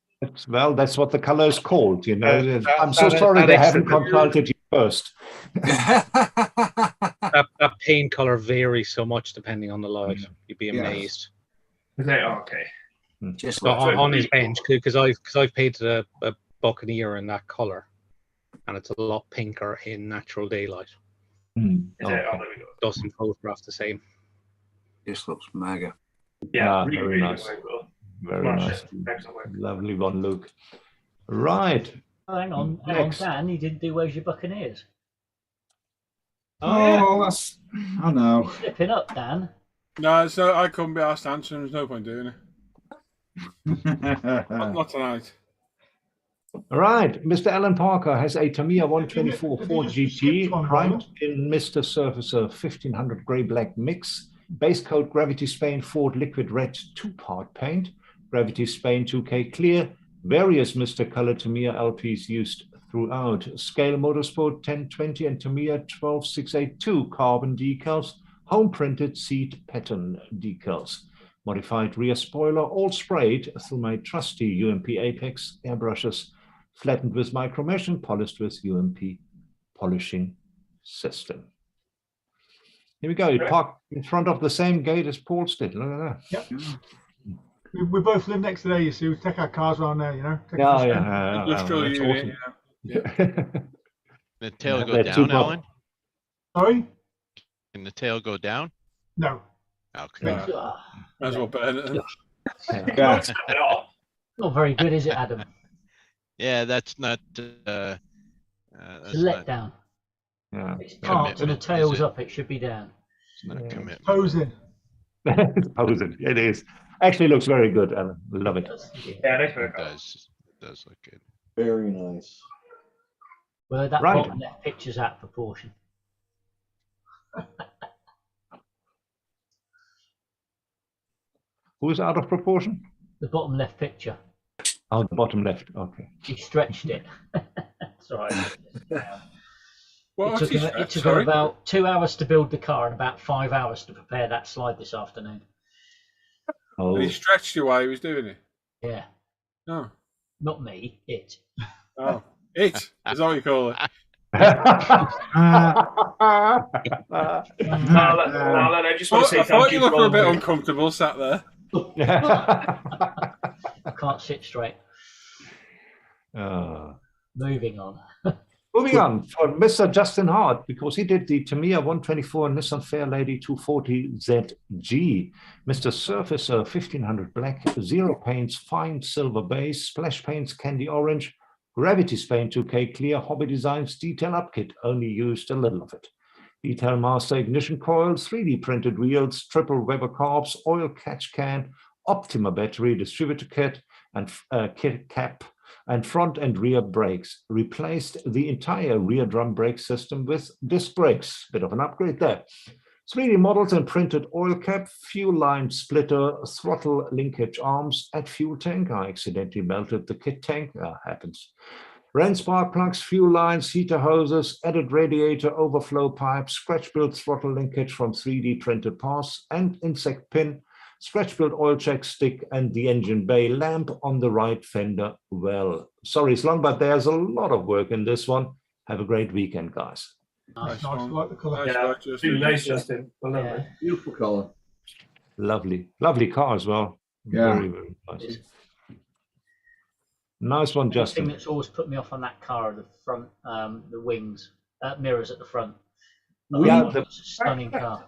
that's what the color is called. You know, I'm so sorry they haven't consulted you first. that paint color varies so much depending on the light. You'd be amazed. Is that okay? Just on his bench, because I've painted a Buccaneer in that color, and it's a lot pinker in natural daylight. Doesn't photograph the same. This looks mega. Yeah, very nice. Very nice. Lovely one, Luke. Right. Oh, hang on, Dan, you didn't do Where's Your Buccaneers? That's... I know. You're slipping up, Dan. No, so I couldn't be asked to answer. There's no point doing it. Not tonight. All right, Mr. Alan Parker has a Tamiya 124 Ford GT primed in Mr. Surfacer 1500 grey black mix, base coat Gravity Spain Ford liquid red 2-part paint, Gravity Spain 2K clear, various Mr. Color Tamiya LPs used throughout, Scale Motorsport 1020 and Tamiya 12682 carbon decals, home printed seat pattern decals. Modified rear spoiler, all sprayed through my trusty UMP Apex airbrushes, flattened with micromesh and polished with UMP polishing system. Here we go. You park in front of the same gate as Paul's did. Look at that. Yep. We both live next to there, you see. We take our cars around there, you know. Industrial unit. The tail go down, Alan? Sorry? Can the tail go down? No. Okay. Might as well burn it. Not very good, is it, Adam? Yeah, that's not. It's a letdown. Yeah. It's parked and the tail's up. It should be down. It's not a commitment. Posing. Posing. It is. Actually looks very good, Alan. Love it. Yeah, nice work. It does. does look good. Very nice. Well, that bottom left picture's out of proportion. Who's out of proportion? The bottom left picture. Oh, the bottom left. Okay. He stretched it. Sorry. Well, it took him about 2 hours to build the car and about 5 hours to prepare that slide this afternoon. Oh. And he stretched you while he was doing it? Yeah. Oh. Not me, it. Oh, it is that what you call it? Alan, I just want to say I thought you looked a bit uncomfortable sat there. I can't sit straight. Moving on. Moving on for Mr. Justin Hart, because he did the Tamiya 124 Nissan Fairlady 240 ZG. Mr. Surfacer 1500 black, zero paints, fine silver base, splash paints, candy orange, Gravity Spain 2K clear, Hobby Designs detail up kit, only used a little of it. Detail Master ignition coils, 3D printed wheels, triple Weber carbs, oil catch can, Optima battery, distributor kit, and kit cap, and front and rear brakes. Replaced the entire rear drum brake system with disc brakes. Bit of an upgrade there. 3D models and printed oil cap, fuel line splitter, throttle linkage arms, and fuel tank. I accidentally melted the kit tank. Happens. Ran spark plugs, fuel lines, heater hoses, added radiator overflow pipe, scratch-built throttle linkage from 3D printed parts, and insect pin, scratch-built oil check stick, and the engine bay lamp on the right fender well. Sorry it's long, but there's a lot of work in this one. Have a great weekend, guys. Nice. I like the colour. Really nice, Justin. Beautiful colour. Lovely car as well. Yeah. Very, very nice. Nice one, Justin. The thing that's always put me off on that car are the front, the wings, mirrors at the front. Yeah, it's a stunning car.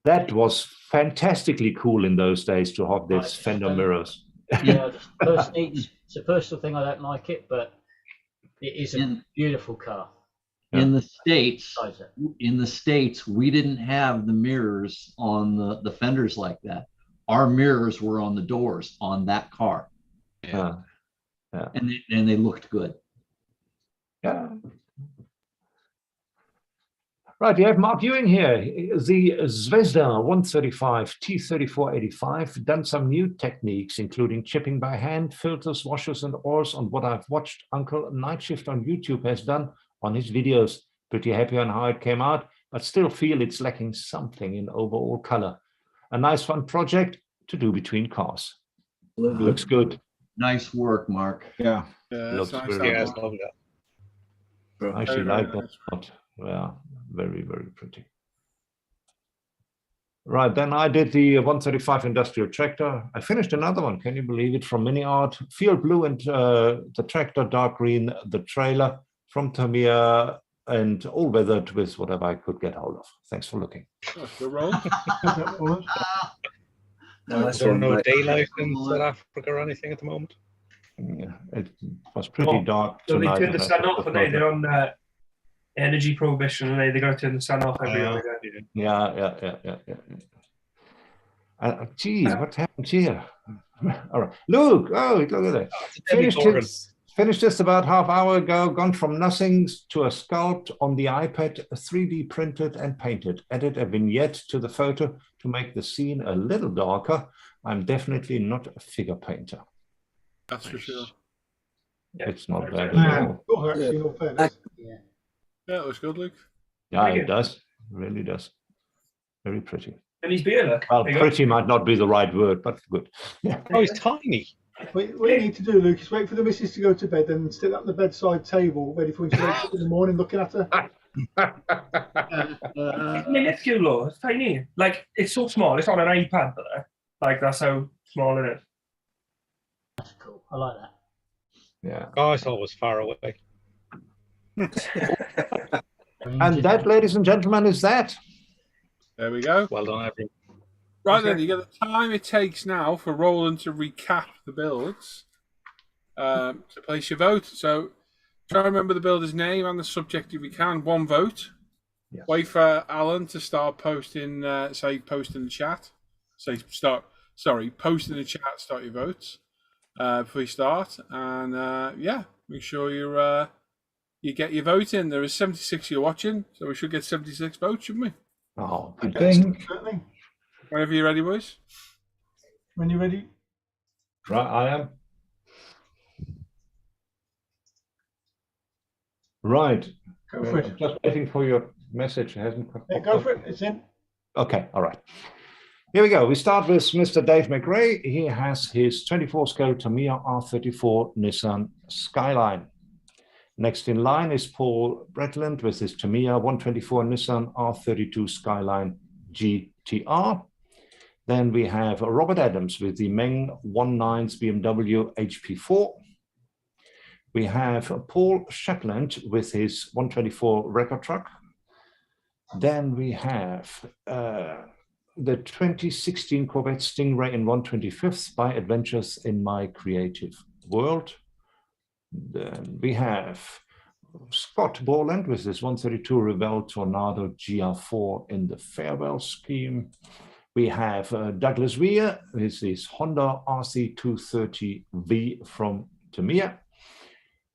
That was fantastically cool in those days to have these fender mirrors. Yeah, it's a personal thing. I don't like it, but it is a beautiful car. In the States, we didn't have the mirrors on the fenders like that. Our mirrors were on the doors on that car. Yeah. And they looked good. Yeah. Right, you have Mark Ewing here. The Zvezda 135 T3485 done some new techniques, including chipping by hand, filters, washers, and oils on what I've watched Uncle Night Shift on YouTube has done on his videos. Pretty happy on how it came out, but still feel it's lacking something in overall color. A nice fun project to do between cars. Looks good. Nice work, Mark. Yeah. Looks nice. very Yeah, good. I actually like that spot. Yeah, very, very pretty. Right, then I did the 135 industrial tractor. I finished another one, can you believe it, from Mini Art. Field blue and the tractor, dark green, the trailer from Tamiya, and all weathered with whatever I could get hold of. Thanks for looking. Good roll. Is there no daylight in South Africa or anything at the moment? Yeah, it was pretty dark So tonight. they turned the sun off, and they're on energy prohibition, and they got to turn the sun off every hour. Yeah. Geez, what happened here? All right, Luke. Oh, look at that. Finished this about half hour ago. Gone from nothing to a sculpt on the iPad, 3D printed and painted. Added a vignette to the photo to make the scene a little darker. I'm definitely not a figure painter. That's for sure. It's not bad at all. Yeah, it looks good, Luke. Yeah, it does. It really does. Very pretty. And his beard, look. Well, pretty might not be the right word, but good. Yeah. Oh, he's tiny. What you need to do, Luke, is wait for the missus to go to bed and sit at the bedside table, ready for when she wakes up in the morning, looking at her. It's minuscule, though. It's tiny. Like, it's so small. It's on an iPad, there. Like, that's how small it is. That's cool. I like that. Yeah. Oh, it's always far away. And that, ladies and gentlemen, is that. There we go. Well done, everyone. Right then, you get the time it takes now for Roland to recap the builds to place your vote. So try to remember the builder's name and the subject if you can. 1 vote. Yes. Wait for Alan to start posting, post in the chat. Post in the chat, start your votes. before you start, and make sure you get your vote in. There is 76 you're watching, so we should get 76 votes, shouldn't we? Oh, I think. Certainly. Whenever you're ready, boys. When you're ready. Right, I am. Right. Go for it. I'm just waiting for your message. It hasn't. Yeah, go for it. It's in. Okay, all right. Here we go. We start with Mr. Dave McRae. He has his 24-scale Tamiya R34 Nissan Skyline. Next in line is Paul Bretland with his Tamiya 124 Nissan R32 Skyline GTR. Then we have Robert Adams with the Meng 19's BMW HP4. We have Paul Shepland with his 124 record truck. Then we have the 2016 Corvette Stingray in 125th by Adventures in My Creative World. Then we have Scott Borland with his 132 Revell Tornado GR4 in the Farewell scheme. We have Douglas Weir with his Honda RC230V from Tamiya.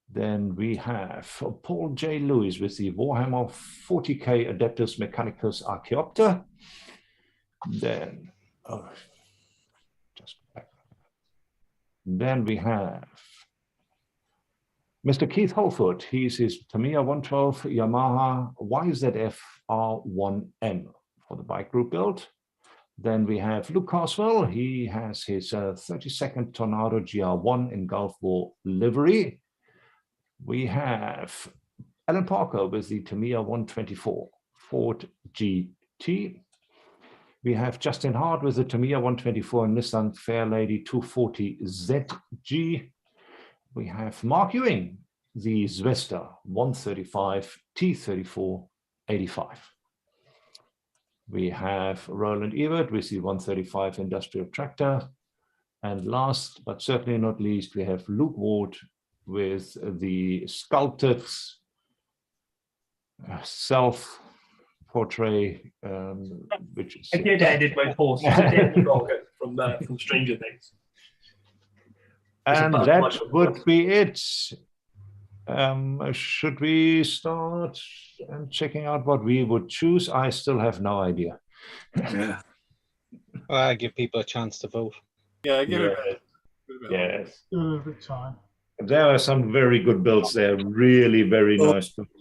Then we have Paul J. Lewis with the Warhammer 40K Adeptus Mechanicus Archaeopter. Then, then we have Mr. Keith Holford. He's his Tamiya 112 Yamaha YZF R1M for the bike group build. Then we have Luke Carswell. He has his 32nd Tornado GR1 in Gulf War livery. We have Alan Parker with the Tamiya 124 Ford GT. We have Justin Hart with the Tamiya 124 Nissan Fairlady 240 ZG. We have Mark Ewing, the Zvesta 135 T34 85. We have Roland Ebert with the 135 Industrial Tractor. And last but certainly not least, we have Luke Ward with the sculpted self-portrait, which is... I did edit my post from Stranger Things. And that would be it. Should we start checking out what we would choose? I still have no idea. Yeah. I give people a chance to vote. Yeah, give it. Yes. A little bit of time. There are some very good builds there. Really very nice builds.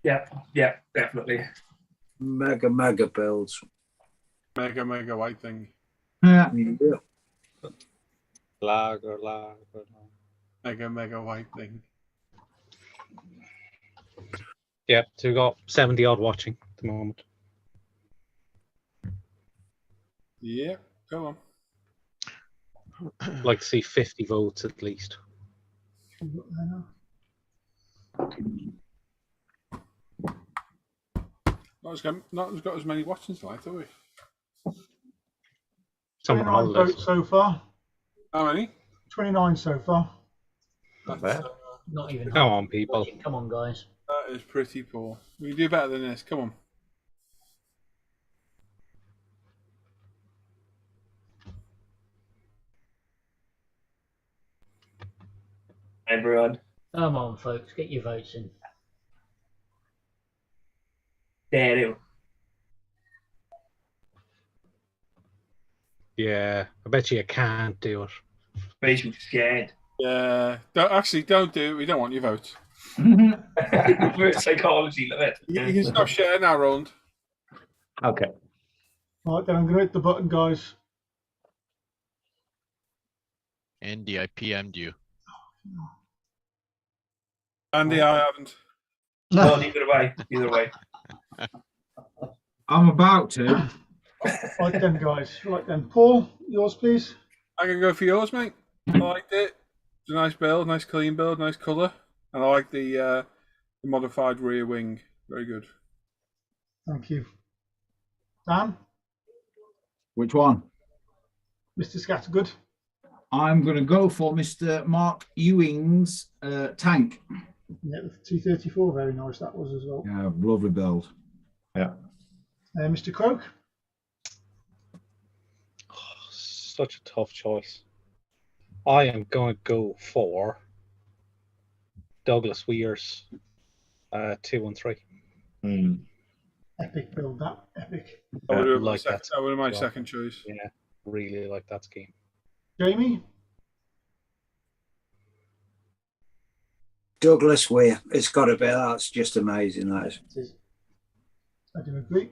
Yeah, definitely. Mega builds. Mega white thing. Yeah. Lager. Mega white thing. Yeah, so we've got 70 odd watching at the moment. Yeah, come on. I'd like to see 50 votes at least. Not got as many watching tonight, have we? Some 29 votes so far. How many? 29 so far. That's, Not even. Come on, people. Come on, guys. That is pretty poor. We can do better than this. Come on. Everyone. Come on, folks. Get your votes in. There you go. Yeah, I bet you can't do it. Basically scared. Yeah. Don't do it. We don't want your vote. Psychology, love it. You can stop sharing now, Roland. Okay. Right, then I'm going to hit the button, guys. Andy, I PM'd you. Andy, I haven't. No, neither way. Either way. I'm about to. Right then, guys. Right then. Paul, yours, please. I can go for yours, mate. I liked it. It's a nice build, nice clean build, nice colour. And I like the modified rear wing. Very good. Thank you. Dan? Which one? Mr. Scattergood? I'm going to go for Mr. Mark Ewing's tank. Yeah, the 234, very nice that was as well. Yeah, lovely build. Yeah. Mr. Croak? Oh, such a tough choice. I am going to go for Douglas Weir's 213. Epic build, that epic. That would have like that would have my second choice. Yeah, really like that scheme. Jamie? Douglas Weir. It's got to be. That's just amazing. That is. I do agree.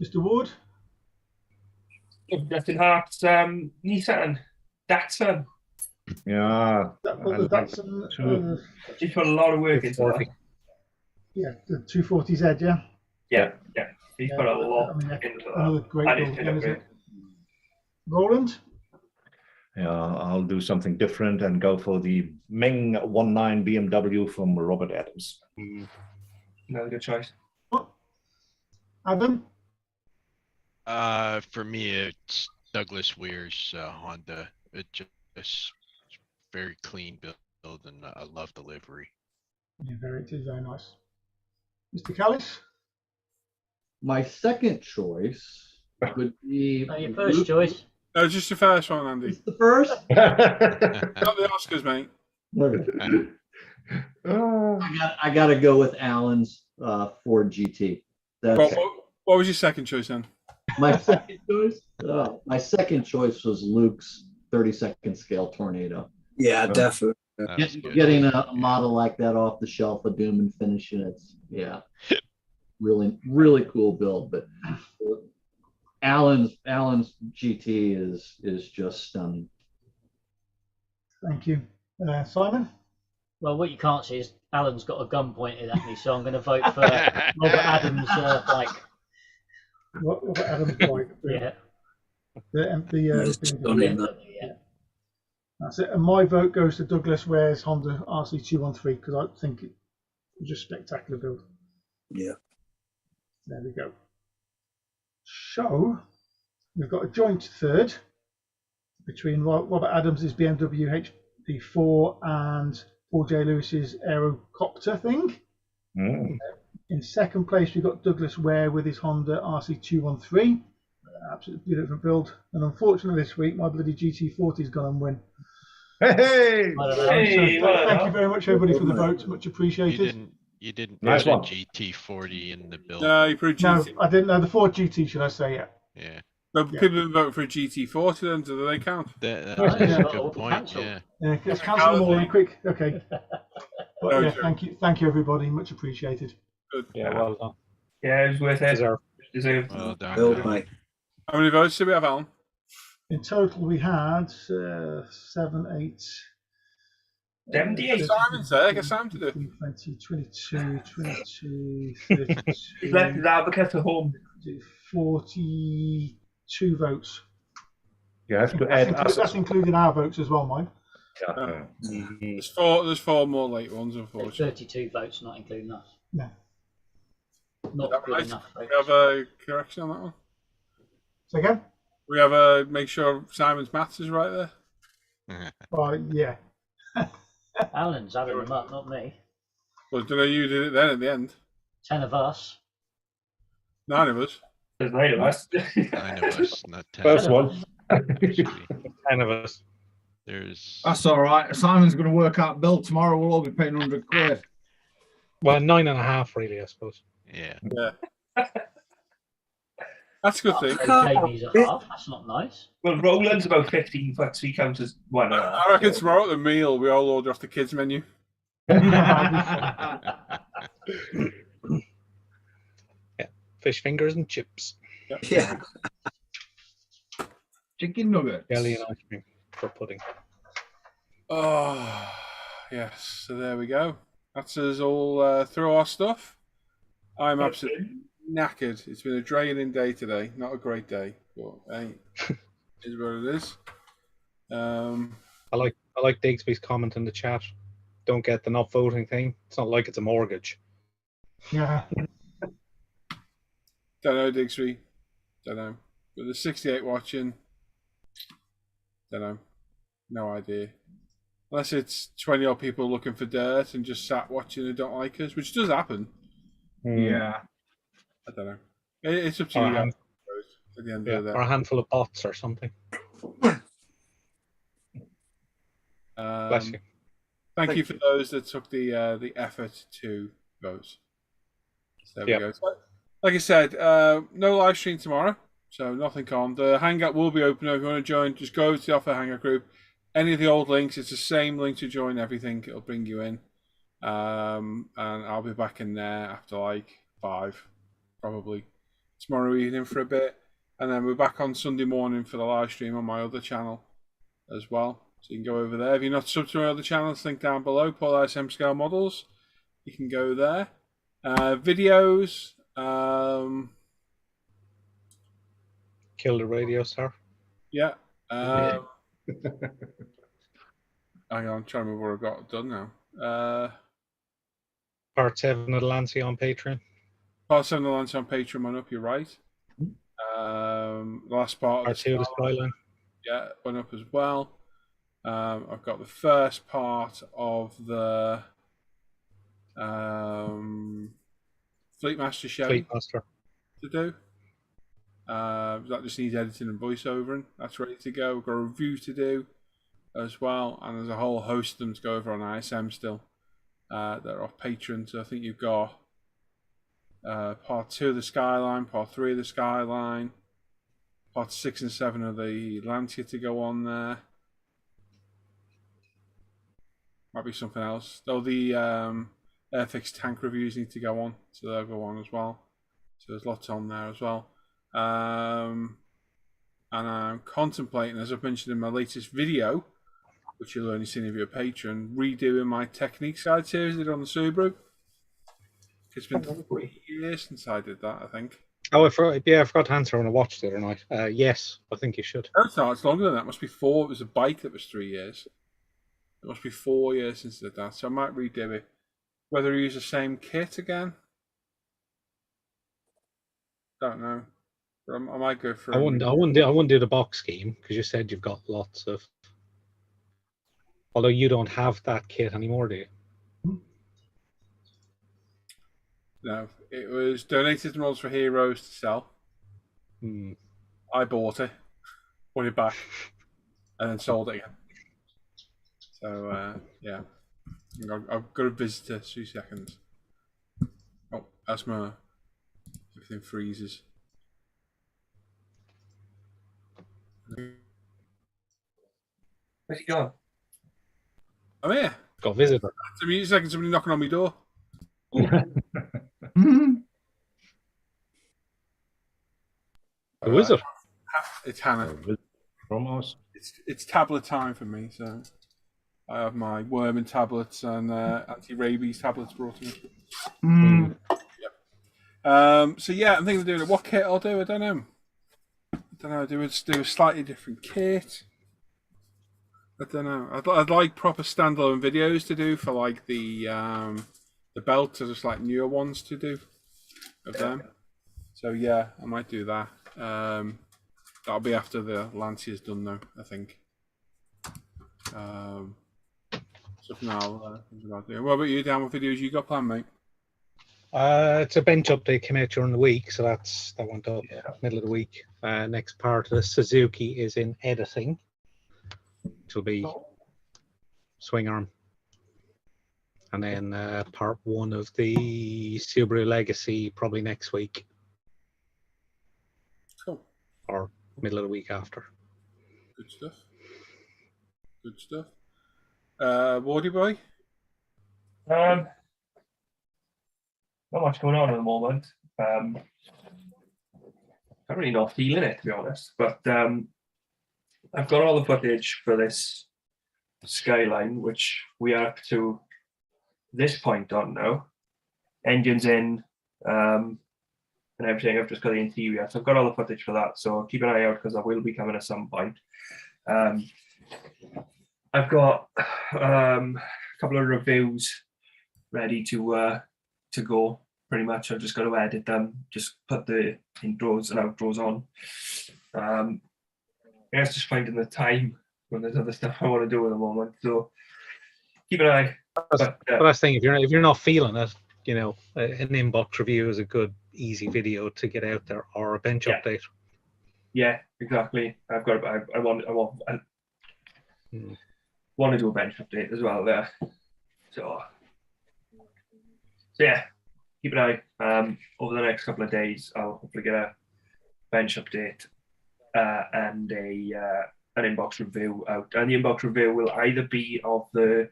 Mr. Ward? Justin Hart's Nissan Datsun. Yeah. Datsun. He's put a lot of work into that. Yeah, the 240Z, yeah? Yeah. He's put a lot into that. Another great build again, isn't it? Roland? Yeah, I'll do something different and go for the Meng 19 BMW from Robert Adams. Another good choice. Adam? For me, it's Douglas Weir's Honda. It just very clean build, and I love the livery. Yeah, it is very nice. Mr. Callis? My second choice would be your first choice. No, just your first one, Andy. It's the first. Not the Oscars, mate. I got to go with Alan's Ford GT. What was your second choice then? My second choice. My second choice was Luke's 32nd scale Tornado. Yeah, definitely. Getting a model like that off the shelf, a Doom and finishing it's really cool build. But Alan's GT is just stunning. Thank you. Simon? Well, what you can't see is Alan's got a gun pointed at me, so I'm going to vote for Robert Adams' bike. Robert Adams' bike? Yeah. Yeah. That's it. And my vote goes to Douglas Ware's Honda RC213 because I think it was just a spectacular build. Yeah. There we go. So we've got a joint third between Robert Adams' BMW HP4 and Paul J. Lewis's Aerocopter thing. In second place, we've got Douglas Ware with his Honda RC213. Absolutely beautiful build. And unfortunately, this week, my bloody GT40's gone and win. Hey! Thank you very much, everybody, for the votes. Much appreciated. You didn't nice put a one. GT40 in the build. No, you put a GT. No, I didn't know the Ford GT, should I say? Yeah. But people didn't vote for a GT40 then, do they count? That's a good point. Yeah. Let's cancel them all in quick. Okay. But, yeah, thank you, everybody. Much appreciated. Good. Yeah, well done. Yeah, it was worth it. Deserved. Well done. Build, mate. How many votes did we have, Alan? In total, we had 7, 8. 78. Simon's there. Get Simon to do it. 20, 22, 32, 32. He's left his advocate at home. 42 votes. You have to add us. That's including our votes as well, mine. Yeah. There's four more late ones, unfortunately. 32 votes, not including us. Yeah. Not good right? enough. We have a correction on that one. Say again? We have a make sure Simon's maths is right there. Yeah. Alan's having them up, not me. Well, don't know you did it then at the end. 10 of us. 9 of us. There's 9 of us. 9 of us, not 10. First one. 10 of us. That's all right. Simon's going to work out bill tomorrow. We'll all be paying 100 quid. Well, 9.5 really, I suppose. Yeah. That's a good thing. Jamie's at half. That's not nice. Well, Roland's about 15 foot, so he counts as 1. I reckon tomorrow at the meal we all order off the kids menu. Yeah. Fish fingers and chips. Yeah. Chicken nugget. Jelly and ice cream for pudding. Oh, yes. So there we go. That's us all through our stuff. I'm absolutely knackered. It's been a draining day today. Not a great day, but hey, is what it is. I like Digsby's comment in the chat. Don't get the not voting thing. It's not like it's a mortgage. Yeah. Don't know, Digsby. Don't know. But there's 68 watching. Don't know. No idea. Unless it's 20 odd people looking for dirt and just sat watching and don't like us, which does happen. Yeah. I don't know. It's up to you guys at the end of the day. Or a handful of bots or something. Bless you. Thank you for those that took the effort to those. So there we go. So, like I said, no live stream tomorrow, so nothing on. The Hangout will be open. If you want to join, just go to the Off Air Hangout group. Any of the old links, it's the same link to join everything. It'll bring you in. And I'll be back in there after like 5, probably tomorrow evening for a bit. And then we're back on Sunday morning for the live stream on my other channel as well. So you can go over there. If you're not subbed to my other channels, link down below, Paul-ISM Scale Models. You can go there. Videos. Kill the radio star. Yeah. Hang on, I'm trying to remember what I've got done now. Part 7 of the Lancia on Patreon. Part 7 of the Lancia on Patreon went up, you're right. Last part of Part 2 of the Skyline. Yeah, went up as well. I've got the first part of the Fleetmaster show to do. That just needs editing and voiceovering. That's ready to go. We've got a review to do as well, and there's a whole host of them to go over on ISM still. They're off Patreon, so I think you've got part 2 of the Skyline, part 3 of the Skyline, part 6 and 7 of the Lancia to go on there. Might be something else. Though the Airfix tank reviews need to go on, so they'll go on as well. So there's lots on there as well. And I'm contemplating, as I've mentioned in my latest video, which you'll only see if you're a patron, redoing my Technique Side series I did on the Subaru. It's been 3 years since I did that, I think. Oh, I forgot to answer when I watched it the other night. Yes, I think you should. No, it's longer than that. It must be 4. It was a bike that was 3 years. It must be 4 years since I did that, so I might redo it. Whether I use the same kit again, don't know. But I might go for. I wouldn't do the box scheme because you said you've got lots of. Although you don't have that kit anymore, do you? No, it was donated to Models for Heroes to sell. I bought it, put it back, and then sold it again. So, yeah. I've got a visitor, 2 seconds. Oh, that's my... Everything freezes. Where's he gone? I'm here. Got a visitor. It's a few seconds, somebody knocking on my door. Who is it? It's Hannah. From us. It's tablet time for me, so I have my worming tablets and anti-rabies tablets brought to me. Yep. So yeah, I'm thinking of doing it. What kit I'll do, I don't know. Do a slightly different kit. I don't know. I'd like proper standalone videos to do for like the belt, or just like newer ones to do of them. So yeah, I might do that. That'll be after the Lancia's done though, I think. So for now, what about you, Dan? What videos you got planned, mate? It's a bench update came out during the week, so that went up middle of the week. Next part of the Suzuki is in editing, which will be swing arm, and then part 1 of the Subaru Legacy probably next week. Cool. Or middle of the week after. Good stuff. Good stuff. Wardy boy? Not much going on at the moment. I'm really not feeling it, to be honest. But I've got all the footage for this Skyline, which we are up to this point on now. Engines in and everything. I've just got the interior. So I've got all the footage for that. So keep an eye out because I will be coming at some point. I've got a couple of reviews ready to go. Pretty much, I've just got to edit them, just put the intros and outros on. It's just finding the time when there's other stuff I want to do at the moment. So keep an eye. But that's the thing, if you're not feeling it, you know, an inbox review is a good, easy video to get out there, or a bench update. Yeah, exactly. I want. want to do a bench update as well there. So yeah, keep an eye. Over the next couple of days, I'll hopefully get a bench update and an inbox review out. And the inbox review will either be of the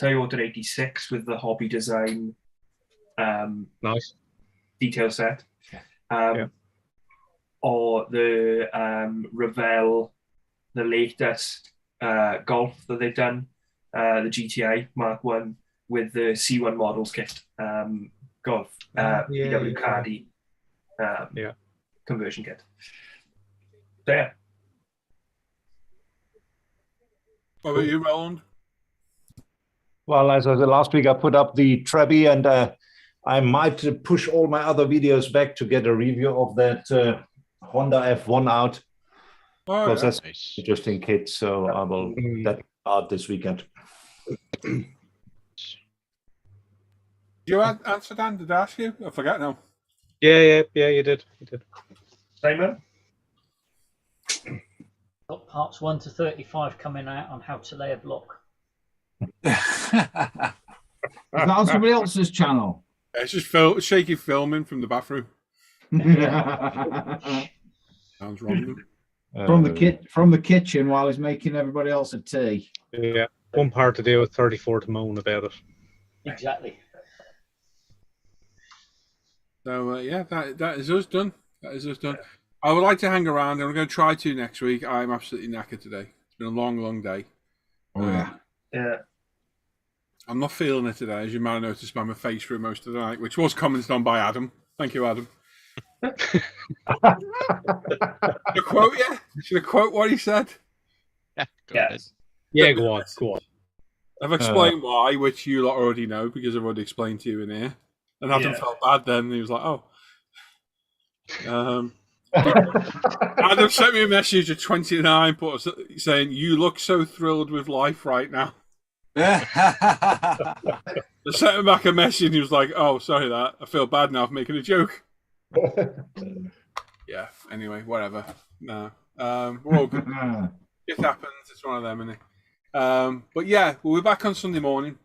Toyota 86 with the hobby design nice detail set, or the Revell, the latest Golf that they've done, the GTI Mark 1 with the C1 models kit, Golf, VW Caddy conversion kit. So yeah. What about you, Roland? Well, as I said last week, I put up the Trebi, and I might push all my other videos back to get a review of that Honda F1 out. Because that's nice. Interesting kit, so I will that out this weekend. Did you answer, Dan? Did I ask you? I forget now. Yeah, you did. Simon? Got parts 1 to 35 coming out on how to lay a block. Is that on somebody else's channel? It's just shaky filming from the bathroom. Sounds wrong. From the kitchen while he's making everybody else a tea. Yeah, one part to do with 34 to moan about it. Exactly. So that is us done. That is us done. I would like to hang around, and I'm going to try to next week. I'm absolutely knackered today. It's been a long, long day. Yeah. I'm not feeling it today, as you might have noticed by my face through most of the night, which was commented on by Adam. Thank you, Adam. Should I quote what he said? Yeah, go on. I've explained why, which you lot already know, because I've already explained to you in here. And Adam felt bad then, and he was like, oh. Adam sent me a message at 29 saying, you look so thrilled with life right now. I sent him back a message and he was like, oh, sorry that. I feel bad now for making a joke. Yeah, anyway, whatever. No. We're all good. It happens. It's one of them, isn't it? But yeah, we'll be back on Sunday morning.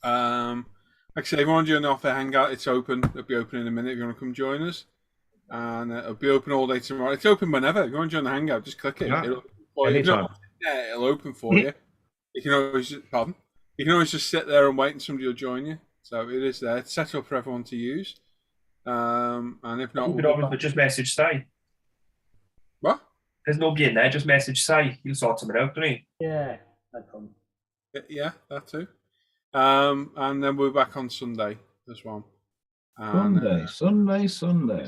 Like I say, if you want to join the Off Air Hangout, it's open. It'll be open in a minute if you want to come join us. And it'll be open all day tomorrow. It's open whenever. If you want to join the Hangout, just click it. Yeah. It'll open for you. You can always just sit there and wait and somebody will join you. So it is there. It's set up for everyone to use. And if not, just message Si. What? There's nobody in there. Just message Si. He'll sort something out, don't he? Yeah, no problem. Yeah, that too. And then we're back on Sunday as well. Sunday. Sunday.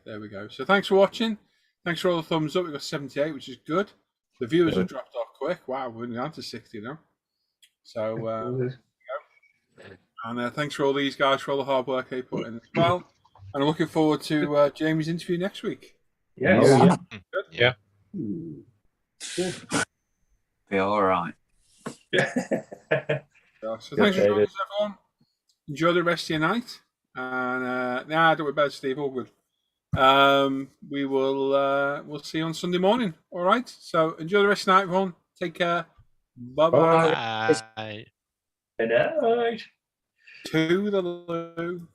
There we go. So thanks for watching. Thanks for all the thumbs up. We've got 78, which is good. The viewers have dropped off quick. Wow, we're down to 60 now. So, and thanks for all these guys for all the hard work they put in as well. And I'm looking forward to Jamie's interview next week. Yes. Yeah. Be all right. So thanks for joining us, everyone. Enjoy the rest of your night. And don't worry about it, Steve. All good. We will we'll see you on Sunday morning. All right. So enjoy the rest of the night, everyone. Take care. Bye-bye. Bye. Good night. To the loo.